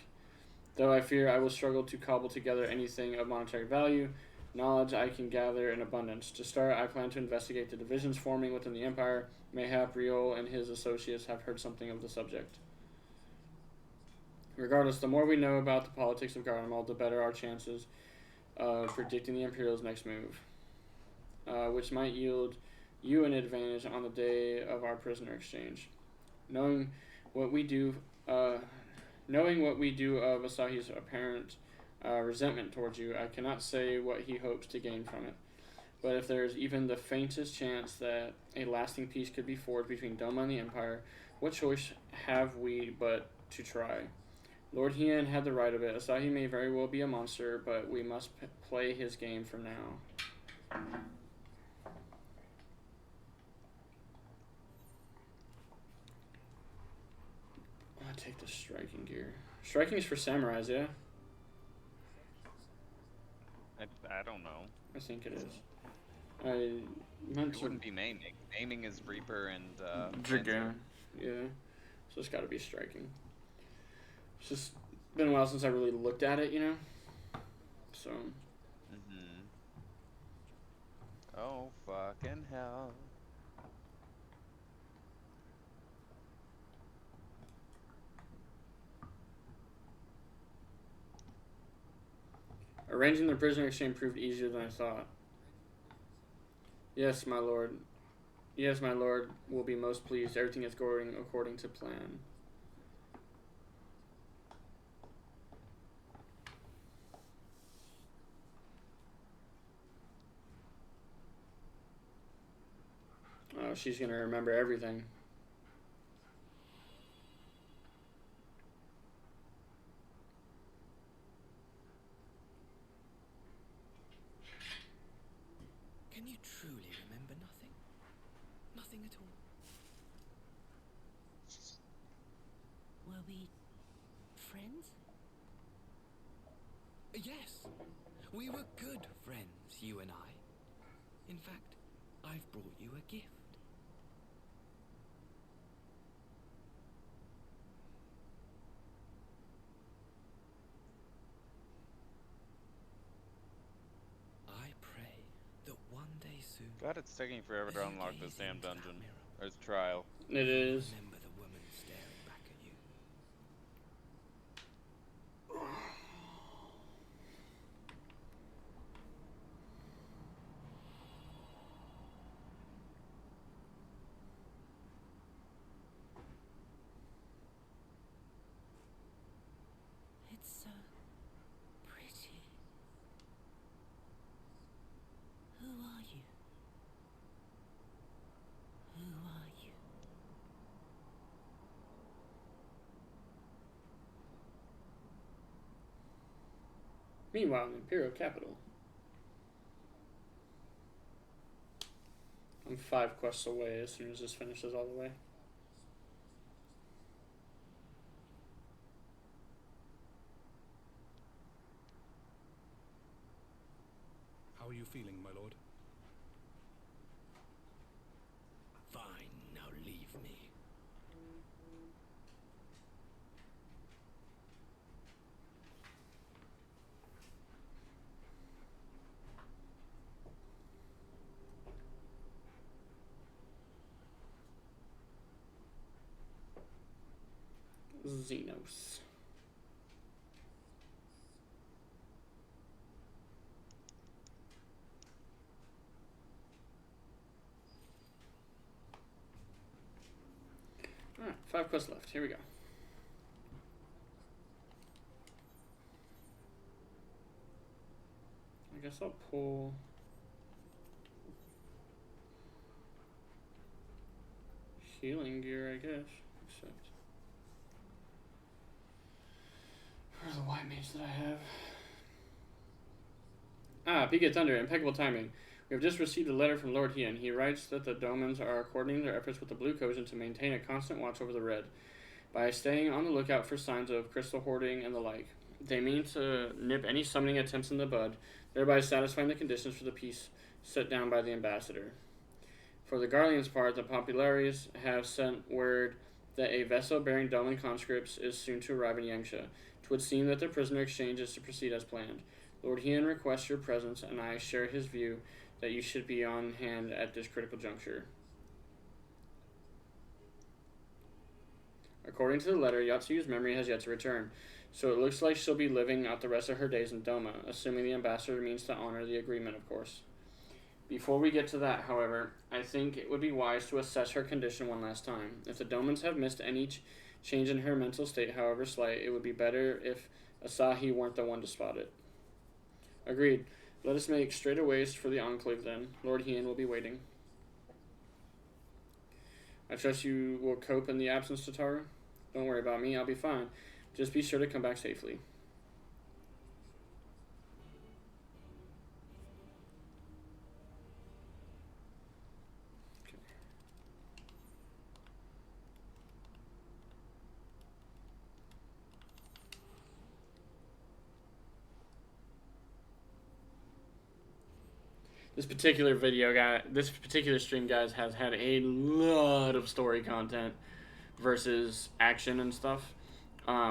Though I fear I will struggle to cobble together anything of monetary value, knowledge I can gather in abundance. To start, I plan to investigate the divisions forming within the Empire. Mayhap Riol and his associates have heard something of the subject. Regardless, the more we know about the politics of Garlemald, the better our chances of predicting the Imperial's next move, which might yield you an advantage on the day of our prisoner exchange. Knowing what we do of Asahi's apparent resentment towards you, I cannot say what he hopes to gain from it. But if there is even the faintest chance that a lasting peace could be forged between Doma and the Empire, what choice have we but to try? Lord Hien had the right of it. Asahi may very well be a monster, but we must play his game for now. I'll take the striking gear. Striking is for samurais, yeah? I don't know. I think it is. I meant It wouldn't be maiming. Maiming is Reaper and Dragoon. Yeah. So it's gotta be striking. It's just been a while since I really looked at it, you know? So Oh, fucking hell. Arranging the prisoner exchange proved easier than I thought. Yes, my lord. Yes, my lord will be most pleased. Everything is going according to plan. Oh, she's gonna remember everything. Can you truly remember nothing? Nothing at all? Were we friends? Yes. We were good friends, you and I. In fact, I've brought you a gift. I pray that one day soon. God, it's taking forever to unlock this damn dungeon. Or this trial. It is. Remember the woman staring back at you. It's so pretty. Who are you? Who are you? Meanwhile, in the Imperial capital. I'm 5 quests away as soon as this finishes all the way. How are you feeling, my lord? Fine, now leave me. Xenos. Alright, 5 quests left. Here we go. I guess I'll pull healing gear, I guess. Except for the white mage that I have. Ah, Peak of Thunder, impeccable timing. We have just received a letter from Lord Hien. He writes that the Domans are coordinating their efforts with the Blue Coven to maintain a constant watch over the Red, by staying on the lookout for signs of crystal hoarding and the like. They mean to nip any summoning attempts in the bud, thereby satisfying the conditions for the peace set down by the ambassador. For the Guardians' part, the Populares have sent word that a vessel bearing Doman conscripts is soon to arrive in Yangsha. 'Twould seem that the prisoner exchange is to proceed as planned. Lord Hien requests your presence, and I share his view that you should be on hand at this critical juncture. According to the letter, Yatsuyu's memory has yet to return, so it looks like she'll be living out the rest of her days in Doma, assuming the ambassador means to honor the agreement, of course. Before we get to that, however, I think it would be wise to assess her condition one last time. If the Domans have missed any change in her mental state, however slight, it would be better if Asahi weren't the one to spot it. Agreed. Let us make straight aways for the Enclave then. Lord Hien will be waiting. I trust you will cope in the absence, Tataru? Don't worry about me, I'll be fine. Just be sure to come back safely. This particular stream, guys, has had a lot of story content versus action and stuff.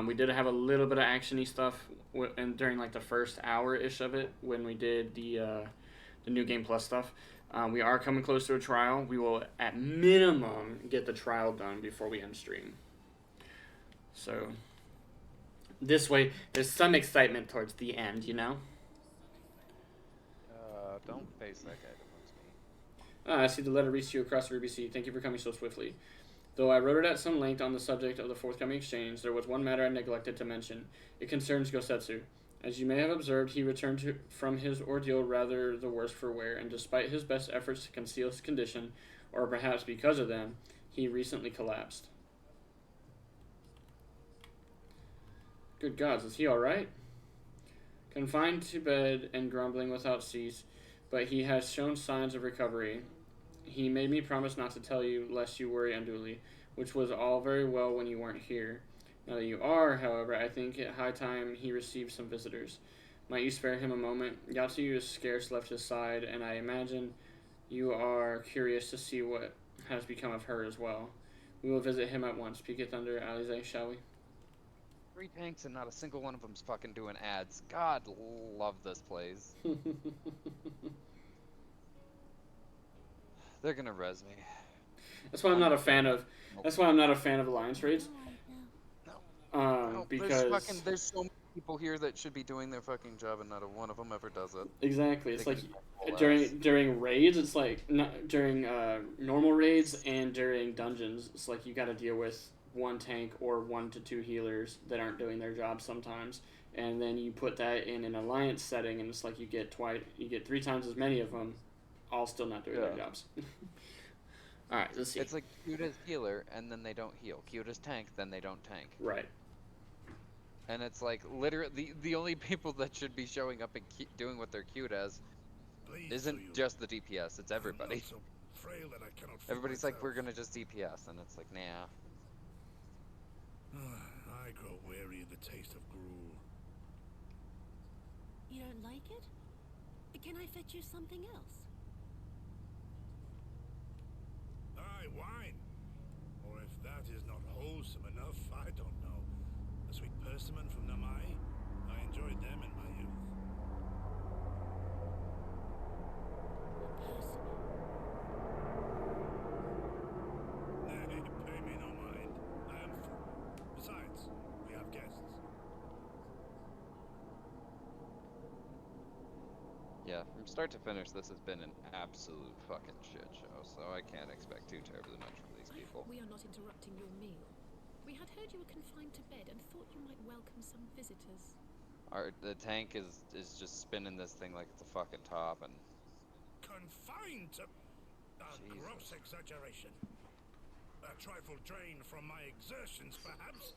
We did have a little bit of actiony stuff and during like the first hour-ish of it when we did the New Game Plus stuff. We are coming close to a trial. We will, at minimum, get the trial done before we end stream. So, this way, there's some excitement towards the end, you know? Don't face that guy towards me. I see the letter reached you across the Ruby Sea. Thank you for coming so swiftly. Though I wrote it at some length on the subject of the forthcoming exchange, there was one matter I neglected to mention. It concerns Gosetsu. As you may have observed, he returned from his ordeal rather the worse for wear, and despite his best efforts to conceal his condition, or perhaps because of them, he recently collapsed. Good gods, is he alright? Confined to bed and grumbling without cease, but he has shown signs of recovery. He made me promise not to tell you, lest you worry unduly, which was all very well when you weren't here. Now that you are, however, I think it high time he received some visitors. Might you spare him a moment? Yatsuyu has scarce left his side, and I imagine you are curious to see what has become of her as well. We will visit him at once. Peek at Thunder, Alize, shall we? 3 tanks and not a single one of them's fucking doing ads. God, love this place. They're gonna res me. That's why I'm not a fan of. That's why I'm not a fan of alliance raids. No, Because there's so many people here that should be doing their fucking job, and not a one of them ever does it. exactly, it's They like can during raids, it's like not during normal raids and during dungeons. It's like you got to deal with 1 tank or 1 to 2 healers that aren't doing their job sometimes, and then you put that in an alliance setting, and it's like you get 3 times as many of them, all still not doing their jobs. All right, let's see. It's like cute as healer, and then they don't heal. Cute as tank, then they don't tank. Right. And it's like literally the only people that should be showing up and doing what they're cute as isn't just the DPS. It's everybody. So frail that I cannot feed Everybody's like, myself. we're gonna just DPS, and it's like, nah. I grow weary of the taste of gruel. You don't like it? Can I fetch you something else? Aye, wine. Or if that is not wholesome enough, I don't know. A sweet persimmon from Namai. I enjoyed them in my youth. Nay, pay me no mind. I am full. Besides, we have guests. Yeah, from start to finish, this has been an absolute fucking shit show, so I can't expect too terribly much from these people. We are not interrupting your meal. We had heard you were confined to bed and thought you might welcome some visitors. The tank is just spinning this thing like it's a fucking top, and Confined to... A gross exaggeration. A trifle drained from my exertions, perhaps.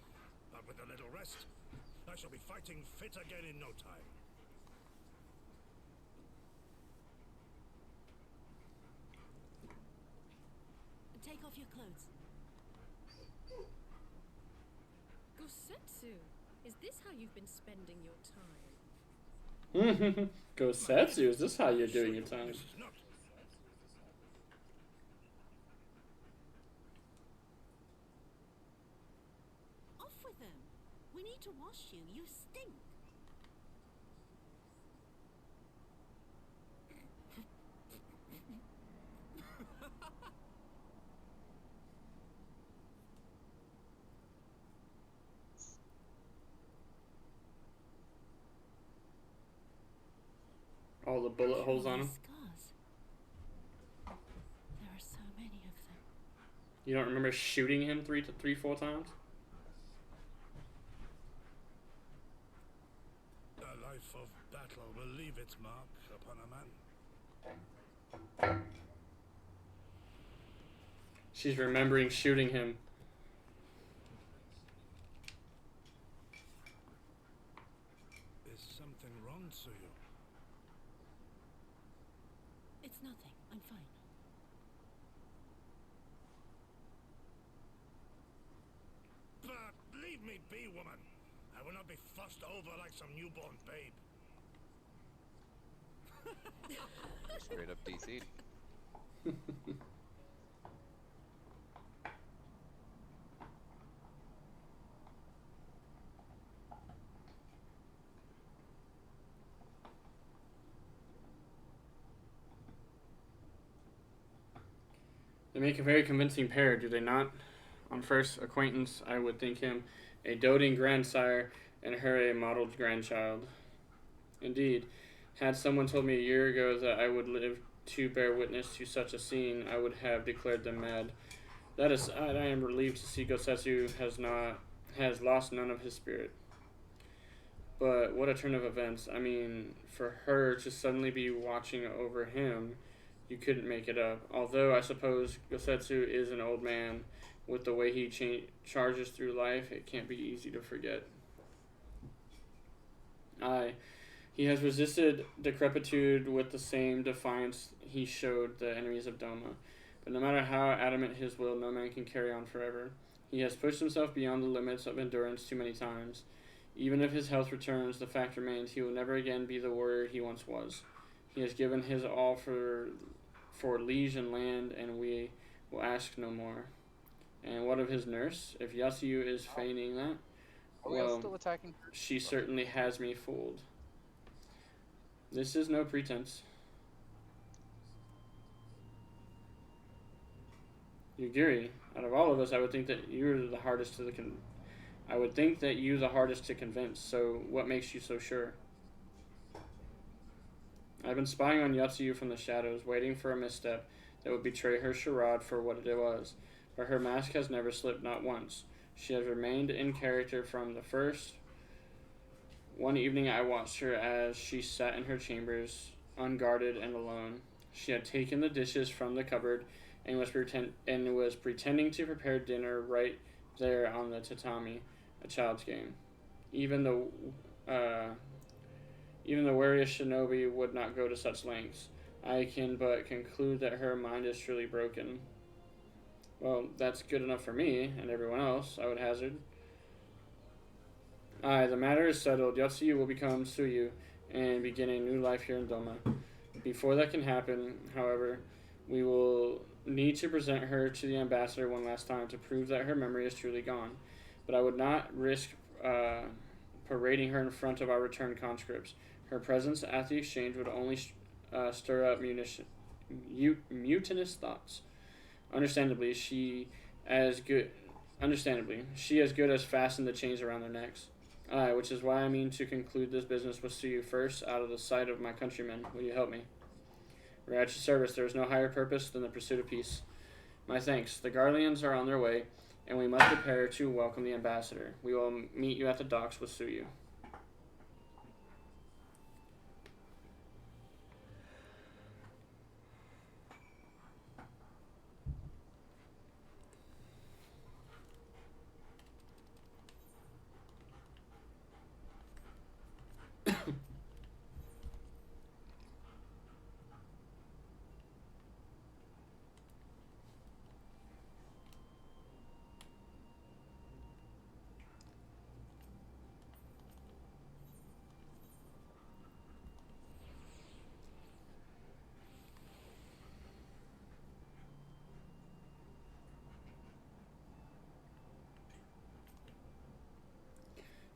But with a little rest, I shall be fighting fit again in no time. Take off your clothes. Gosetsu, is this how you've been spending your time? Gosetsu, is this how you're doing your time? Off with them. We need to wash you. You stink. All the bullet holes on him. Scars. There are so many of them. You don't remember shooting him 4 times? A life of battle will leave its mark upon a man. She's remembering shooting him. Is something wrong, Tsuyu? It's nothing. I'm fine. But leave me be, woman. I will not be fussed over like some newborn babe. straight up DC'd. They make a very convincing pair, do they not? On first acquaintance, I would think him a doting grandsire and her a modeled grandchild. Indeed, had someone told me a year ago that I would live to bear witness to such a scene, I would have declared them mad. That aside, I am relieved to see Gosetsu has lost none of his spirit. But what a turn of events. I mean, for her to suddenly be watching over him, you couldn't make it up. Although I suppose Gosetsu is an old man, with the way he charges through life, it can't be easy to forget. Aye, he has resisted decrepitude with the same defiance he showed the enemies of Doma. But no matter how adamant his will, no man can carry on forever. He has pushed himself beyond the limits of endurance too many times. Even if his health returns, the fact remains he will never again be the warrior he once was. He has given his all for liege and land, and we will ask no more. And what of his nurse? If Yasuo is feigning that, well, still attacking? She certainly has me fooled. This is no pretense. Yugiri, out of all of us, I would think that you're the hardest to the hardest to convince. So, what makes you so sure? I've been spying on Yatsuyu from the shadows, waiting for a misstep that would betray her charade for what it was. But her mask has never slipped, not once. She has remained in character from the first. One evening I watched her as she sat in her chambers, unguarded and alone. She had taken the dishes from the cupboard and was pretending to prepare dinner right there on the tatami, a child's game. Even the wariest shinobi would not go to such lengths. I can but conclude that her mind is truly broken. Well, that's good enough for me and everyone else, I would hazard. Aye, the matter is settled. Yatsuyu will become Tsuyu and begin a new life here in Doma. Before that can happen, however, we will need to present her to the ambassador one last time to prove that her memory is truly gone. But I would not risk parading her in front of our returned conscripts. Her presence at the exchange would only stir up mutinous thoughts. Understandably, she as good as fasten the chains around their necks. Aye, which is why I mean to conclude this business with Tsuyu first, out of the sight of my countrymen. Will you help me? We're at your service. There is no higher purpose than the pursuit of peace. My thanks. The Garleans are on their way, and we must prepare to welcome the ambassador. We will meet you at the docks with Tsuyu.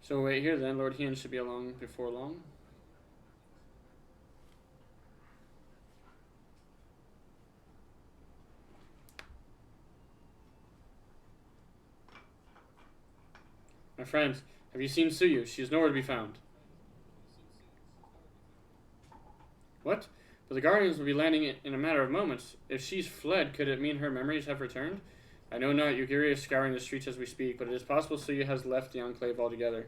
So wait here then, Lord Hien should be along before long. My friend, have you seen Tsuyu? She is nowhere to be found. What? But the Guardians will be landing in a matter of moments. If she's fled, could it mean her memories have returned? I know not. Yugiri is scouring the streets as we speak, but it is possible Tsuyu has left the Enclave altogether.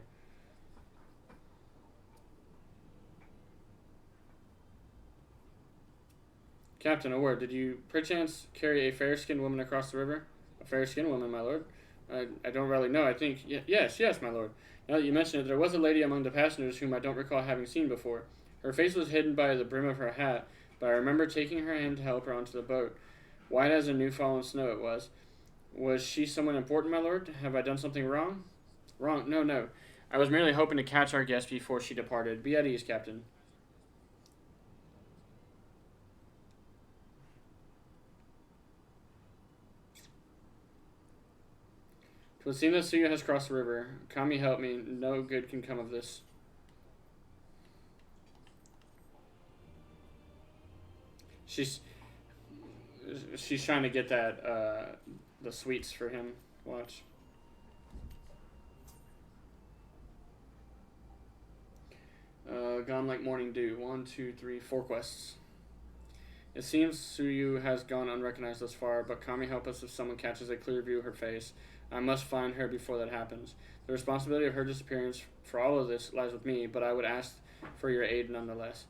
Captain, a word. Did you perchance carry a fair-skinned woman across the river? A fair-skinned woman, my lord? I don't really know. I think... Yes, my lord. Now that you mention it, there was a lady among the passengers whom I don't recall having seen before. Her face was hidden by the brim of her hat, but I remember taking her hand to help her onto the boat. White as a new fallen snow it was. Was she someone important, my lord? Have I done something wrong? Wrong? No. I was merely hoping to catch our guest before she departed. Be at ease, Captain. 'Twould seem that Tsuyu has crossed the river. Kami, help me. No good can come of this. she's trying to get that the sweets for him. Watch. Gone like morning dew. 1, 2, 3, 4 quests. It seems Suyu has gone unrecognized thus far, but Kami help us if someone catches a clear view of her face. I must find her before that happens. The responsibility of her disappearance for all of this lies with me, but I would ask for your aid nonetheless.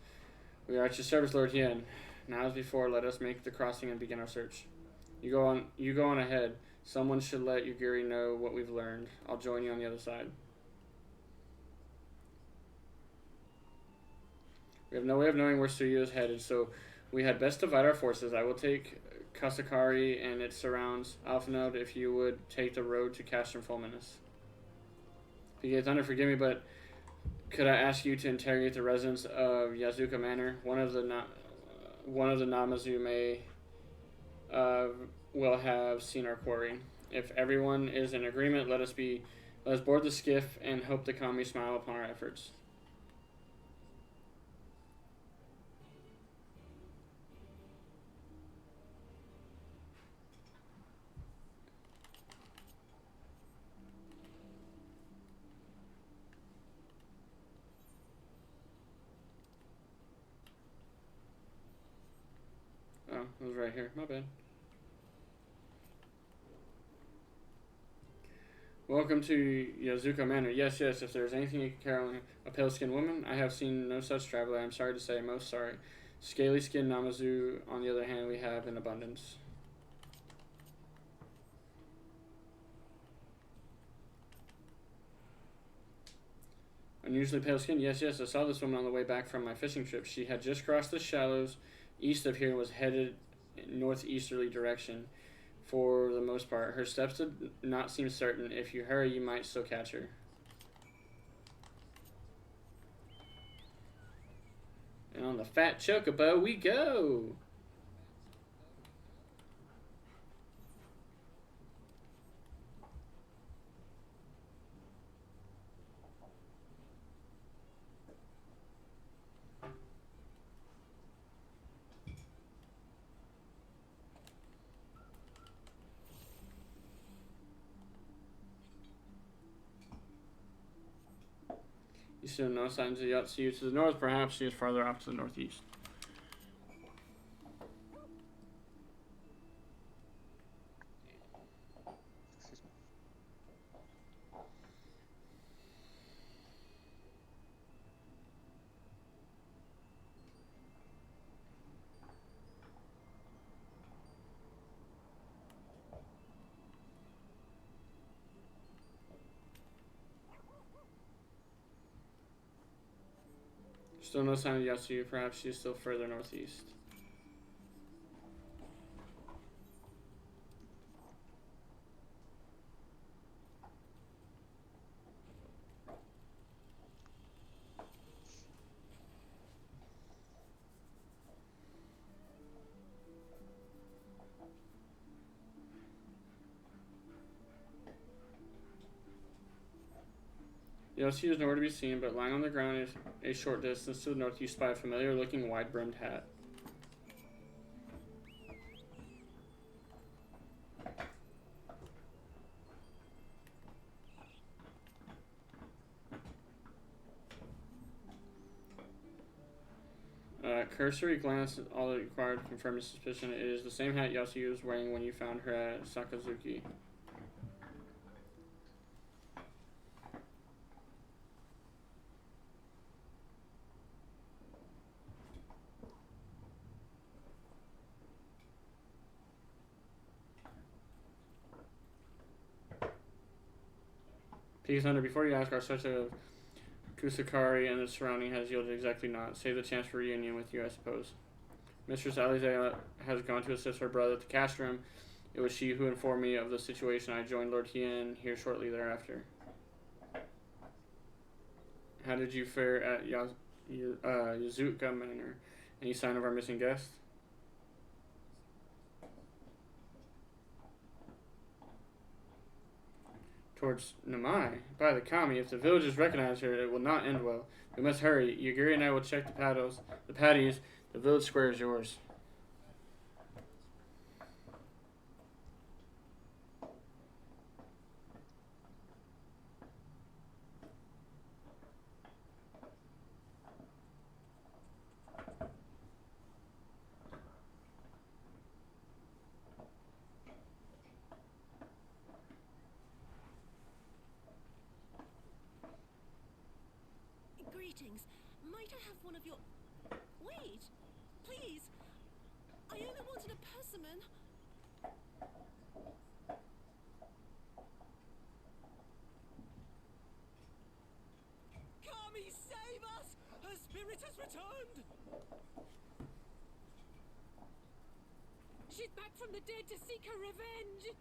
We are at your service, Lord Hien. Now as before, let us make the crossing and begin our search. You go on ahead. Someone should let Yugiri know what we've learned. I'll join you on the other side. We have no way of knowing where Suyu is headed, so we had best divide our forces. I will take Kasakari and its surrounds. Alphanode, if you would take the road to Castrum Fulminus. PK Thunder, forgive me, but could I ask you to interrogate the residents of Yazuka Manor? One of the Namazu may will have seen our quarry. If everyone is in agreement, let us board the skiff and hope the Kami smile upon our efforts. Oh, it was right here. My bad. Welcome to Yazuka Manor. Yes, if there's anything you can carry on a pale-skinned woman, I have seen no such traveler. I'm sorry to say, most sorry. Scaly-skinned Namazu, on the other hand, we have in abundance. Unusually pale skin. Yes, I saw this woman on the way back from my fishing trip. She had just crossed the shallows east of here and was headed northeasterly direction for the most part. Her steps did not seem certain. If you hurry, you might still catch her. And on the fat chocobo we go! You still no signs of Yatsuyu to the north. Perhaps she is farther off to the northeast. Still no sign of Yatsuyu. Perhaps she is still further northeast. Yoshi is nowhere to be seen, but lying on the ground is a short distance to the north. You spy a familiar-looking wide-brimmed hat. Cursory glance at all that required to confirm his suspicion. It is the same hat Yasuyu was wearing when you found her at Sakazuki. Peace Thunder, before you ask, our search of Kusakari and the surrounding has yielded exactly naught, save the chance for reunion with you, I suppose. Mistress Alize has gone to assist her brother at the castrum. It was she who informed me of the situation. I joined Lord Hien here shortly thereafter. How did you fare at Yazuka Manor? Any sign of our missing guest? Towards Namai. By the Kami, if the villagers recognize her, it will not end well. We must hurry. Yugiri and I will check the patties. The village square is yours. afraid I have one of your... Wait! Please! I only wanted a persimmon. Kami, save us! Her spirit has returned! She's back from the dead to seek her revenge!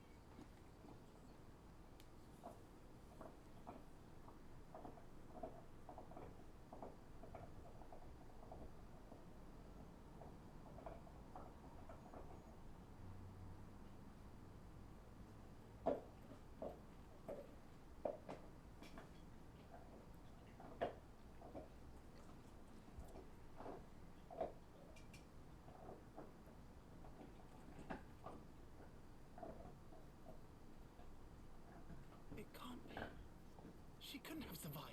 It can't be. She couldn't have survived.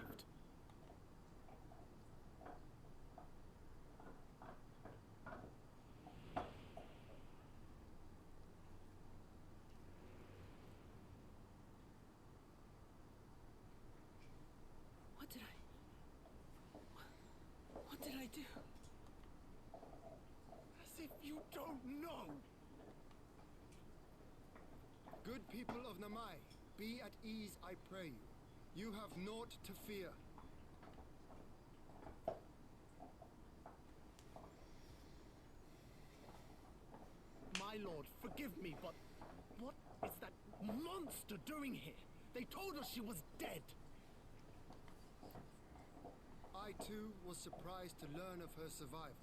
What did I do? As if you don't know! Good people of Namai, be at ease, I pray you. You have naught to fear. My lord, forgive me, but what is that monster doing here? They told us she was dead. I too was surprised to learn of her survival.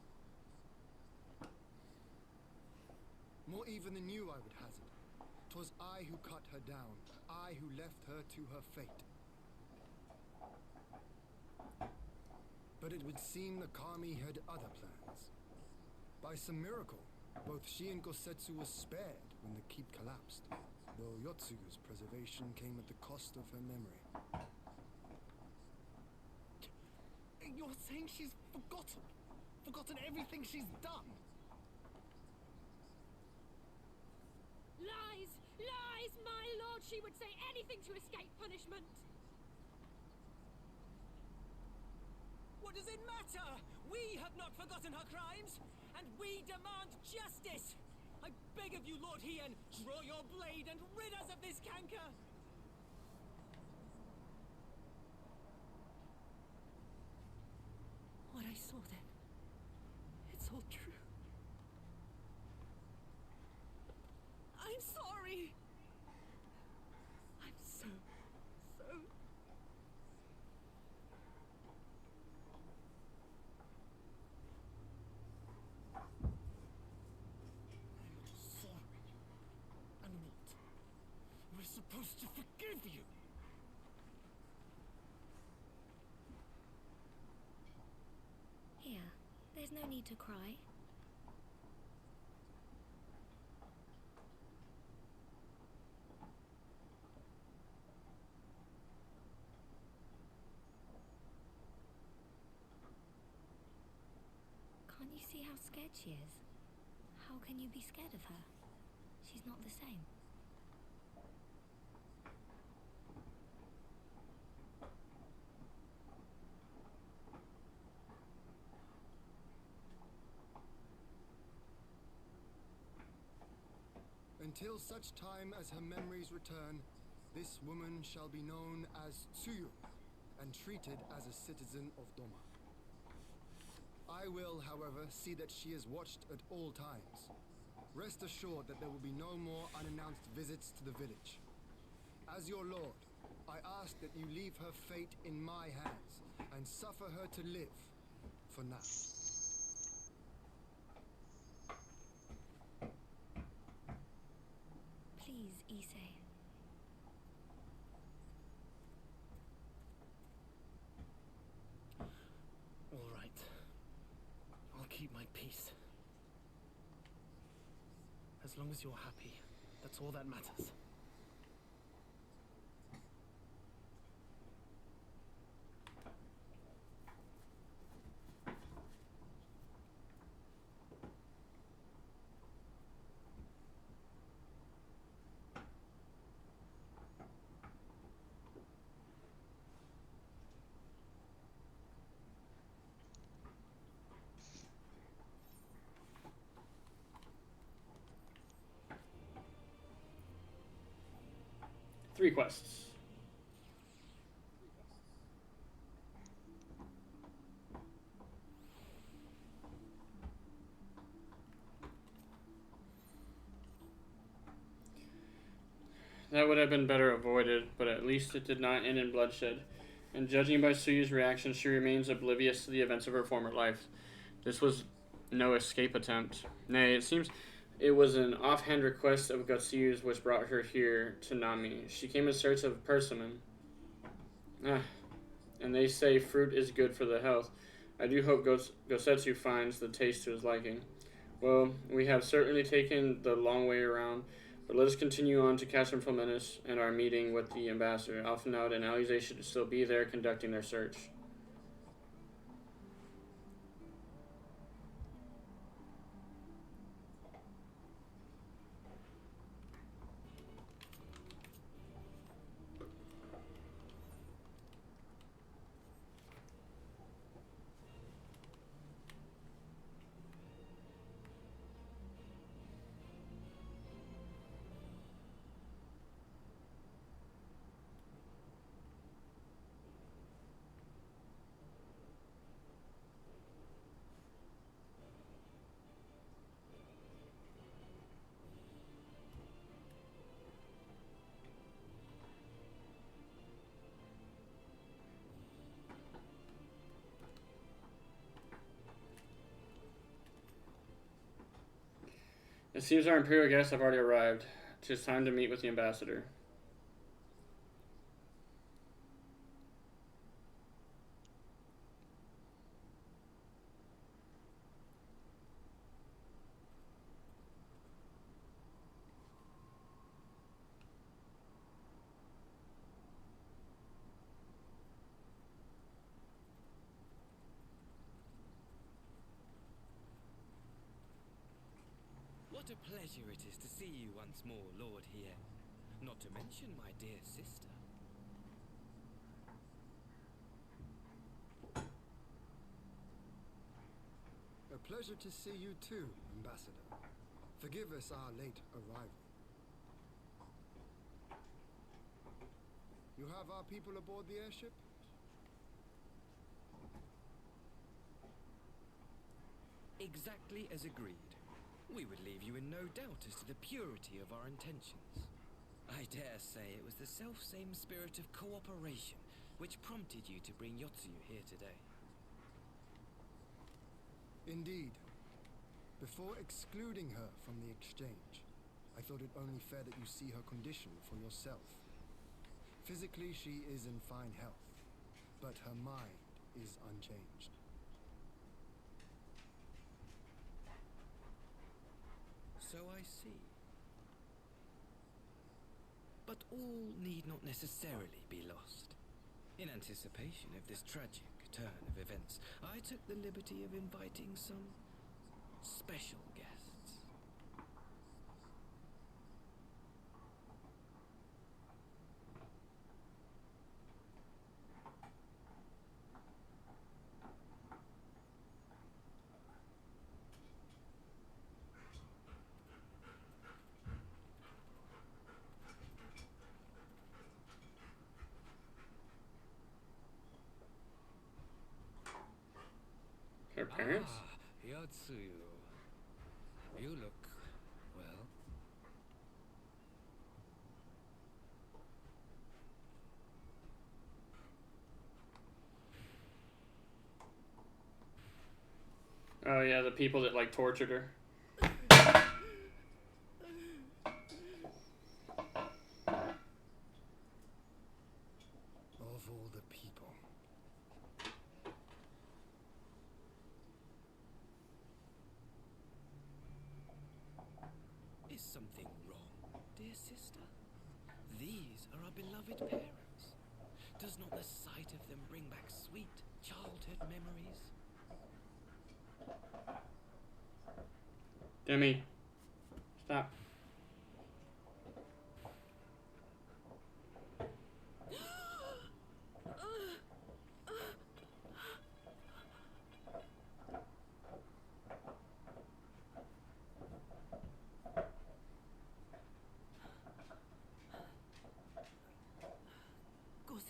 More even than you, I would hazard. 'Twas I who cut her down, I who left her to her fate. But it would seem the Kami had other plans. By some miracle, both she and Gosetsu were spared when the keep collapsed, though Yotsuyu's preservation came at the cost of her memory. You're saying she's forgotten everything she's done? Lies! Lies! My lord, she would say anything to escape punishment! What does it matter? We have not forgotten her crimes, and we demand justice! I beg of you, Lord Hien, draw your blade and rid us of this canker! What I saw then, it's all true. I'm sorry! I'm so... Sorry. And what? We're supposed to forgive you! Here, there's no need to cry. Can't you see how scared she is? How can you be scared of her? She's not the same. Until such time as her memories return, this woman shall be known as Tsuyu and treated as a citizen of Doma. I will, however, see that she is watched at all times. Rest assured that there will be no more unannounced visits to the village. As your lord, I ask that you leave her fate in my hands and suffer her to live for now. Please, Issei. All right. I'll keep my peace. As long as you're happy, that's all that matters. 3 quests. That would have been better avoided, but at least it did not end in bloodshed. And judging by Suyu's reaction, she remains oblivious to the events of her former life. This was no escape attempt. Nay, it seems it was an offhand request of Gotsuyu's which brought her here to Nami. She came in search of persimmon. And they say fruit is good for the health. I do hope Gosetsu finds the taste to his liking. Well, we have certainly taken the long way around, but let us continue on to Castrum Fulminus and our meeting with the ambassador. Alphinaud and Alize should still be there conducting their search. It seems our Imperial guests have already arrived. It is time to meet with the ambassador. What a pleasure it is to see you once more, Lord Hien. Not to mention my dear sister. A pleasure to see you too, Ambassador. Forgive us our late arrival. You have our people aboard the airship? Exactly as agreed. We would leave you in no doubt as to the purity of our intentions. I dare say it was the self-same spirit of cooperation which prompted you to bring Yotsuyu here today. Indeed. Before excluding her from the exchange, I thought it only fair that you see her condition for yourself. Physically, she is in fine health, but her mind is unchanged. So I see. But all need not necessarily be lost. In anticipation of this tragic turn of events, I took the liberty of inviting some special guests. Her parents? Ah, Yotsuyu. You look well. Oh yeah, the people that like tortured her. Of all the people. Is something wrong, dear sister? These are our beloved parents. Does not the sight of them bring back sweet childhood memories? Demi, stop.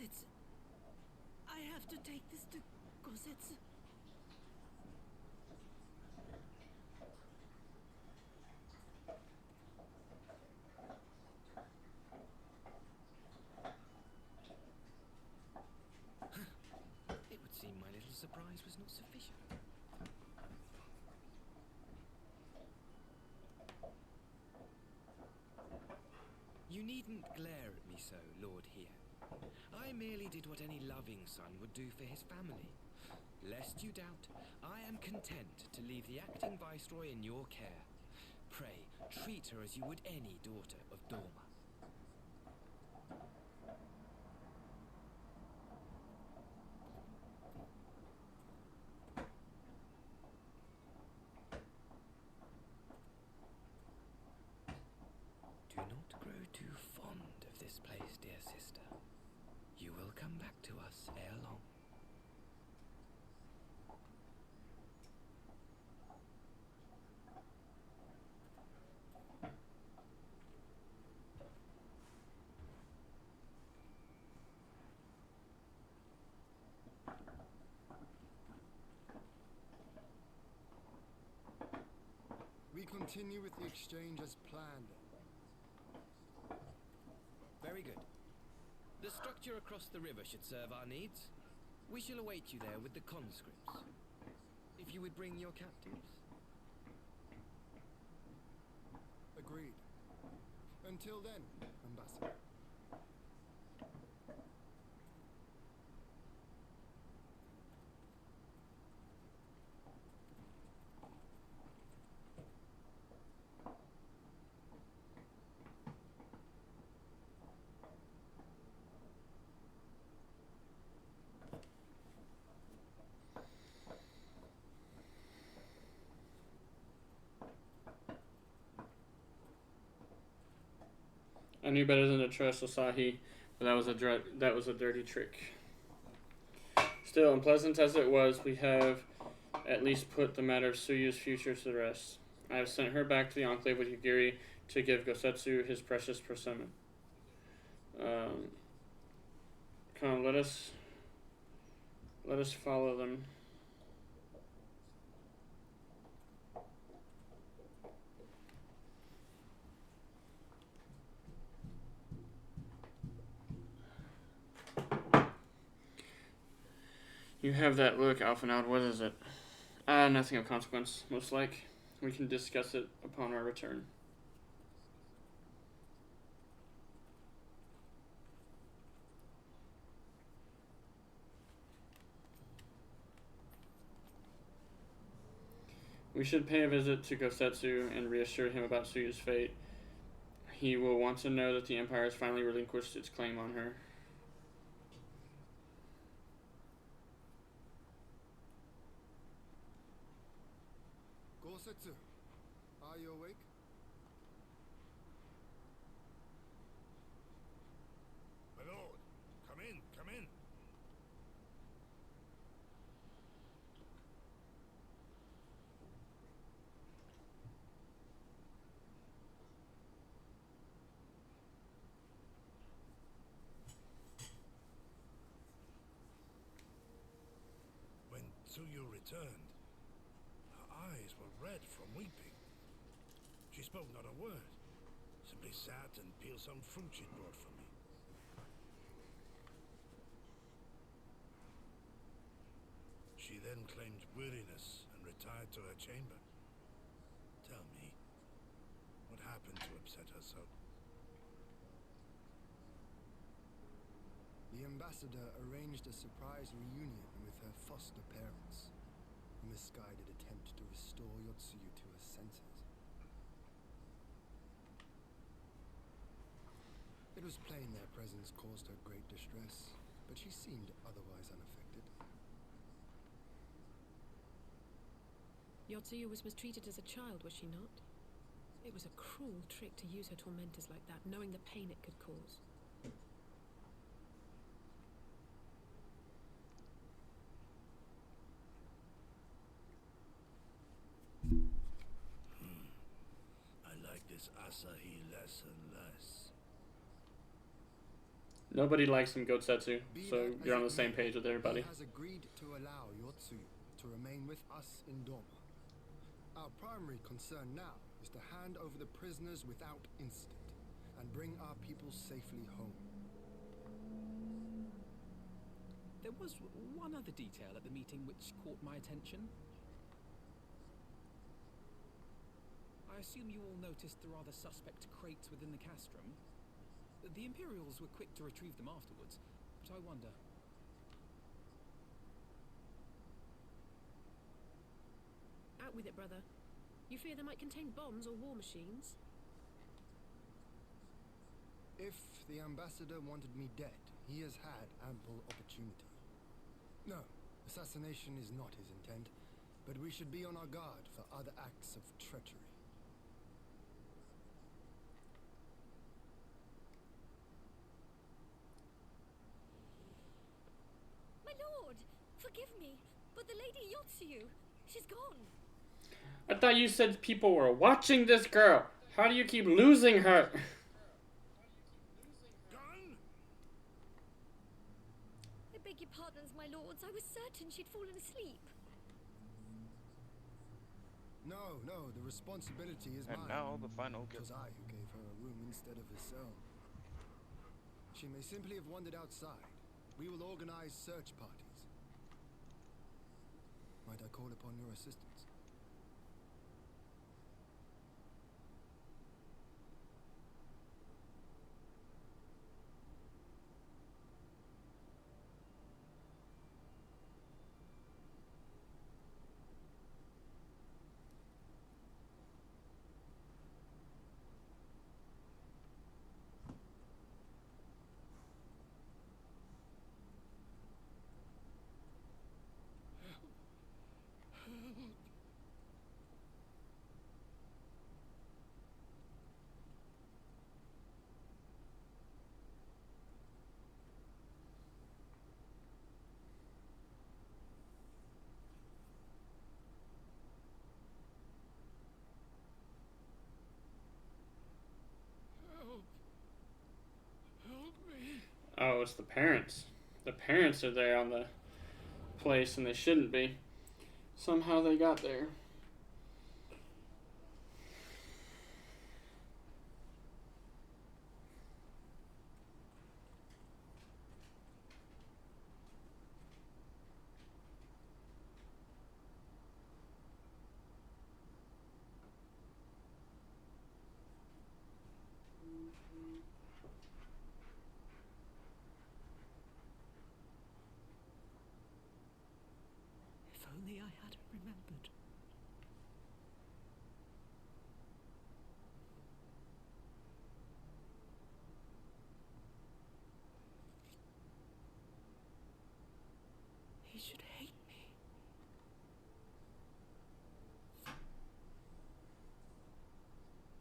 Gosetsu. I have to take this to Gosetsu. It would seem my little surprise was not sufficient. You needn't glare at me so, Lord Here. I merely did what any loving son would do for his family. Lest you doubt, I am content to leave the acting viceroy in your care. Pray, treat her as you would any daughter of Dorma. Do not grow too fond of this place, dear sister. You will come back to us ere long. We continue with the exchange as planned. Very good. The structure across the river should serve our needs. We shall await you there with the conscripts. If you would bring your captives. Agreed. Until then, Ambassador. I knew better than to trust Asahi, but that was a dirty trick. Still, unpleasant as it was, we have at least put the matter of Suyu's future to rest. I have sent her back to the Enclave with Yugiri to give Gosetsu his precious persimmon. Come on, let us follow them. You have that look, Alphinaud. What is it? Nothing of consequence, most like. We can discuss it upon our return. We should pay a visit to Gosetsu and reassure him about Suyu's fate. He will want to know that the Empire has finally relinquished its claim on her. Gosetsu, are you awake? My lord, come in, come in. When Tsuyu returned, her eyes were red from weeping. She spoke not a word, simply sat and peeled some fruit she'd brought for me. She then claimed weariness and retired to her chamber. Tell me, what happened to upset her so? The ambassador arranged a surprise reunion with her foster parents. A misguided attempt to restore Yotsuyu to her senses. It was plain their presence caused her great distress, but she seemed otherwise unaffected. Yotsuyu was mistreated as a child, was she not? It was a cruel trick to use her tormentors like that, knowing the pain it could cause. I like this Asahi less and less. Nobody likes some Gotsetsu, Be so that you're as on the it same may, page with everybody. He has agreed to allow Yotsuyu to remain with us in Doma. Our primary concern now is to hand over the prisoners without incident and bring our people safely home. There was one other detail at the meeting which caught my attention. I assume you all noticed the rather suspect crates within the castrum. The Imperials were quick to retrieve them afterwards, but I wonder. Out with it, brother. You fear they might contain bombs or war machines? If the ambassador wanted me dead, he has had ample opportunity. No, assassination is not his intent, but we should be on our guard for other acts of treachery. My lord, forgive me, but the Lady Yotsuyu, she's gone. I thought you said people were watching this girl. How do you keep losing her? I beg your pardons, my lords. I was certain she'd fallen asleep. No, the responsibility is And mine. now the final It was I who gave her a room instead of a cell. She may simply have wandered outside. We will organize search parties. Might I call upon your assistance? Oh, it's the parents. The parents are there on the place and they shouldn't be. Somehow they got there. If only I had remembered. He should hate me.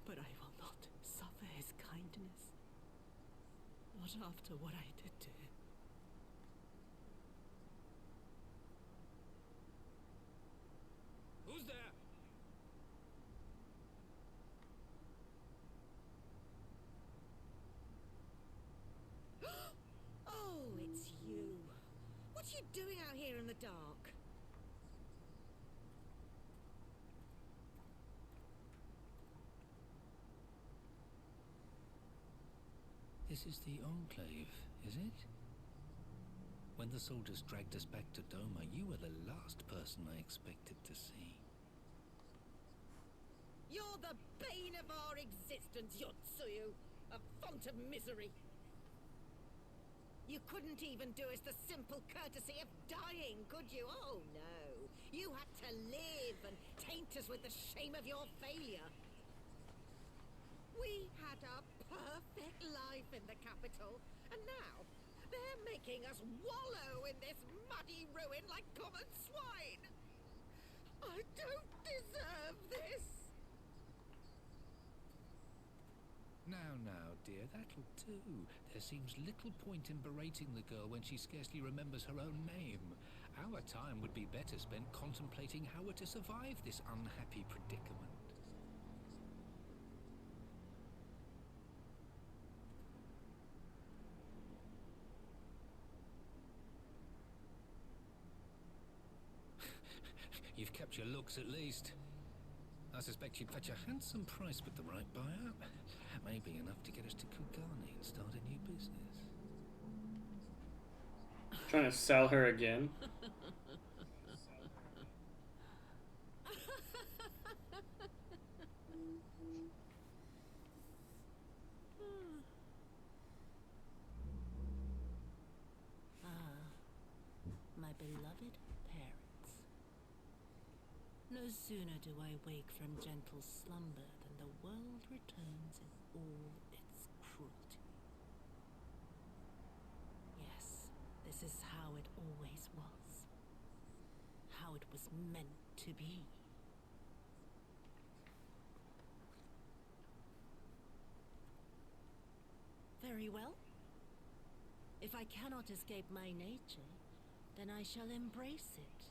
But I will not suffer his kindness. Not after what I did to him. Who's there? Oh, it's you. What are you doing out here in the dark? This is the Enclave, is it? When the soldiers dragged us back to Doma, you were the last person I expected to see. You're the bane of our existence, Yotsuyu. A font of misery. You couldn't even do us the simple courtesy of dying, could you? Oh, no. You had to live and taint us with the shame of your failure. We had a perfect life in the capital, and now they're making us wallow in this muddy ruin like common swine. I don't deserve this. Now, dear, that'll do. There seems little point in berating the girl when she scarcely remembers her own name. Our time would be better spent contemplating how we're to survive this unhappy predicament. kept your looks at least. I suspect you'd fetch a handsome price with the right buyer. Maybe enough to get us to Kugani and start a new business. Trying to sell her again. My beloved parents. No sooner do I wake from gentle slumber than the world returns in all its cruelty. Yes, this is how it always was. How it was meant to be. Very well. If I cannot escape my nature, then I shall embrace it.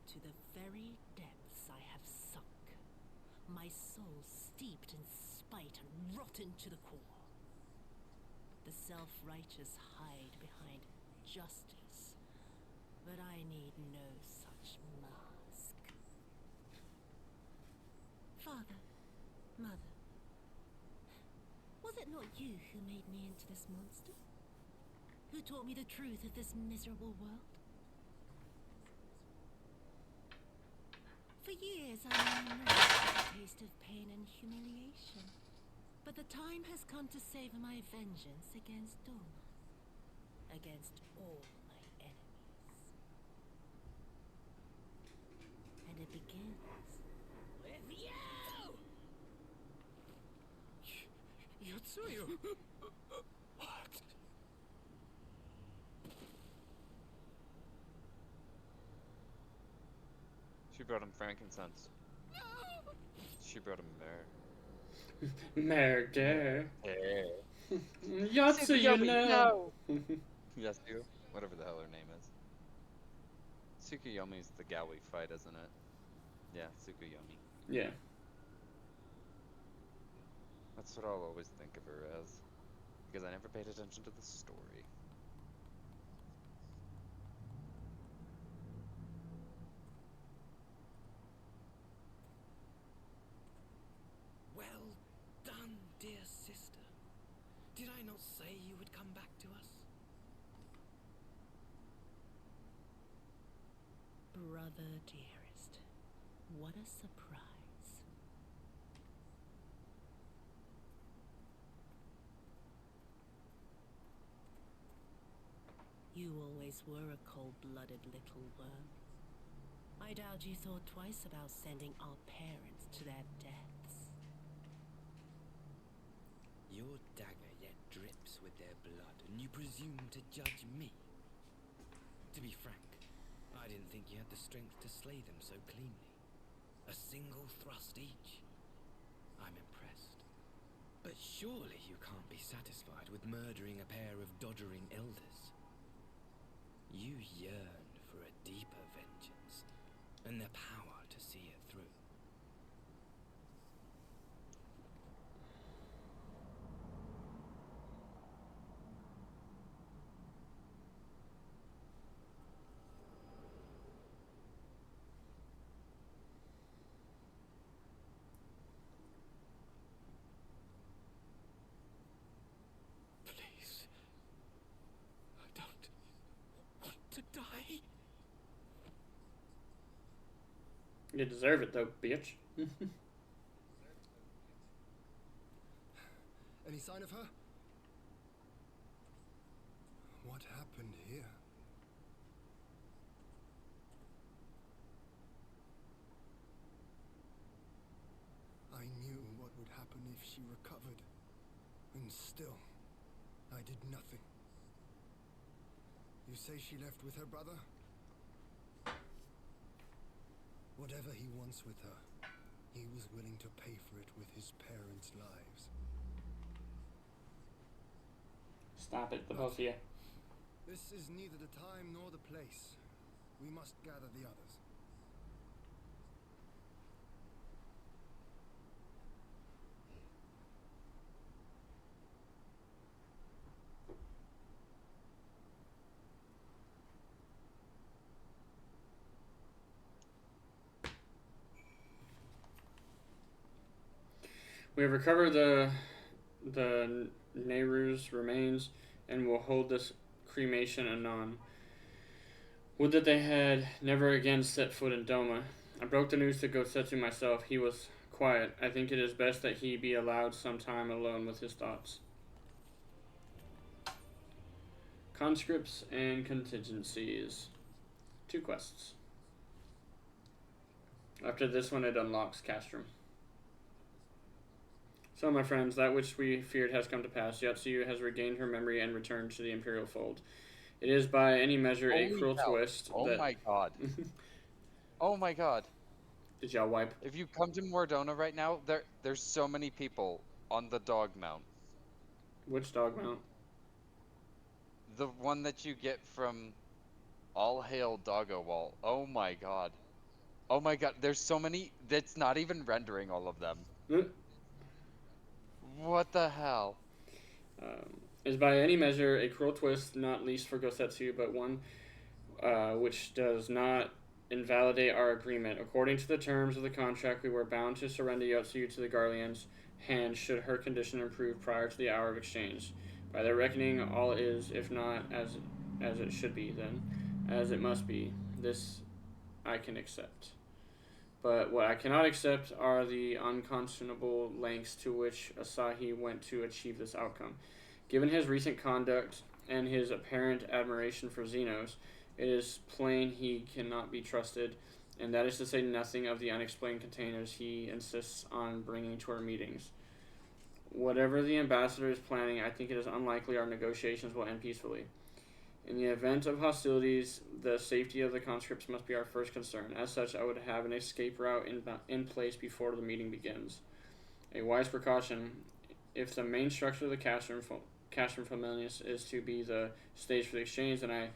To the very depths I have sunk, my soul steeped in spite and rotten to the core. The self-righteous hide behind justice, but I need no such mask. Father, Mother, was it not you who made me into this monster? Who taught me the truth of this miserable world? For years I knew the taste of pain and humiliation. But the time has come to savor my vengeance against Doma. Against all my enemies. And it begins with you! Yotsuyu! What? She brought him frankincense. No! She brought him myrrh. Murder. Tsukuyomi, Yotsuyu, no! Yasu, whatever the hell her name is. Tsukuyomi's the gal we fight, isn't it? Yeah, Tsukuyomi. Yeah. That's what I'll always think of her as. Because I never paid attention to the story. Well done, dear sister. Did I not say you would come back to us? Brother dearest, what a surprise. You always were a cold-blooded little worm. I doubt you thought twice about sending our parents to their deaths. Your dagger yet drips with their blood, and you presume to judge me? To be frank, I didn't think you had the strength to slay them so cleanly. A single thrust each. I'm impressed. But surely you can't be satisfied with murdering a pair of doddering elders. You yearn for a deeper vengeance, and the power to see it through. Please, I don't want to die. You deserve it though, bitch. Any sign of her? What happened here? I knew what would happen if she recovered. And still, I did nothing. You say she left with her brother? Whatever he wants with her, he was willing to pay for it with his parents' lives. Stop it, the both of you. This is neither the time nor the place. We must gather the others. We have recovered the Nehru's remains and will hold this cremation anon. Would that they had never again set foot in Doma. I broke the news to Gosetsu myself. He was quiet. I think it is best that he be allowed some time alone with his thoughts. Conscripts and contingencies. 2 quests. After this one, it unlocks Castrum. So, my friends, that which we feared has come to pass. Yotsuyu has regained her memory and returned to the Imperial fold. It is by any measure a cruel twist. Oh my god. Oh my god. Did y'all wipe? If you come to Mordona right now, there's so many people on the dog mount. Which dog mount? The one that you get from All Hail Doggo Wall. Oh my god. Oh my god, there's so many that's not even rendering all of them. What the hell? Is by any measure a cruel twist, not least for Gosetsu, but one which does not invalidate our agreement. According to the terms of the contract, we were bound to surrender Yotsuyu to the Guardian's hand should her condition improve prior to the hour of exchange. By their reckoning, all is, if not as it should be, then as it must be. This I can accept. But what I cannot accept are the unconscionable lengths to which Asahi went to achieve this outcome. Given his recent conduct and his apparent admiration for Xenos, it is plain he cannot be trusted, and that is to say nothing of the unexplained containers he insists on bringing to our meetings. Whatever the ambassador is planning, I think it is unlikely our negotiations will end peacefully. In the event of hostilities, the safety of the conscripts must be our first concern. As such, I would have an escape route in place before the meeting begins. A wise precaution. If the main structure of the Castrum Familius is to be the stage for the exchange, then I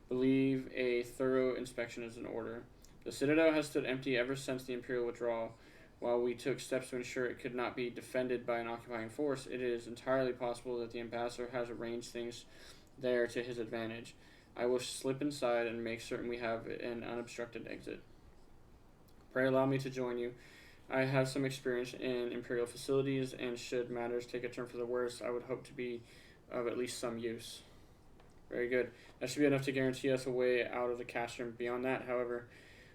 believe a thorough inspection is in order. The Citadel has stood empty ever since the Imperial withdrawal. While we took steps to ensure it could not be defended by an occupying force, it is entirely possible that the ambassador has arranged things there to his advantage. I will slip inside and make certain we have an unobstructed exit. Pray allow me to join you. I have some experience in Imperial facilities, and should matters take a turn for the worse, I would hope to be of at least some use. Very good. That should be enough to guarantee us a way out of the Castrum. Beyond that, however,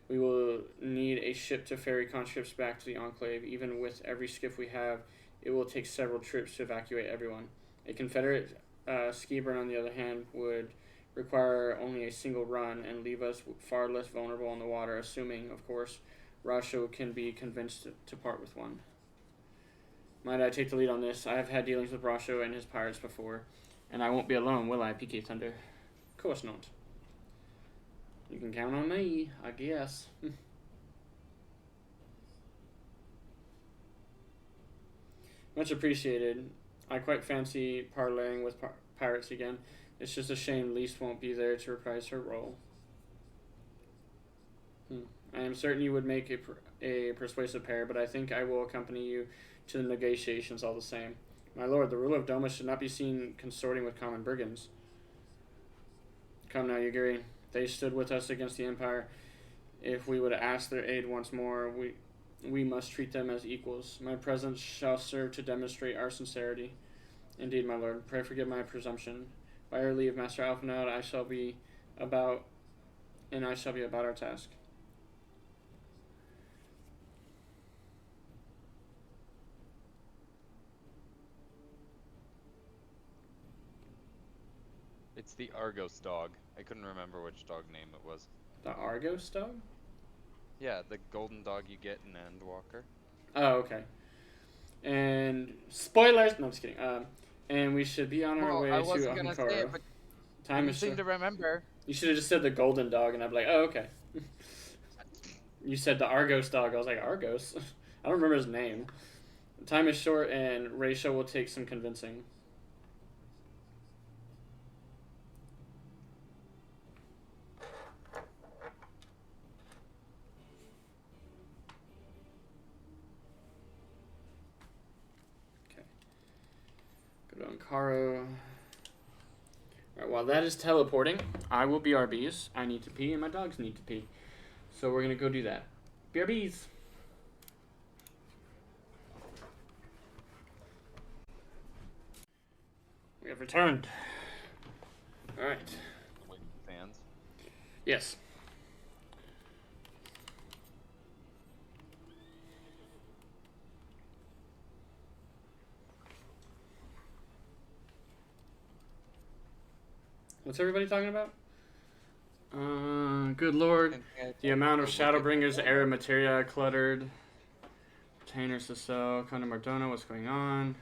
we will need a ship to ferry conscripts back to the Enclave. Even with every skiff we have, it will take several trips to evacuate everyone. A Confederate ski burn, on the other hand, would require only a single run and leave us far less vulnerable on the water, assuming, of course, Rasho can be convinced to part with one. Might I take the lead on this? I have had dealings with Rasho and his pirates before, and I won't be alone, will I, PK Thunder? Of course not. You can count on me, I guess. Much appreciated. I quite fancy parlaying with pirates again. It's just a shame Lise won't be there to reprise her role. I am certain you would make a persuasive pair, but I think I will accompany you to the negotiations all the same. My lord, the ruler of Doma should not be seen consorting with common brigands. Come now, Yugiri. They stood with us against the Empire. If we would ask their aid once more, we must treat them as equals. My presence shall serve to demonstrate our sincerity. Indeed, my lord. Pray forgive my presumption. By your leave, Master Alphinaud, I shall be about our task. It's the Argos dog. I couldn't remember which dog name it was. The Argos dog? Yeah, the golden dog you get in Endwalker. Oh, okay. And spoilers. No, I'm just kidding. And we should be on our way to I wasn't gonna say it, but time you seem to remember. You should have just said the golden dog, and I'd be like, oh, okay. You said the Argos dog. I was like, Argos? I don't remember his name. Time is short, and Rachel will take some convincing. Karo. Alright, while that is teleporting, I will BRBs. I need to pee, and my dogs need to pee. So we're going to go do that. BRBs! We have returned. Alright. Fans. Yes. What's everybody talking about? Good lord. The amount of Shadowbringers era materia cluttered. Retainers to sell. Conde Mardona, what's going on?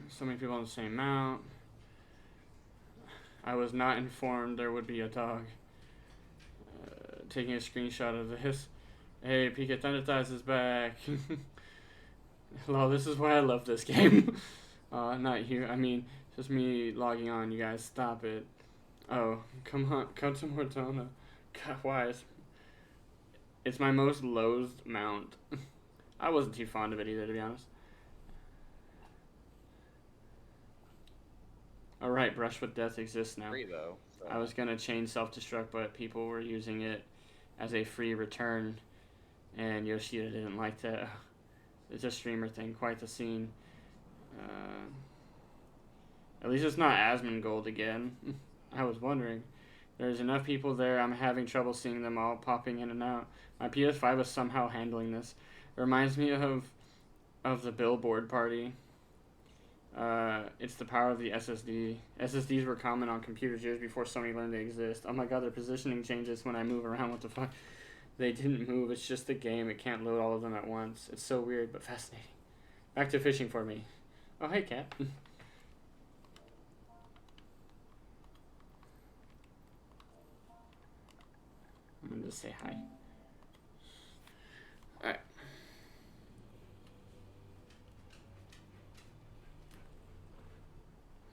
So many people on the same mount. I was not informed there would be a dog. Taking a screenshot of this. Hey, Pika Thunder Thighs is back. Hello, this is why I love this game. Not you. I mean, just me logging on. You guys, stop it. Oh, come on. Come to Mordona. God, why? It's my most loathed mount. I wasn't too fond of it either, to be honest. Alright, Brush with Death exists now. Free, though, so. I was going to chain self-destruct, but people were using it as a free return, and Yoshida didn't like that. It's a streamer thing, quite the scene. At least it's not Asmongold again. I was wondering. There's enough people there, I'm having trouble seeing them all popping in and out. My PS5 was somehow handling this. It reminds me of the Billboard party. It's the power of the SSD. SSDs were common on computers years before Sony learned they exist. Oh my god, their positioning changes when I move around. What the fuck? They didn't move. It's just the game. It can't load all of them at once. It's so weird, but fascinating. Back to fishing for me. Oh, hey, cat. I'm gonna just say hi. Alright.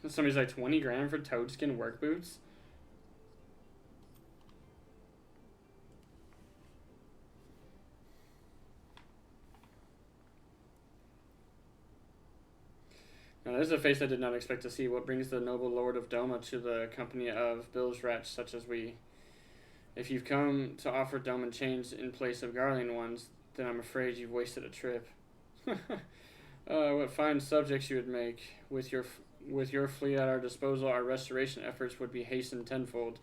Somebody's like 20 grand for toadskin work boots. Now there's a face I did not expect to see. What brings the noble lord of Doma to the company of Bill's rats such as we? If you've come to offer Doman chains in place of Garlean ones, then I'm afraid you've wasted a trip. What fine subjects you would make. With your fleet at our disposal, our restoration efforts would be hastened tenfold.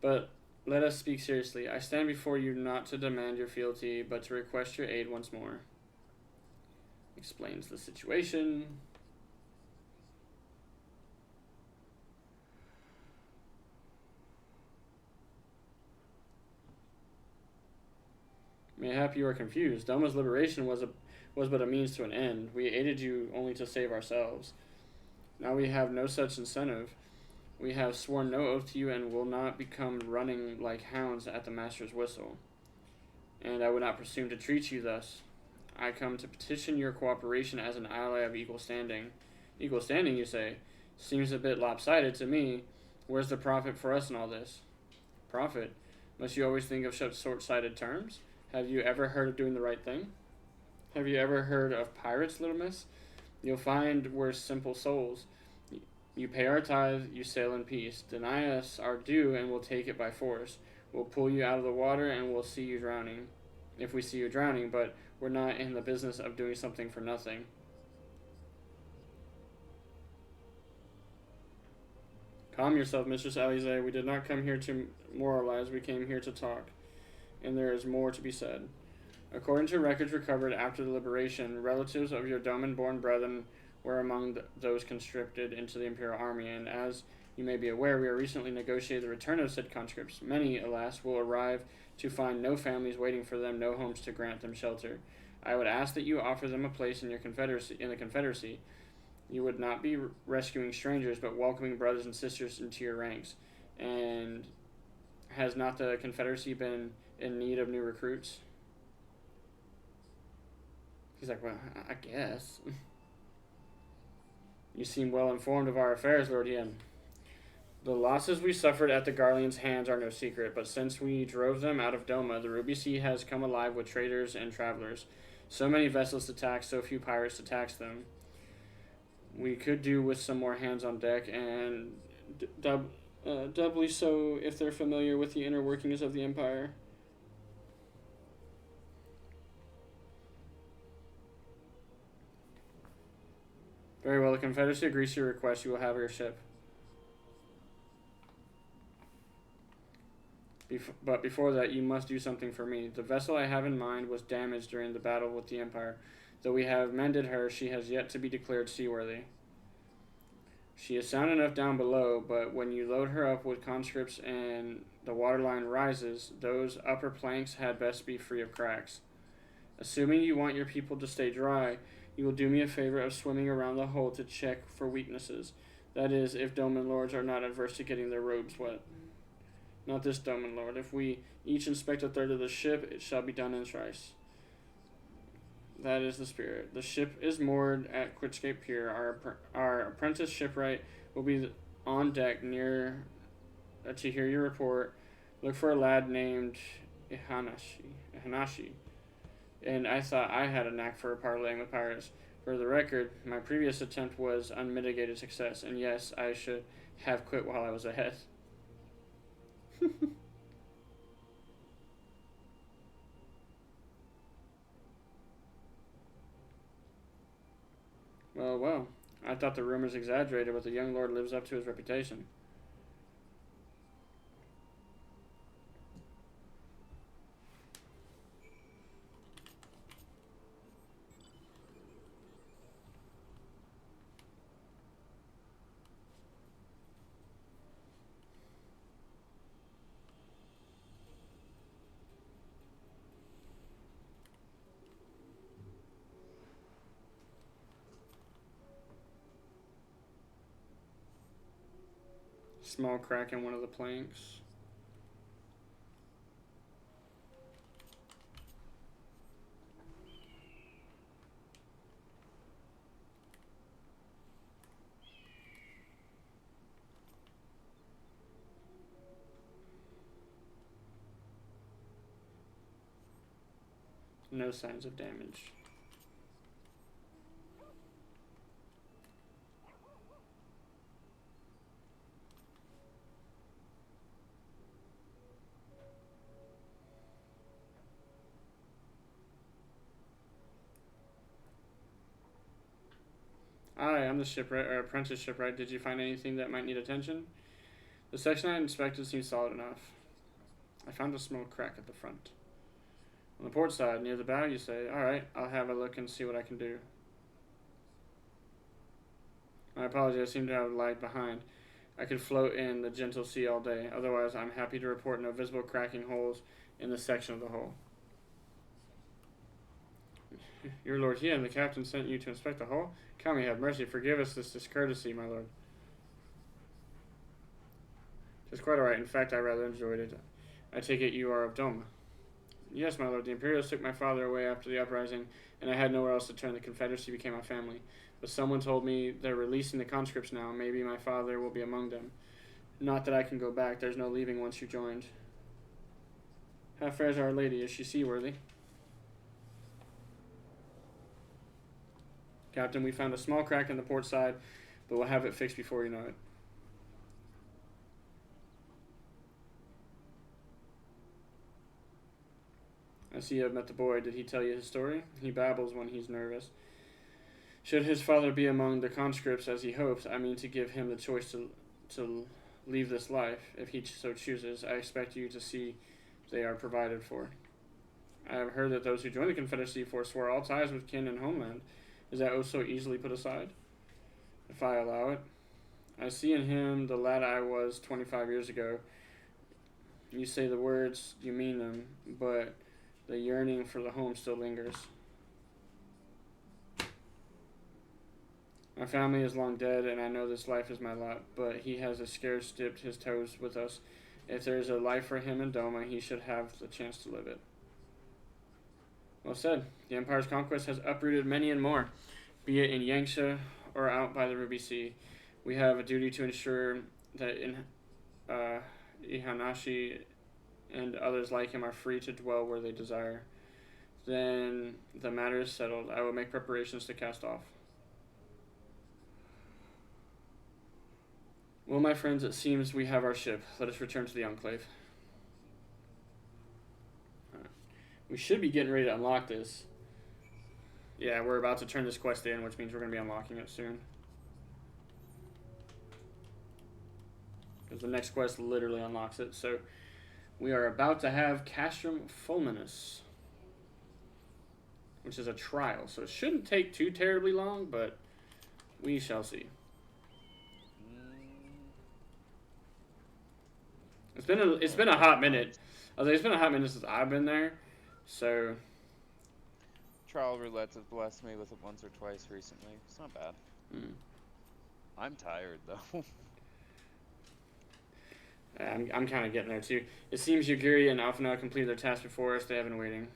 But let us speak seriously. I stand before you not to demand your fealty, but to request your aid once more. Explains the situation. Mayhap you are confused. Doma's liberation was but a means to an end. We aided you only to save ourselves. Now we have no such incentive. We have sworn no oath to you and will not become running like hounds at the master's whistle. And I would not presume to treat you thus. I come to petition your cooperation as an ally of equal standing. Equal standing, you say? Seems a bit lopsided to me. Where's the profit for us in all this? Profit? Must you always think of such short-sighted terms? Have you ever heard of doing the right thing? Have you ever heard of pirates, little miss? You'll find we're simple souls. You pay our tithe, you sail in peace. Deny us our due, and we'll take it by force. We'll pull you out of the water, and we'll see you drowning. If we see you drowning, but we're not in the business of doing something for nothing. Calm yourself, Mistress Alize. We did not come here to moralize. We came here to talk. And there is more to be said. According to records recovered after the liberation, relatives of your Doman-born brethren were among those conscripted into the Imperial Army, and as you may be aware, we have recently negotiated the return of said conscripts. Many, alas, will arrive to find no families waiting for them, no homes to grant them shelter. I would ask that you offer them a place in the Confederacy. You would not be rescuing strangers, but welcoming brothers and sisters into your ranks. And has not the Confederacy been in need of new recruits? He's like, well, I guess. You seem well informed of our affairs, Lord Yen. The losses we suffered at the Garleans' hands are no secret, but since we drove them out of Doma, the Ruby Sea has come alive with traders and travelers. So many vessels to tax, so few pirates to tax them. We could do with some more hands on deck, and doubly so if they're familiar with the inner workings of the Empire. Very well, the Confederacy agrees to your request. You will have your ship. But before that, you must do something for me. The vessel I have in mind was damaged during the battle with the Empire. Though we have mended her, she has yet to be declared seaworthy. She is sound enough down below, but when you load her up with conscripts and the waterline rises, those upper planks had best be free of cracks. Assuming you want your people to stay dry, you will do me a favor of swimming around the hull to check for weaknesses. That is, if Doman Lords are not adverse to getting their robes wet. Not this Doman Lord. If we each inspect a third of the ship, it shall be done in thrice. That is the spirit. The ship is moored at Quitscape Pier. Our apprentice shipwright will be on deck near to hear your report. Look for a lad named Ihanashi. And I thought I had a knack for parlaying with pirates. For the record, my previous attempt was unmitigated success, and yes, I should have quit while I was ahead. Well. I thought the rumors exaggerated, but the young lord lives up to his reputation. Small crack in one of the planks. No signs of damage. Hi, I'm the shipwright, or apprentice shipwright. Did you find anything that might need attention? The section I inspected seems solid enough. I found a small crack at the front. On the port side, near the bow, you say. Alright, I'll have a look and see what I can do. My apologies, I seem to have lagged behind. I could float in the gentle sea all day. Otherwise, I'm happy to report no visible cracking holes in this section of the hull. Your Lord here, and the captain sent you to inspect the hull? Come, may have mercy. Forgive us this discourtesy, my lord. It's quite alright. In fact, I rather enjoyed it. I take it you are of Doma. Yes, my lord. The Imperials took my father away after the uprising, and I had nowhere else to turn. The Confederacy became my family. But someone told me they're releasing the conscripts now. Maybe my father will be among them. Not that I can go back. There's no leaving once you joined. How fares Our Lady? Is she seaworthy? Captain, we found a small crack in the port side, but we'll have it fixed before you know it. I see you have met the boy. Did he tell you his story? He babbles when he's nervous. Should his father be among the conscripts as he hopes, I mean to give him the choice to leave this life, if he so chooses, I expect you to see they are provided for. I have heard that those who join the Confederacy forswear all ties with kin and homeland. Is that oh so easily put aside? If I allow it. I see in him the lad I was 25 years ago. You say the words, you mean them, but the yearning for the home still lingers. My family is long dead, and I know this life is my lot, but he has scarce dipped his toes with us. If there is a life for him in Doma, he should have the chance to live it. Well said. The Empire's conquest has uprooted many and more, be it in Yangsha or out by the Ruby Sea. We have a duty to ensure that Ihanashi and others like him are free to dwell where they desire. Then the matter is settled. I will make preparations to cast off. Well, my friends, it seems we have our ship. Let us return to the Enclave. We should be getting ready to unlock this. Yeah, we're about to turn this quest in, which means we're going to be unlocking it soon. because the next quest literally unlocks it. So we are about to have Castrum Fulminus, which is a trial. So it shouldn't take too terribly long, but we shall see. It's been a hot minute. I was like, it's been a hot minute since I've been there, so. Trial roulettes have blessed me with it once or twice recently. It's not bad. I'm tired though. I'm kind of getting there too. It seems Yugiri and Alphana completed their task before us. They have been waiting.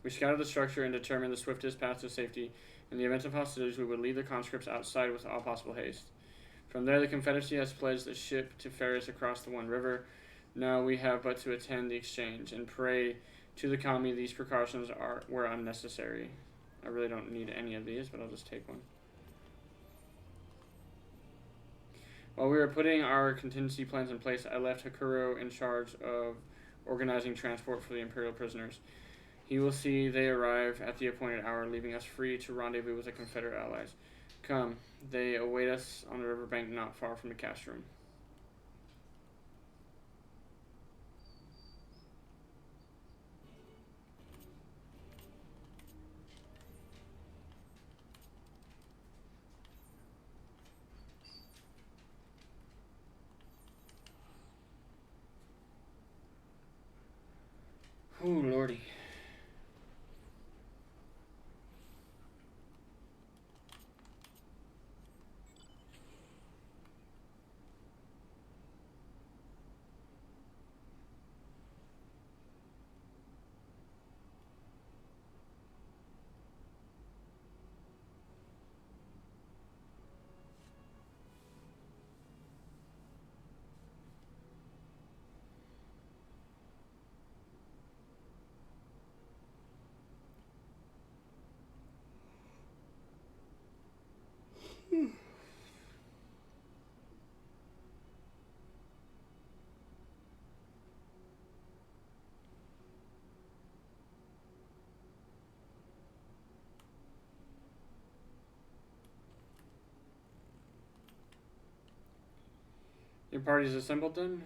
We scouted the structure and determined the swiftest path to safety. In the event of hostilities, we would lead the conscripts outside with all possible haste. From there, the Confederacy has pledged a ship to ferry us across the One River. Now we have but to attend the exchange and pray to the kami these precautions were unnecessary. I really don't need any of these, but I'll just take one. While we were putting our contingency plans in place, I left Hakuro in charge of organizing transport for the Imperial prisoners. He will see they arrive at the appointed hour, leaving us free to rendezvous with the Confederate allies. Come, they await us on the riverbank not far from the castrum. Ooh, lordy. Your party's assembled then?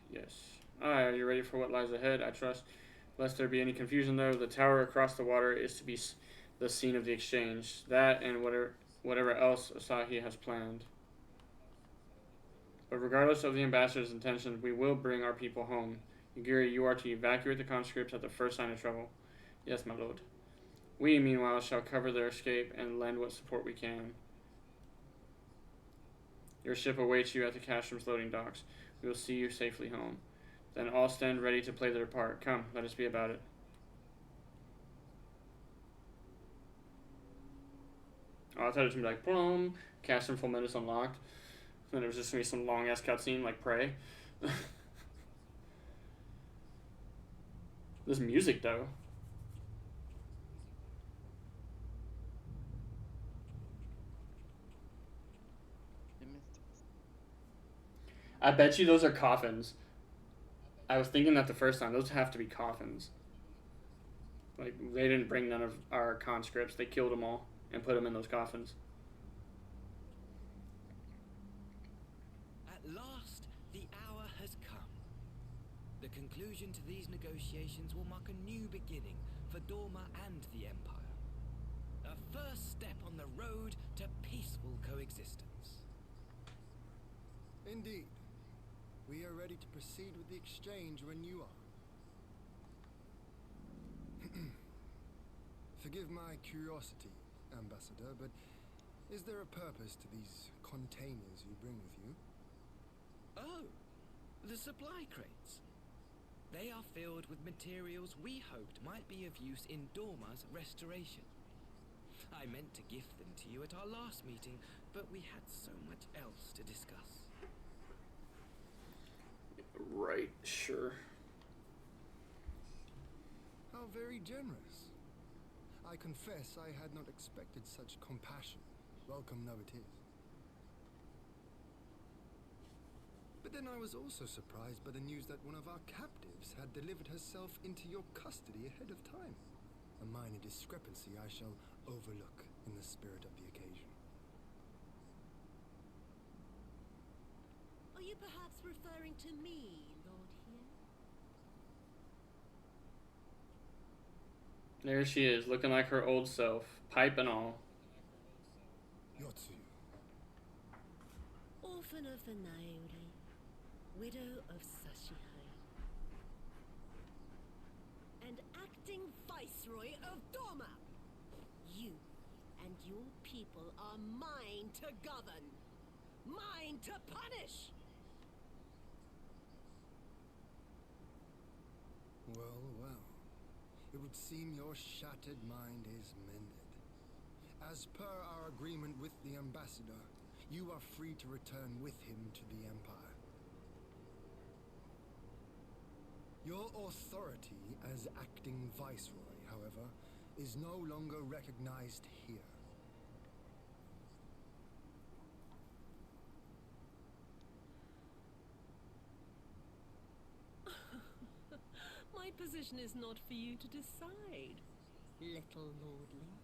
Yes. Are you ready for what lies ahead? I trust. Lest there be any confusion though, the tower across the water is to be the scene of the exchange. That and whatever else Asahi has planned. But regardless of the ambassador's intentions, we will bring our people home. Yugiri, you are to evacuate the conscripts at the first sign of trouble. Yes, my lord. We, meanwhile, shall cover their escape and lend what support we can. Your ship awaits you at the Castrum's loading docks. We will see you safely home. Then all stand ready to play their part. Come, let us be about it. Oh, I thought it was going to be like, boom, Castrum Fulminus unlocked. Then it was just going to be some long-ass cutscene like Prey. This music, though. I bet you those are coffins. I was thinking that the first time. Those have to be coffins. Like, they didn't bring none of our conscripts. They killed them all and put them in those coffins. At last, the hour has come. The conclusion to these negotiations will mark a new beginning for Dorma and the Empire. A first step on the road to peaceful coexistence. Indeed. We are ready to proceed with the exchange when you are. Forgive my curiosity, Ambassador, but is there a purpose to these containers you bring with you? Oh, the supply crates. They are filled with materials we hoped might be of use in Dorma's restoration. I meant to gift them to you at our last meeting, but we had so much else to discuss. Right, sure. How very generous. I confess I had not expected such compassion, welcome though it is. But then I was also surprised by the news that one of our captives had delivered herself into your custody ahead of time. A minor discrepancy I shall overlook in the spirit of the occasion. Are you perhaps referring to me, Lord here? There she is, looking like her old self, pipe and all. Yotsu. Orphan of the Naori, widow of Sashihai, and acting viceroy of Doma. You and your people are mine to govern, mine to punish. Well, well. It would seem your shattered mind is mended. As per our agreement with the ambassador, you are free to return with him to the Empire. Your authority as acting viceroy, however, is no longer recognized here. My position is not for you to decide, little lordling.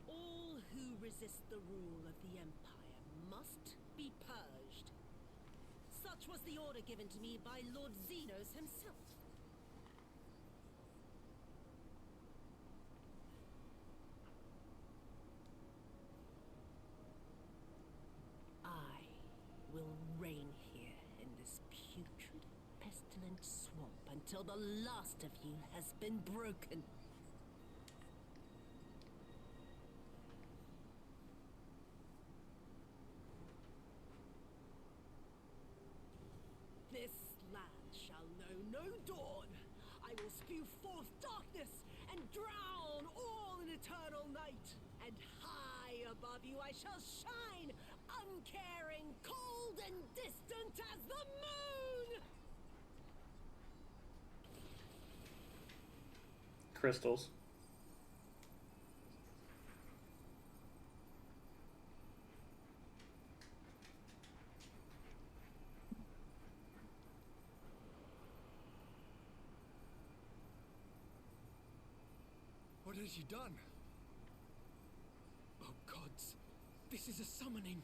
All who resist the rule of the Empire must be purged. Such was the order given to me by Lord Xenos himself. I will reign here in this putrid, pestilent swamp until the last of you has been broken. This land shall know no dawn. I will spew forth darkness and drown all in eternal night. And high above you I shall shine, uncaring, cold and distant as the moon! Crystals. What has she done? Oh gods, this is a summoning.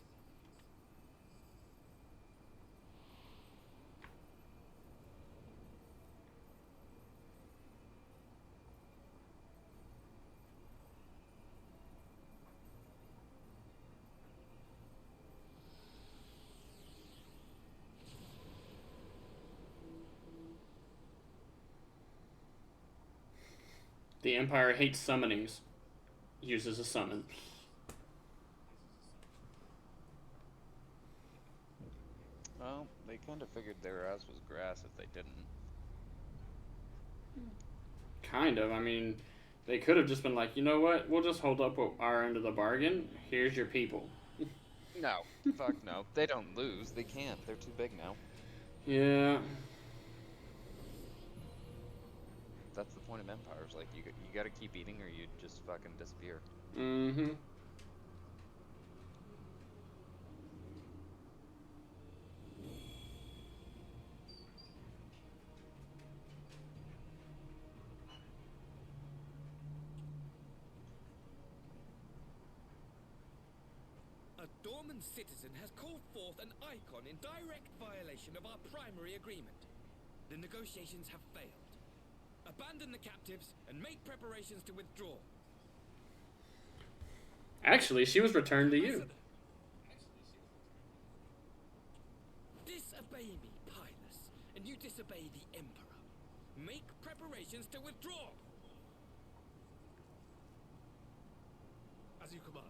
The Empire hates summonings. Uses a summon. Well, they kind of figured their ass was grass if they didn't. Kind of. I mean, they could have just been like, you know what? We'll just hold up our end of the bargain. Here's your people. No. Fuck no. They don't lose. They can't. They're too big now. Yeah. That's the point of empires. Like, you gotta keep eating or you just fucking disappear. Mm-hmm. A Dorman citizen has called forth an icon in direct violation of our primary agreement. The negotiations have failed. Abandon the captives and make preparations to withdraw. Actually, she was returned to you. Disobey me, Pilus, and you disobey the Emperor. Make preparations to withdraw. As you command.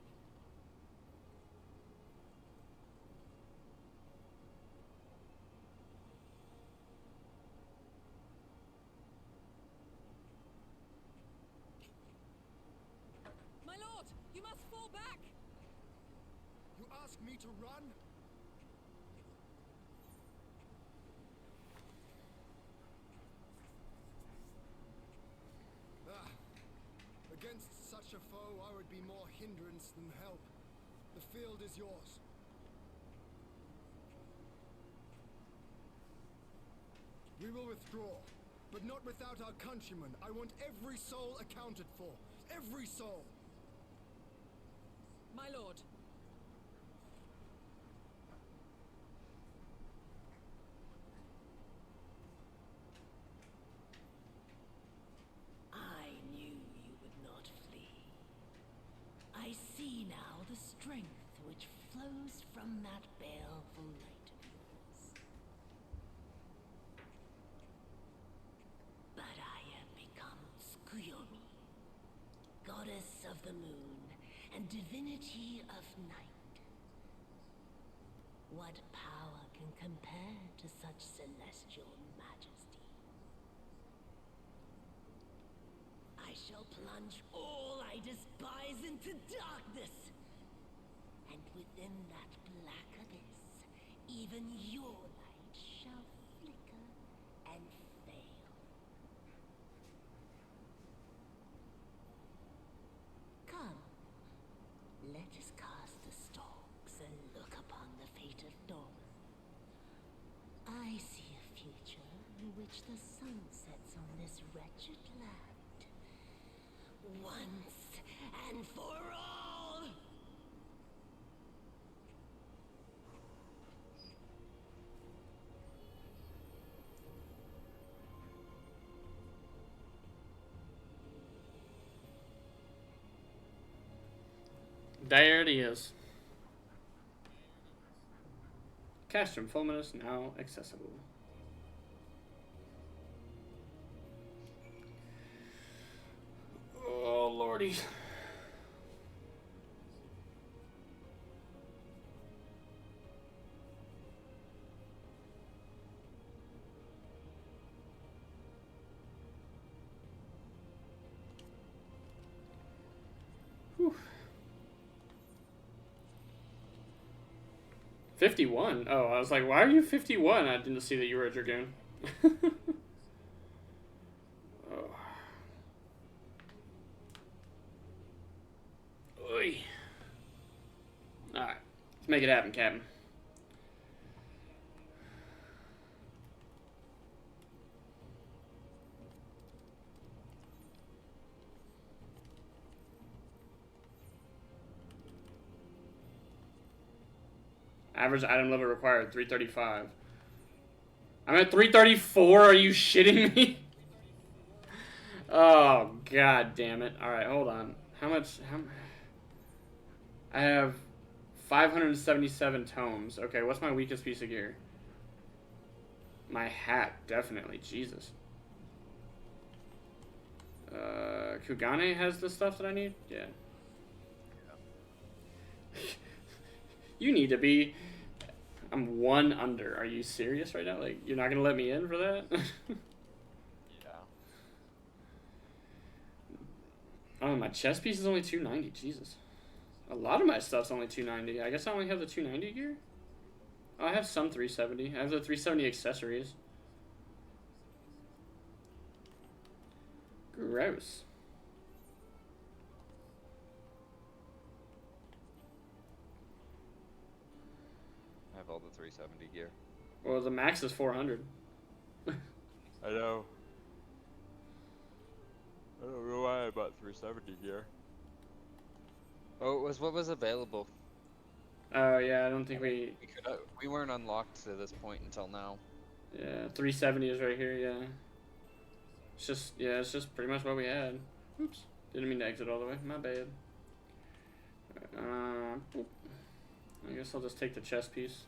My lord, you must fall back! You ask me to run? Against such a foe, I would be more hindrance than help. The field is yours. We will withdraw, but not without our countrymen. I want every soul accounted for. Every soul! My lord. from that baleful light of yours. But I have become Tsukuyomi, goddess of the moon and divinity of night. What power can compare to such celestial majesty? I shall plunge all I despise into darkness. And within that black abyss, even your light shall flicker and fail. Come, let us cast the stalks and look upon the fate of dawn. I see a future in which the sun sets on this wretched land. Once and for all! There it is. Castrum Fulminus now accessible. Oh lordy. Whew. 51? Oh, I was like, why are you 51? I didn't see that you were a Dragoon. Oh. Oy. Alright. Let's make it happen, Captain. Average item level required, 335. I'm at 334, are you shitting me? Oh, god damn it. Alright, hold on. How much? I have 577 tomes. Okay, what's my weakest piece of gear? My hat, definitely. Jesus. Kugane has the stuff that I need? Yeah. You need to be... I'm 1 under. Are you serious right now? Like, you're not gonna let me in for that? Yeah. Oh, my chest piece is only 290. Jesus. A lot of my stuff's only 290. I guess I only have the 290 gear? Oh, I have some 370. I have the 370 accessories. Gross. I have all the 370 gear. Well, the max is 400. I know. I don't know why I bought 370 gear. Oh, it was what was available. Oh, yeah, I don't think We weren't unlocked to this point until now. Yeah, 370 is right here, yeah. It's just, yeah, it's just pretty much what we had. Oops. Didn't mean to exit all the way. My bad. Boop. I guess I'll just take the chest piece.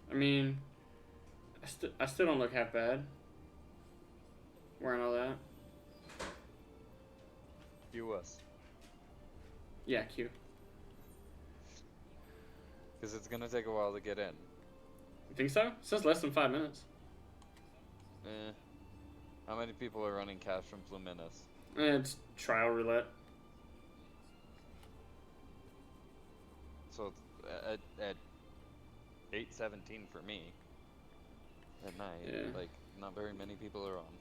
I mean, I still don't look half bad wearing all that. You us. Yeah, Q. Because it's gonna take a while to get in. You think so? It says less than 5 minutes. Eh. How many people are running cash from Fluminus? It's trial roulette. So it's at 8:17 for me at night. Yeah. Like, not very many people are on.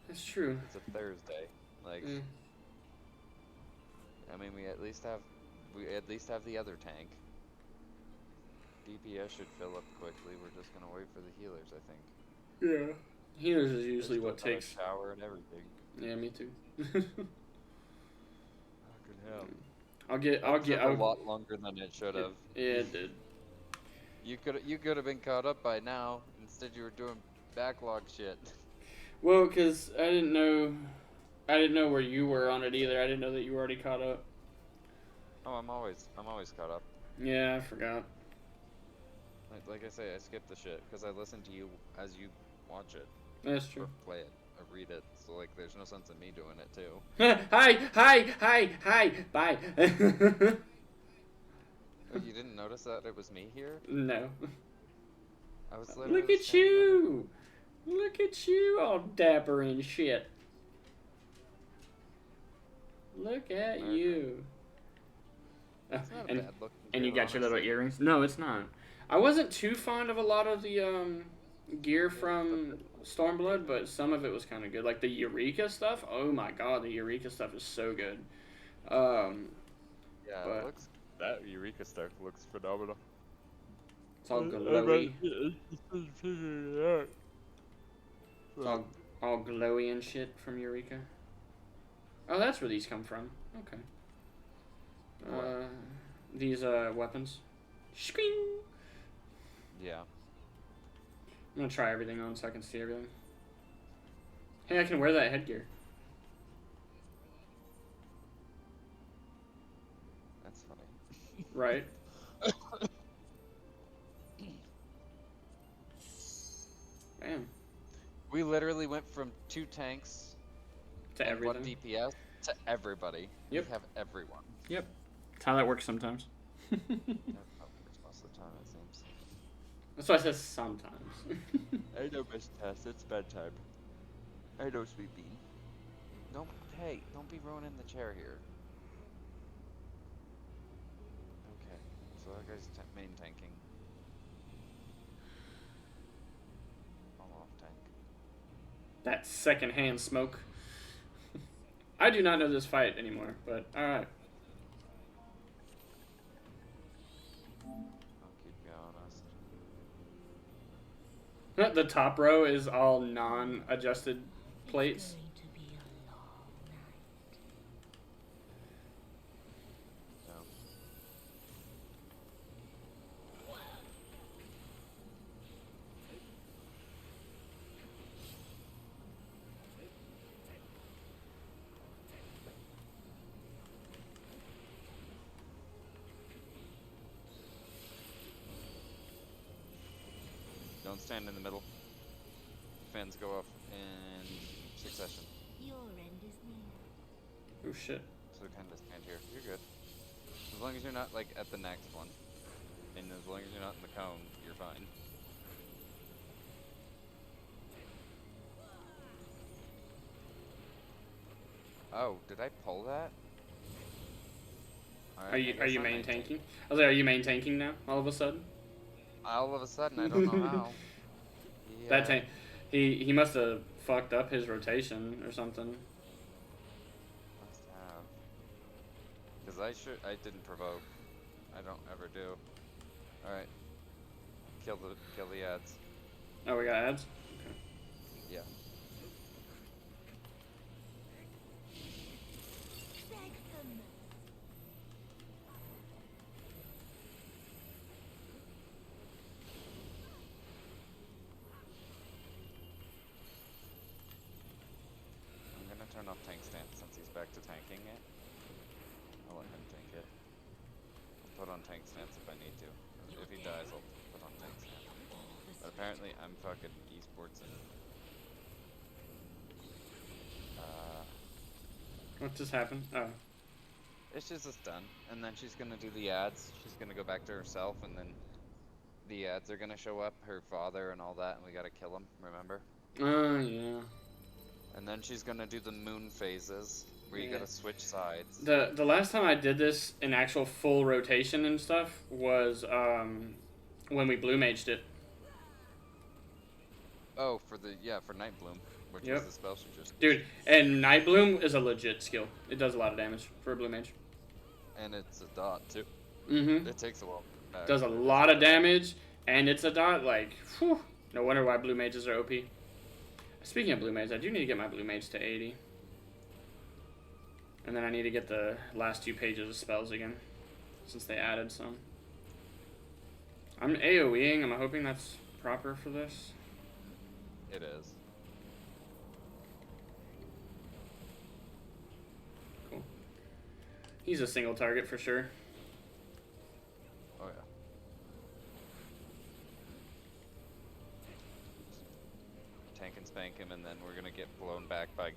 That's true. It's a Thursday. Like, I mean, we at least have the other tank. DPS should fill up quickly. We're just gonna wait for the healers, I think. Yeah. Healers is usually what takes. Shower and everything. Yeah, me too. Fucking hell. I'll get. A lot longer than it should have. Yeah, it did. You could have been caught up by now. Instead, you were doing backlog shit. Well, because I didn't know where you were on it either. I didn't know that you were already caught up. Oh, I'm always caught up. Yeah, I forgot. Like I say, I skip the shit because I listen to you as you watch it. That's true. Or play it, or read it. So like, there's no sense in me doing it too. Hi, bye. Oh, you didn't notice that it was me here? No. I was literally Look at standing you. Look at you, all dapper and shit. Look at you. It's not a bad look. And you got your little earrings? No, it's not. I wasn't too fond of a lot of the gear from Stormblood, but some of it was kind of good. Like the Eureka stuff. Oh my god, the Eureka stuff is so good. Yeah, but it looks. That Eureka stuff looks phenomenal. It's all glowy. It's all glowy and shit from Eureka. Oh, that's where these come from. Okay. These weapons. Scream. Yeah. I'm gonna try everything on so I can see everything. Hey, I can wear that headgear. That's funny. Right. Bam. We literally went from 2 tanks to and everything. 1 DPS to everybody. Yep. We have everyone. Yep. That's how that works sometimes. That works most of the time, it seems. That's why I said sometimes. I know, Miss Tess. It's bedtime. I know, Sweet Bean. Hey, don't be ruining the chair here. Okay, so that guy's main tanking. I'm off tank. That secondhand smoke. I do not know this fight anymore, but alright. I'll keep you honest. The top row is all non-adjusted plates. Don't stand in the middle. Fans go off in succession. Your end is near. Oh shit. So kind of stand here. You're good. As long as you're not like at the next one. And as long as you're not in the cone, you're fine. Oh, did I pull that? Are you main tanking? I was like, are you main tanking now? All of a sudden? All of a sudden, I don't know how. Yeah. That tank, he must have fucked up his rotation or something. Must have. Because I didn't provoke. I don't ever do. All right. Kill the ads. Oh, we got ads? Okay. Yeah. I'm gonna turn off tank stance since he's back to tanking it. I'll let him tank it. I'll put on tank stance if I need to. If he dies, I'll put on tank stance. But apparently, I'm fucking esports and What just happened? Oh. it's just done. And then she's gonna do the ads. She's gonna go back to herself, and then the ads are gonna show up, her father and all that, and we gotta kill him, remember? Oh, yeah. And then she's gonna do the moon phases, where you gotta switch sides. The last time I did this in actual full rotation and stuff was when we blue maged it. Oh, for Night Bloom, which was the spell she just Dude, and Night Bloom is a legit skill. It does a lot of damage for a blue mage. And it's a dot too. Mm-hmm. It takes a while. Does a lot of damage, and it's a dot. Like, whew, no wonder why blue mages are OP. Speaking of blue mage, I do need to get my blue mage to 80. And then I need to get the last 2 pages of spells again, since they added some. I'm AoEing. I'm hoping that's proper for this. It is. He's a single target for sure. Oh yeah. Tank and spank him, and then we're gonna get blown back by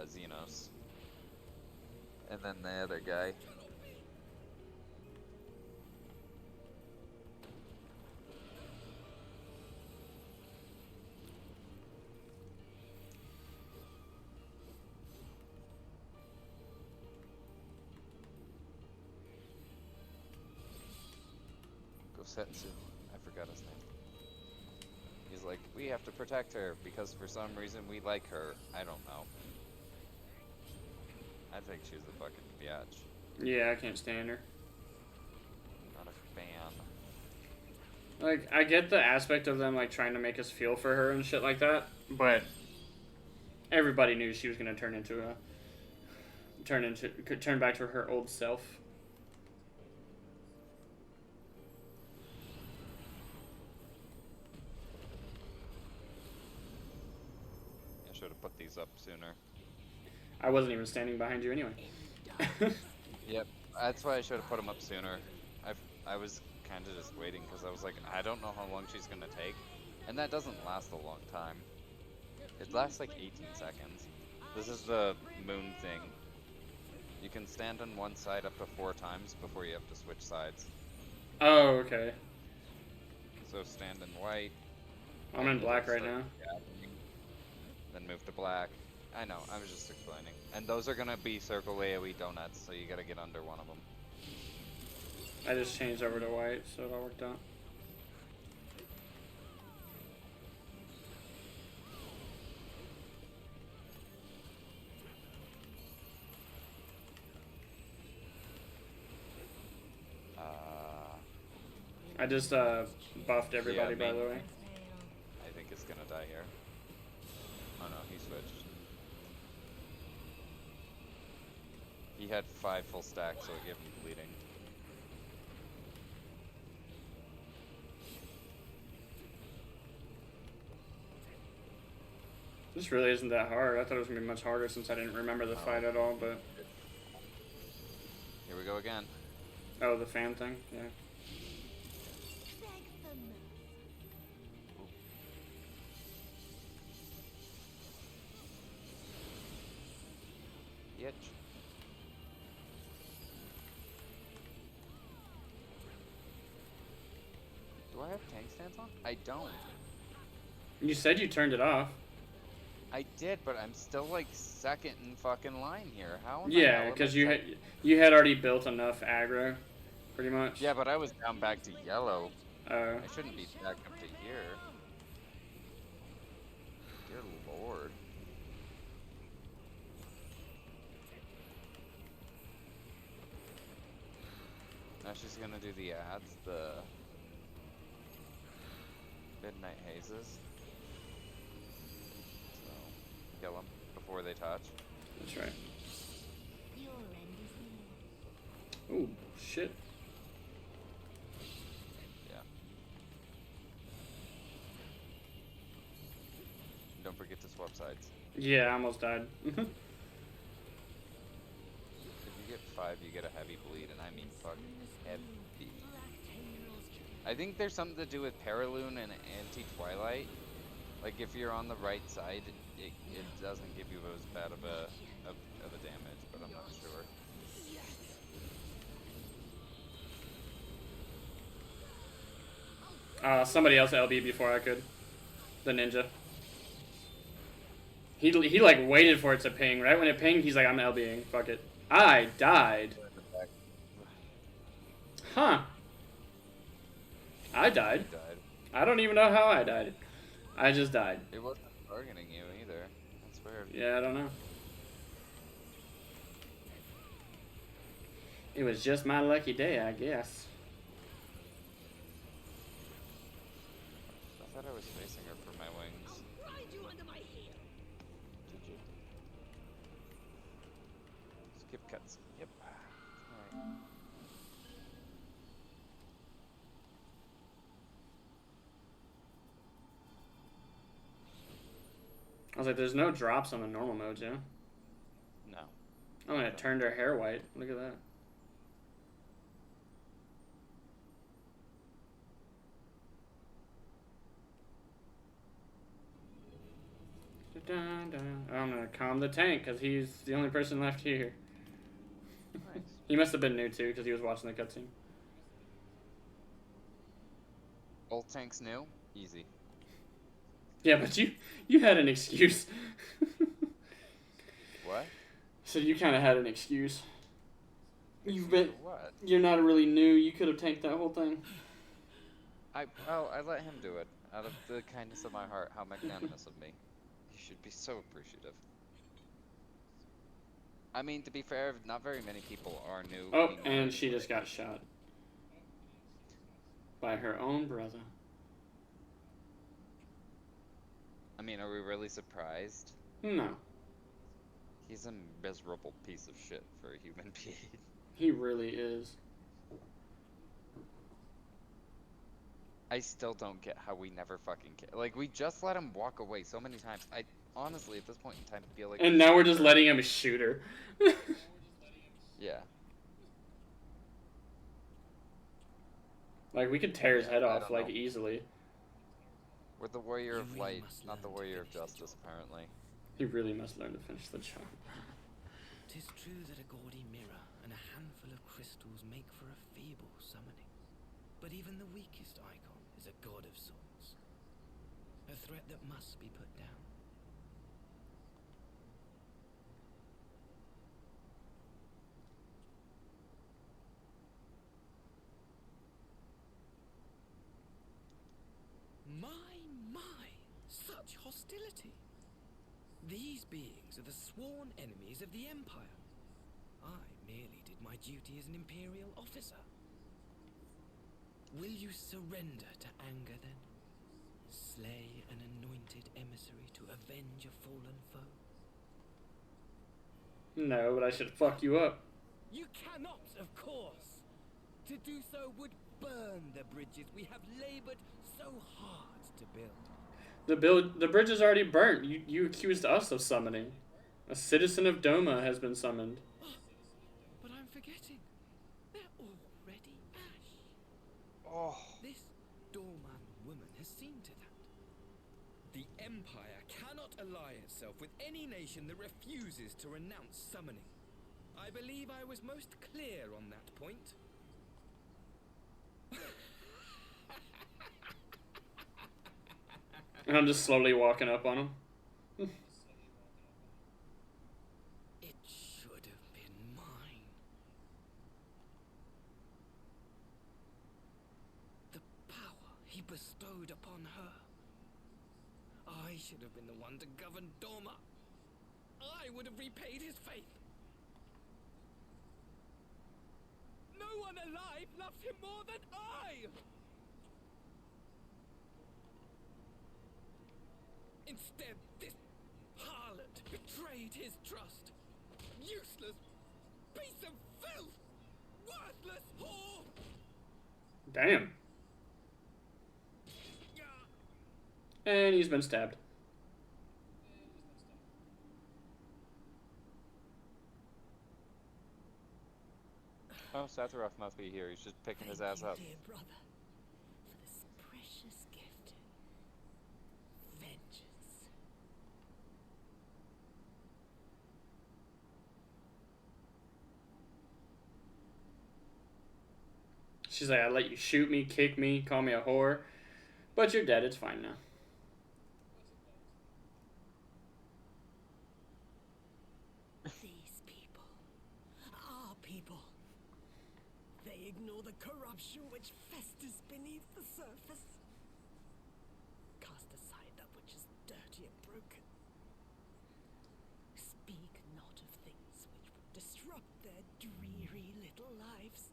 Xenos. And then the other guy. Setsu. I forgot his name. He's like, we have to protect her because for some reason we like her. I don't know. I think she's a fucking biatch. Yeah, I can't stand her. Not a fan. Like, I get the aspect of them, like, trying to make us feel for her and shit like that, but everybody knew she was gonna turn back to her old self. I should have put these up sooner. I wasn't even standing behind you anyway. Yep, that's why I should have put them up sooner. I was kind of just waiting because I was like, I don't know how long she's gonna take, and that doesn't last a long time. It lasts like 18 seconds. This is the moon thing. You can stand on one side up to 4 times before you have to switch sides. Oh, okay. So stand in white. I'm in black right now. Then move to black. I know, I was just explaining. And those are gonna be circle AoE donuts, so you gotta get under one of them. I just changed over to white, so it all worked out. I just buffed everybody, by the way. I think it's gonna die here. Oh no, he switched. He had 5 full stacks, so it gave him bleeding. This really isn't that hard. I thought it was gonna be much harder since I didn't remember the fight at all, but... Here we go again. Oh, the fan thing? Yeah. Yitch. Do I have tank stance on? I don't. You said you turned it off. I did, but I'm still like second in fucking line here. How? Yeah, because you had already built enough aggro, pretty much. Yeah, but I was down back to yellow. Oh. I shouldn't be back up to here. Dear Lord. Now she's gonna do the ads, the Midnight Hazes. So, kill them before they touch. That's right. Oh, shit. Yeah. Don't forget to swap sides. Yeah, I almost died. If you get 5, you get a heavy bleed, and I mean fucking heavy. I think there's something to do with Paraloon and Anti-Twilight. Like, if you're on the right side, it doesn't give you as bad of a damage, but I'm not sure. Somebody else LB before I could. The ninja. He like waited for it to ping. Right when it pinged, he's like, I'm LBing. Fuck it. I died. Huh. I died. I don't even know how I died. I just died. It wasn't targeting you either. That's weird. Yeah, I don't know. It was just my lucky day, I guess. I thought I was facing her for my wings. Did you? Skip cuts. Yep. Alright. I was like, there's no drops on the normal modes, yeah? No. Oh, and it turned her hair white. Look at that. I'm gonna calm the tank because he's the only person left here. Nice. He must have been new too because he was watching the cutscene. Old tank's new? Easy. Yeah, but you had an excuse. What? So you kind of had an excuse. What? You're not really new. You could have tanked that whole thing. I let him do it out of the kindness of my heart. How magnanimous of me. He should be so appreciative. I mean, to be fair, not very many people are new. Oh, and she just got shot by her own brother. I mean, are we really surprised? No. He's a miserable piece of shit for a human being. He really is. I still don't get how we never fucking care. Like, we just let him walk away so many times. I honestly, at this point in time, feel like... And now we're just letting him shoot her. Yeah. Like, we could tear his head off, like, easily. We're the warrior of light, not the warrior of justice, apparently. He really must learn to finish the job. 'Tis true that a gaudy mirror and a handful of crystals make for a feeble summoning. But even the weakest icon is a god of sorts. A threat that must be put down. My, such hostility. These beings are the sworn enemies of the Empire. I merely did my duty as an Imperial officer. Will you surrender to anger then? Slay an anointed emissary to avenge a fallen foe? No, but I should fuck you up. You cannot, of course. To do so would burn the bridges we have labored so hard to build. The bridge is already burnt. You accused us of summoning. A citizen of Doma has been summoned. But I'm forgetting. They're already ash. Oh. This Dorman woman has seen to that. The Empire cannot ally itself with any nation that refuses to renounce summoning. I believe I was most clear on that point. And I'm just slowly walking up on him. It should have been mine. The power he bestowed upon her. I should have been the one to govern Doma. I would have repaid his faith. No one alive loves him more than I! Instead, this harlot betrayed his trust. Useless piece of filth! Worthless whore! Damn. And he's been stabbed. Oh, Satharoth must be here. He's just picking his ass up. Dear brother, for this precious gift. Vengeance. She's like, I let you shoot me, kick me, call me a whore. But you're dead, it's fine now. These people, our people, they ignore the corruption which festers beneath the surface. Cast aside that which is dirty and broken. Speak not of things which would disrupt their dreary little lives.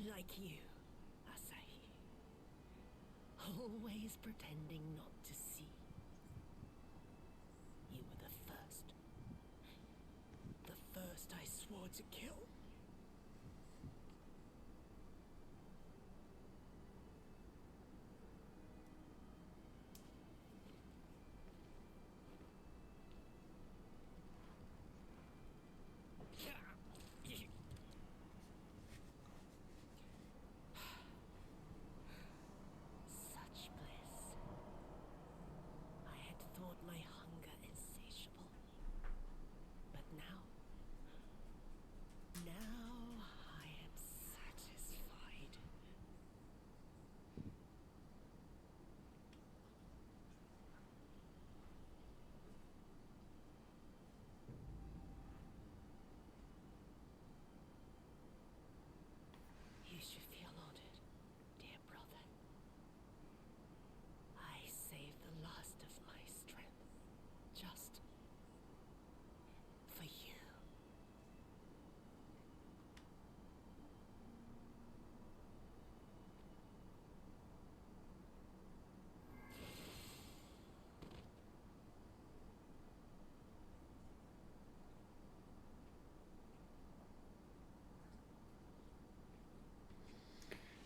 Like you, Asahi. Always pretending not to see. You were the first. The first I swore to kill.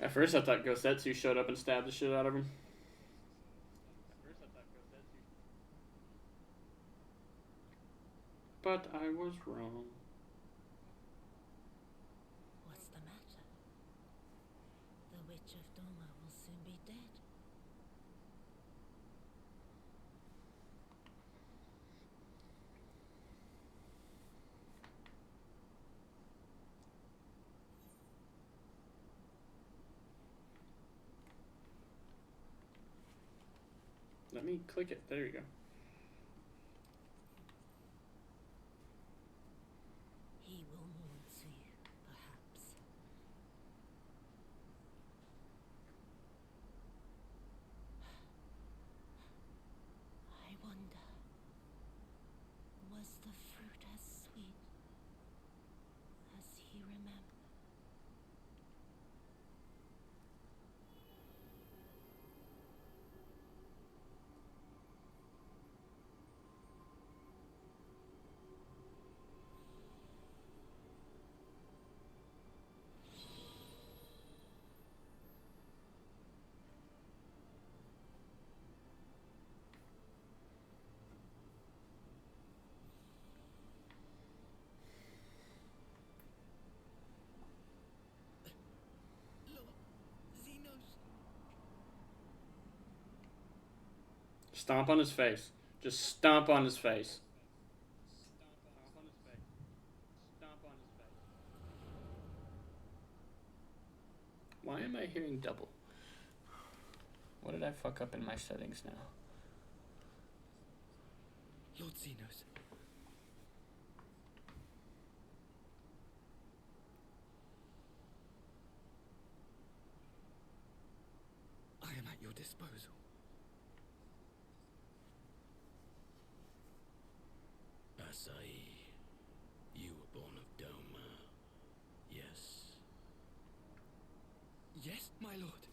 At first I thought Gosetsu showed up and stabbed the shit out of him. But I was wrong. What's the matter? The Witch of Doma will soon be dead. Let me click it. There you go. He will mourn to you, perhaps. I wonder, was the fruit as sweet as he remembered? Stomp on his face. Just stomp on his face. Why am I hearing double? What did I fuck up in my settings now? Lord Xenos. I am at your disposal. Asai, you were born of Doma, yes? Yes, my lord.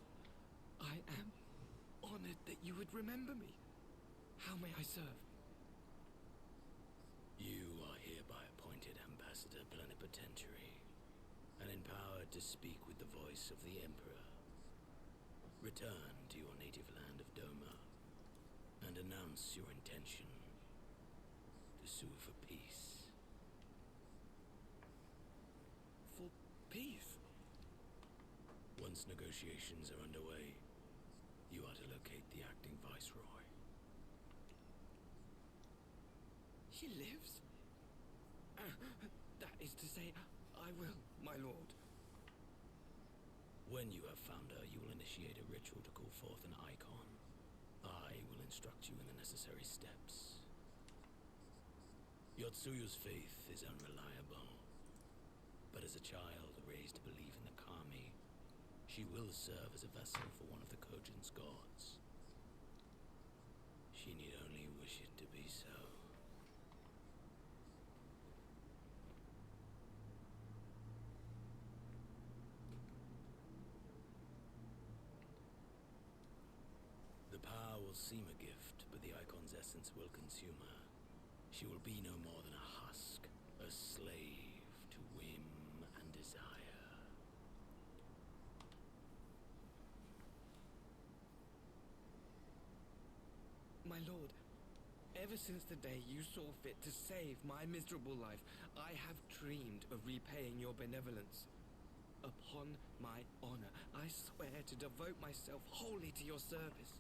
I am honored that you would remember me. How may I serve? You are hereby appointed Ambassador Plenipotentiary, and empowered to speak with the voice of the Emperor. Return to your native land of Doma, and announce your intention to sue for peace. For peace? Once negotiations are underway, you are to locate the acting Viceroy. She lives? That is to say, I will, my lord. When you have found her, you will initiate a ritual to call forth an icon. I will instruct you in the necessary steps. Yotsuyu's faith is unreliable, but as a child raised to believe in the Kami, she will serve as a vessel for one of the Kojin's gods. She need only wish it to be so. The power will seem a gift, but the icon's essence will consume her. She will be no more than a husk, a slave to whim and desire. My lord, ever since the day you saw fit to save my miserable life, I have dreamed of repaying your benevolence. Upon my honor, I swear to devote myself wholly to your service.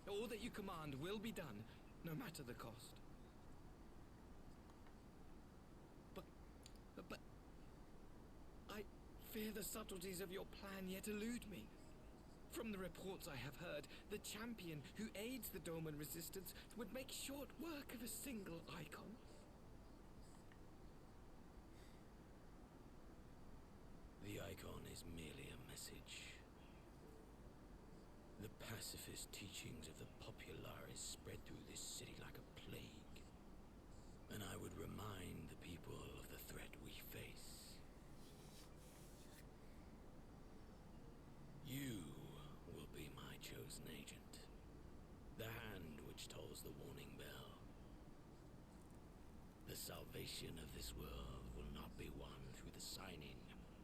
All that you command will be done, no matter the cost. But I fear the subtleties of your plan yet elude me. From the reports I have heard, the champion who aids the Doman resistance would make short work of a single icon. The icon is merely a message. The pacifist teachings of the Populares spread through this city like a plague, and I would remind the people of the threat we face. You will be my chosen agent, the hand which tolls the warning bell. The salvation of this world will not be won through the signing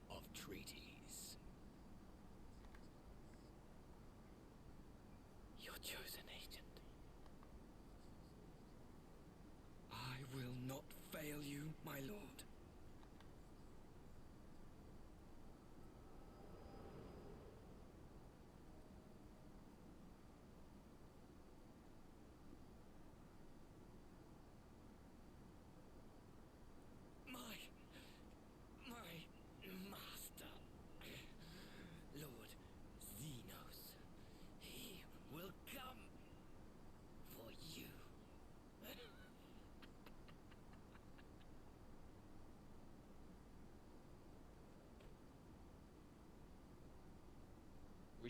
of treaties.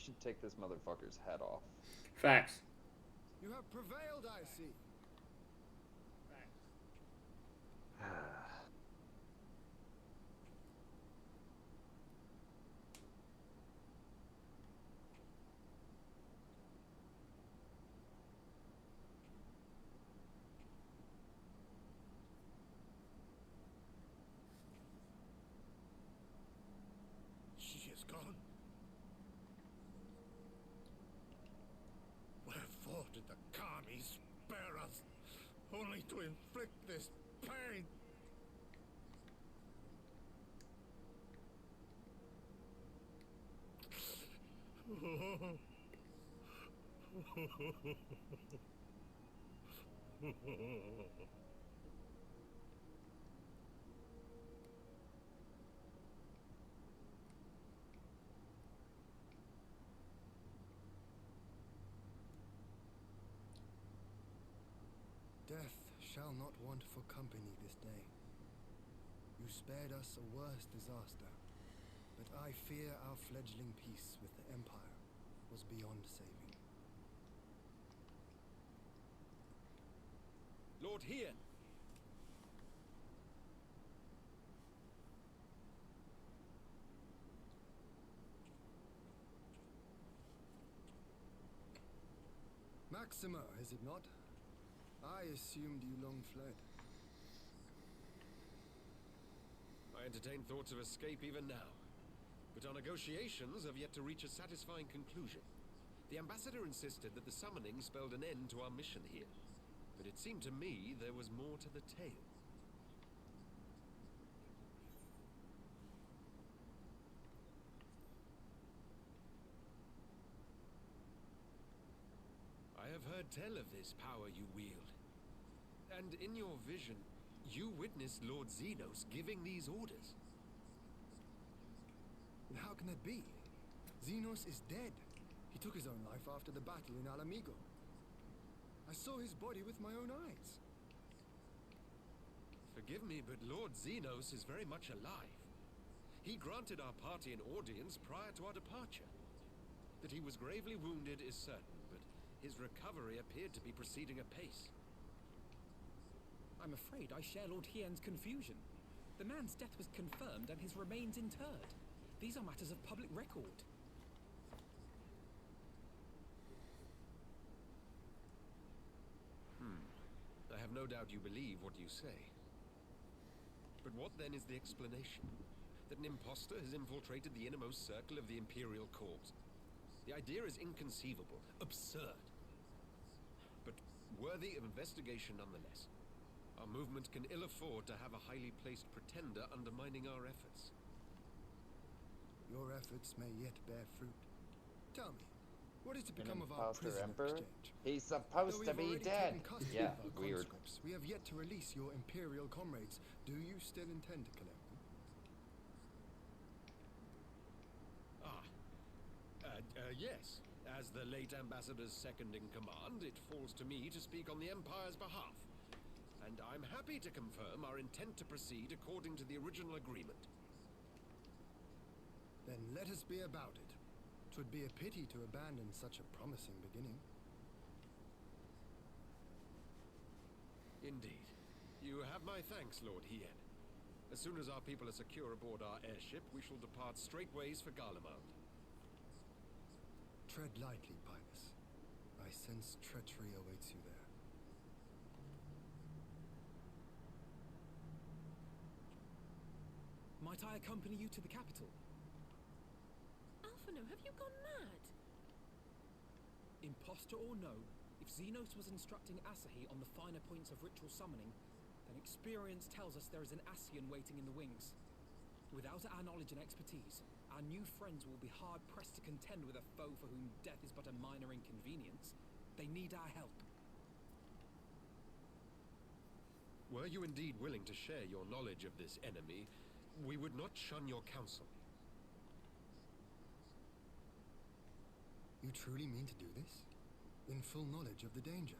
should take this motherfucker's head off. Facts. You have prevailed, I see. She is gone. Wherefore did the Kami spare us, only to inflict this pain? Death shall not want for company this day. You spared us a worse disaster, but I fear our fledgling peace with the Empire was beyond saving. Lord Hien! Maxima, is it not? I assumed you long fled. I entertain thoughts of escape even now, but our negotiations have yet to reach a satisfying conclusion. The ambassador insisted that the summoning spelled an end to our mission here, but it seemed to me there was more to the tale. I have heard tell of this power you wield, and in your vision, you witnessed Lord Xenos giving these orders. And how can that be? Xenos is dead. He took his own life after the battle in Alamigo. I saw his body with my own eyes. Forgive me, but Lord Xenos is very much alive. He granted our party an audience prior to our departure. That he was gravely wounded is certain, but his recovery appeared to be proceeding apace. I'm afraid I share Lord Hien's confusion. The man's death was confirmed and his remains interred. These are matters of public record. I have no doubt you believe what you say. But what then is the explanation? That an impostor has infiltrated the innermost circle of the Imperial Corps? The idea is inconceivable, absurd. But worthy of investigation nonetheless. Our movement can ill afford to have a highly placed pretender undermining our efforts. Your efforts may yet bear fruit. Tell me, what is to An become of our imposter prisoner emperor? exchange? He's supposed to be dead. Yeah, weird. We have yet to release your Imperial comrades. Do you still intend to collect them? Yes. As the late ambassador's second in command, it falls to me to speak on the Empire's behalf. And I'm happy to confirm our intent to proceed according to the original agreement. Then let us be about it. 'Twould be a pity to abandon such a promising beginning. Indeed. You have my thanks, Lord Hien. As soon as our people are secure aboard our airship, we shall depart straightways for Garlemald. Tread lightly, Pybus. I sense treachery awaits you there. Might I accompany you to the capital? Alphino, have you gone mad? Imposter or no, if Xenos was instructing Asahi on the finer points of ritual summoning, then experience tells us there is an Ascian waiting in the wings. Without our knowledge and expertise, our new friends will be hard-pressed to contend with a foe for whom death is but a minor inconvenience. They need our help. Were you indeed willing to share your knowledge of this enemy, we would not shun your counsel. You truly mean to do this? In full knowledge of the danger?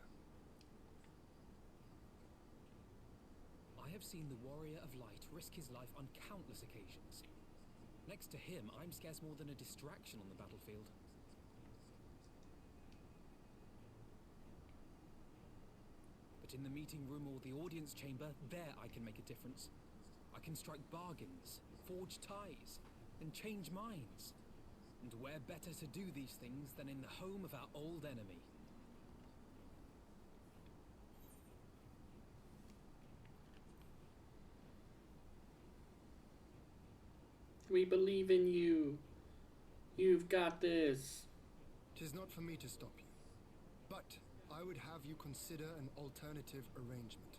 I have seen the Warrior of Light risk his life on countless occasions. Next to him, I'm scarce more than a distraction on the battlefield. But in the meeting room or the audience chamber, there I can make a difference. I can strike bargains, forge ties, and change minds. And where better to do these things than in the home of our old enemy? We believe in you. You've got this. 'Tis not for me to stop you, but I would have you consider an alternative arrangement.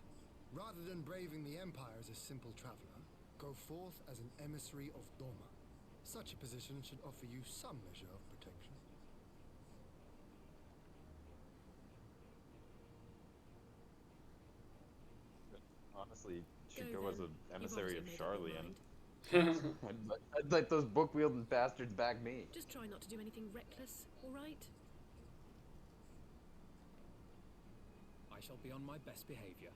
Rather than braving the Empire as a simple traveler, go forth as an emissary of Doma. Such a position should offer you some measure of protection. Honestly, should Go go as then. an You've emissary of obviously made up your Charlian. mind. I'd let those book-wielding bastards back me. Just try not to do anything reckless, all right? I shall be on my best behavior.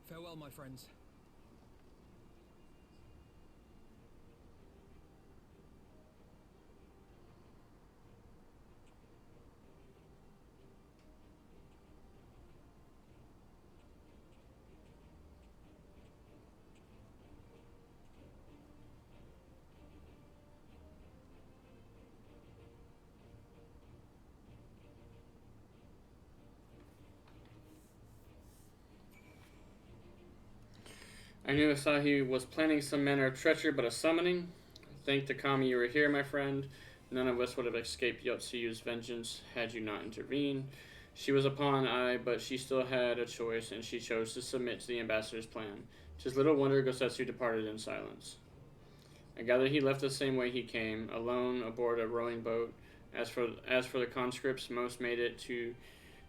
Farewell, my friends. I knew I saw he was planning some manner of treachery, but a summoning. Thank the Kami you were here, my friend. None of us would have escaped Yotsuyu's vengeance had you not intervened. She was a pawn, aye, but she still had a choice, and she chose to submit to the ambassador's plan. 'Tis little wonder Gosetsu departed in silence. I gather he left the same way he came, alone aboard a rowing boat. As for the conscripts, most made it to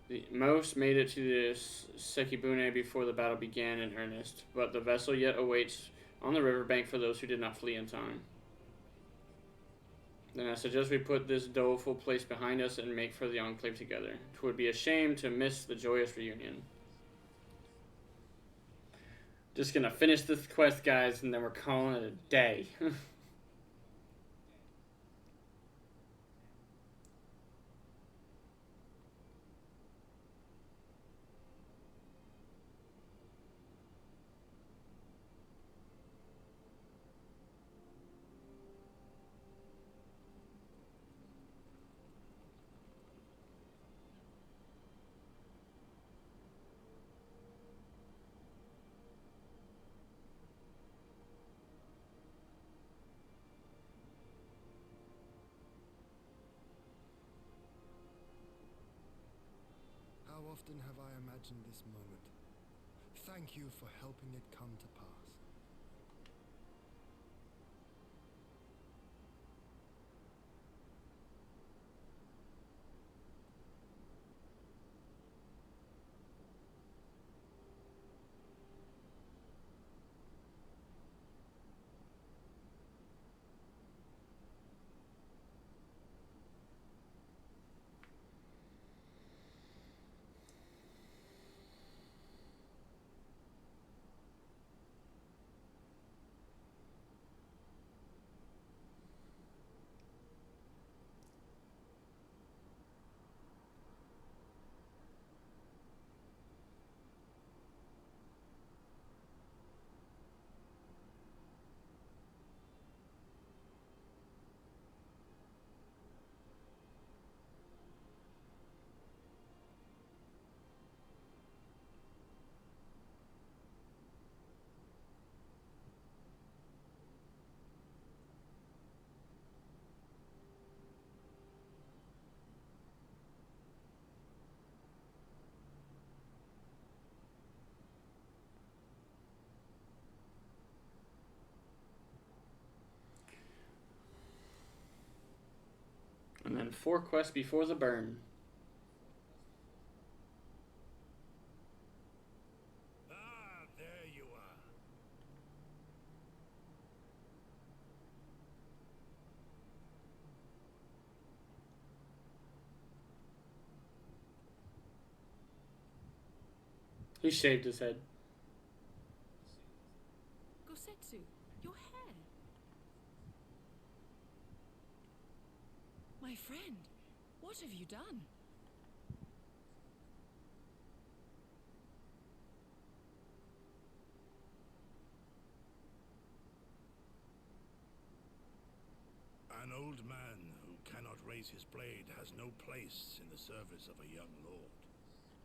the Sekibune before the battle began in earnest, but the vessel yet awaits on the riverbank for those who did not flee in time. Then I suggest we put this doleful place behind us and make for the Enclave together. 'Twould be a shame to miss the joyous reunion. Just gonna finish this quest, guys, and then we're calling it a day. How often have I imagined this moment? Thank you for helping it come to pass. And then 4 quests before the burn. Ah, there you are. He shaved his head. Gosetsu, your hair. My friend, what have you done? An old man who cannot raise his blade has no place in the service of a young lord.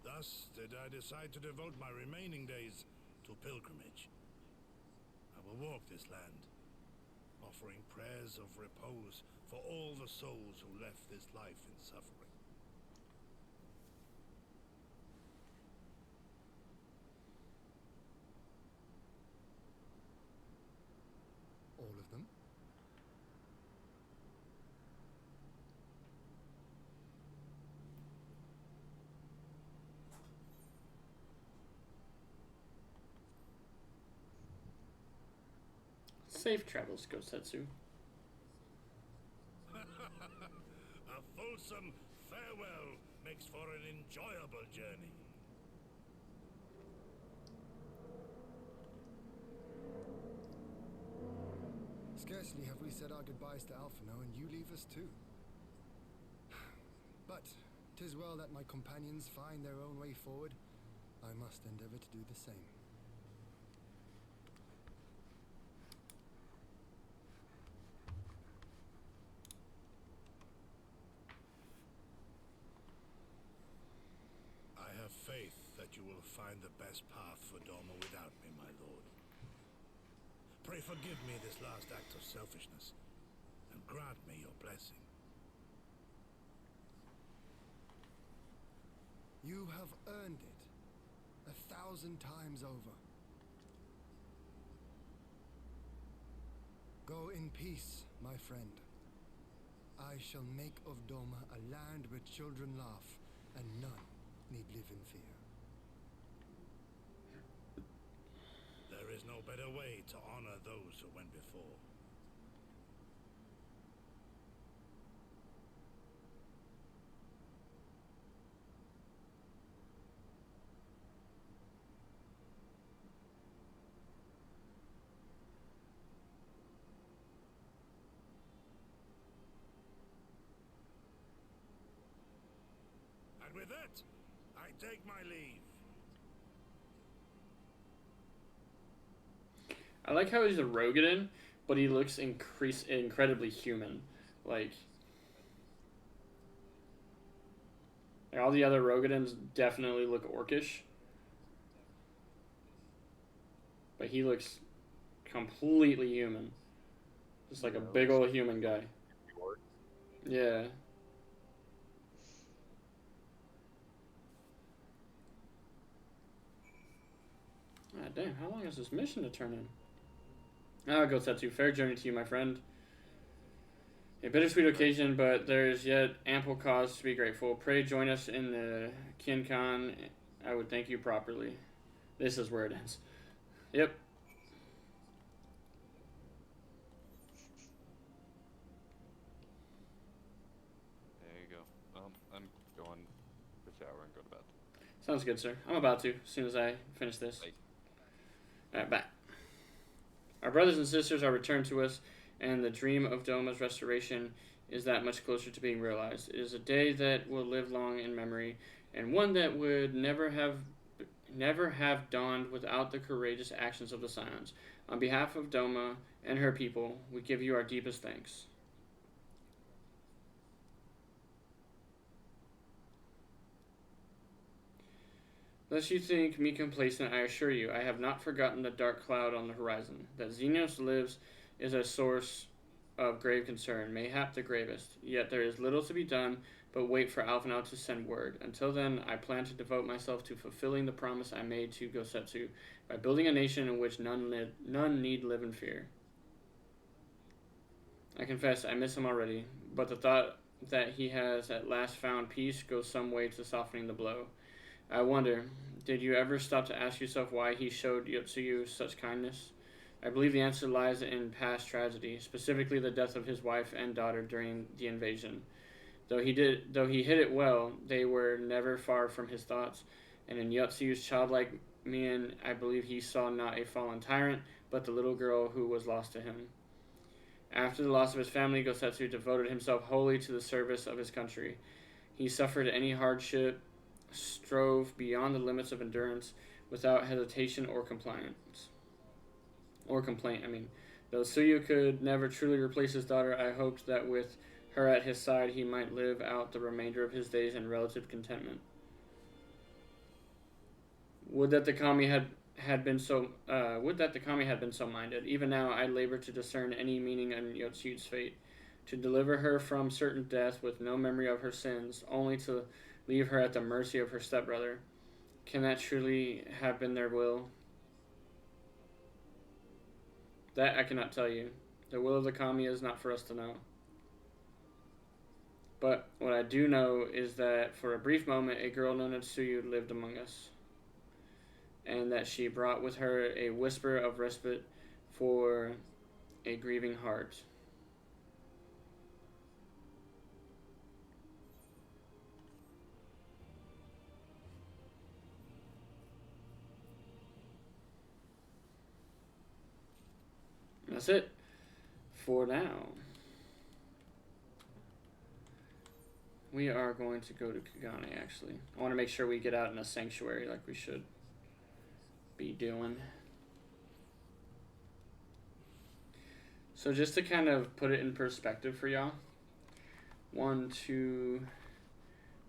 Thus did I decide to devote my remaining days to pilgrimage. I will walk this land, offering prayers of repose for all the souls who left this life in suffering. All of them? Safe travels, Gosetsu. A fulsome farewell makes for an enjoyable journey. Scarcely have we said our goodbyes to Alphino, and you leave us too. But 'tis well that my companions find their own way forward. I must endeavor to do the same. I have faith that you will find the best path for Doma without me, my lord. Pray forgive me this last act of selfishness, and grant me your blessing. You have earned it 1,000 times over. Go in peace, my friend. I shall make of Doma a land where children laugh and none need live in fear. There is no better way to honor those who went before. And with that, I take my leave. I like how he's a Rogadin, but he looks incredibly human. Like all the other Rogadins definitely look orcish, but he looks completely human. Just like a big old human guy. Yeah. Ah, damn, how long is this mission to turn in? Ah, Gosetsu, fair journey to you, my friend. A bittersweet occasion, but there is yet ample cause to be grateful. Pray join us in the Kinkan. I would thank you properly. This is where it ends. Yep. There you go. I'm going to shower and go to bed. Sounds good, sir. I'm about to, as soon as I finish this. Alright, bye. Our brothers and sisters are returned to us, and the dream of Doma's restoration is that much closer to being realized. It is a day that will live long in memory, and one that would never have dawned without the courageous actions of the Scions. On behalf of Doma and her people, we give you our deepest thanks. Lest you think me complacent, I assure you, I have not forgotten the dark cloud on the horizon. That Xenos lives is a source of grave concern, mayhap the gravest. Yet there is little to be done but wait for Alphinaud to send word. Until then, I plan to devote myself to fulfilling the promise I made to Gosetsu by building a nation in which none need live in fear. I confess, I miss him already, but the thought that he has at last found peace goes some way to softening the blow. I wonder, did you ever stop to ask yourself why he showed Yotsuyu such kindness? I believe the answer lies in past tragedy, specifically the death of his wife and daughter during the invasion. Though he hid it well, they were never far from his thoughts, and in Yotsuyu's childlike mien, I believe he saw not a fallen tyrant, but the little girl who was lost to him. After the loss of his family, Gosetsu devoted himself wholly to the service of his country. He suffered any hardship, strove beyond the limits of endurance, without hesitation or complaint. Though Suyu could never truly replace his daughter, I hoped that with her at his side, he might live out the remainder of his days in relative contentment. Would that the kami had been so minded. Even now, I labor to discern any meaning in Yotsuyu's fate, to deliver her from certain death with no memory of her sins, only to leave her at the mercy of her stepbrother. Can that truly have been their will? That I cannot tell you. The will of the kami is not for us to know. But what I do know is that for a brief moment, a girl known as Suyu lived among us, and that she brought with her a whisper of respite for a grieving heart. That's it for now. We are going to go to Kagane, actually. I want to make sure we get out in a sanctuary like we should be doing. So just to kind of put it in perspective for y'all. 1, 2,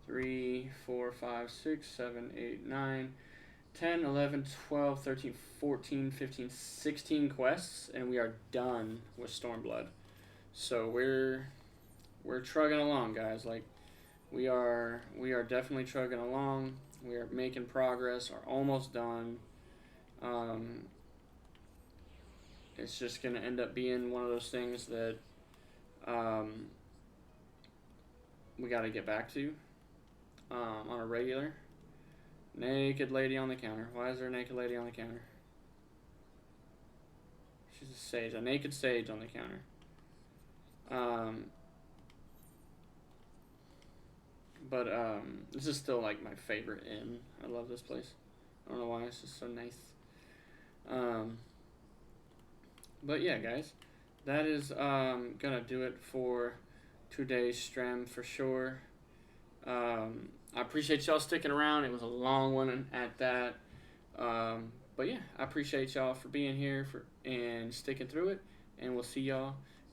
3, 4, 5, 6, 7, 8, 9, 10, 11, 12, 13, 14, 15, 16 quests, and we are done with Stormblood. So we're trugging along, guys. Like, we are definitely trugging along. We are making progress. Are almost done. It's just gonna end up being one of those things that we got to get back to on a regular. Naked lady on the counter. Why is there a naked lady on the counter? She's a sage. A naked sage on the counter. This is still like my favorite inn. I love this place. I don't know why. It's just so nice. But yeah, guys. That is gonna do it for today's stream for sure. I appreciate y'all sticking around. It was a long one at that. But yeah, I appreciate y'all for being here and sticking through it. And we'll see y'all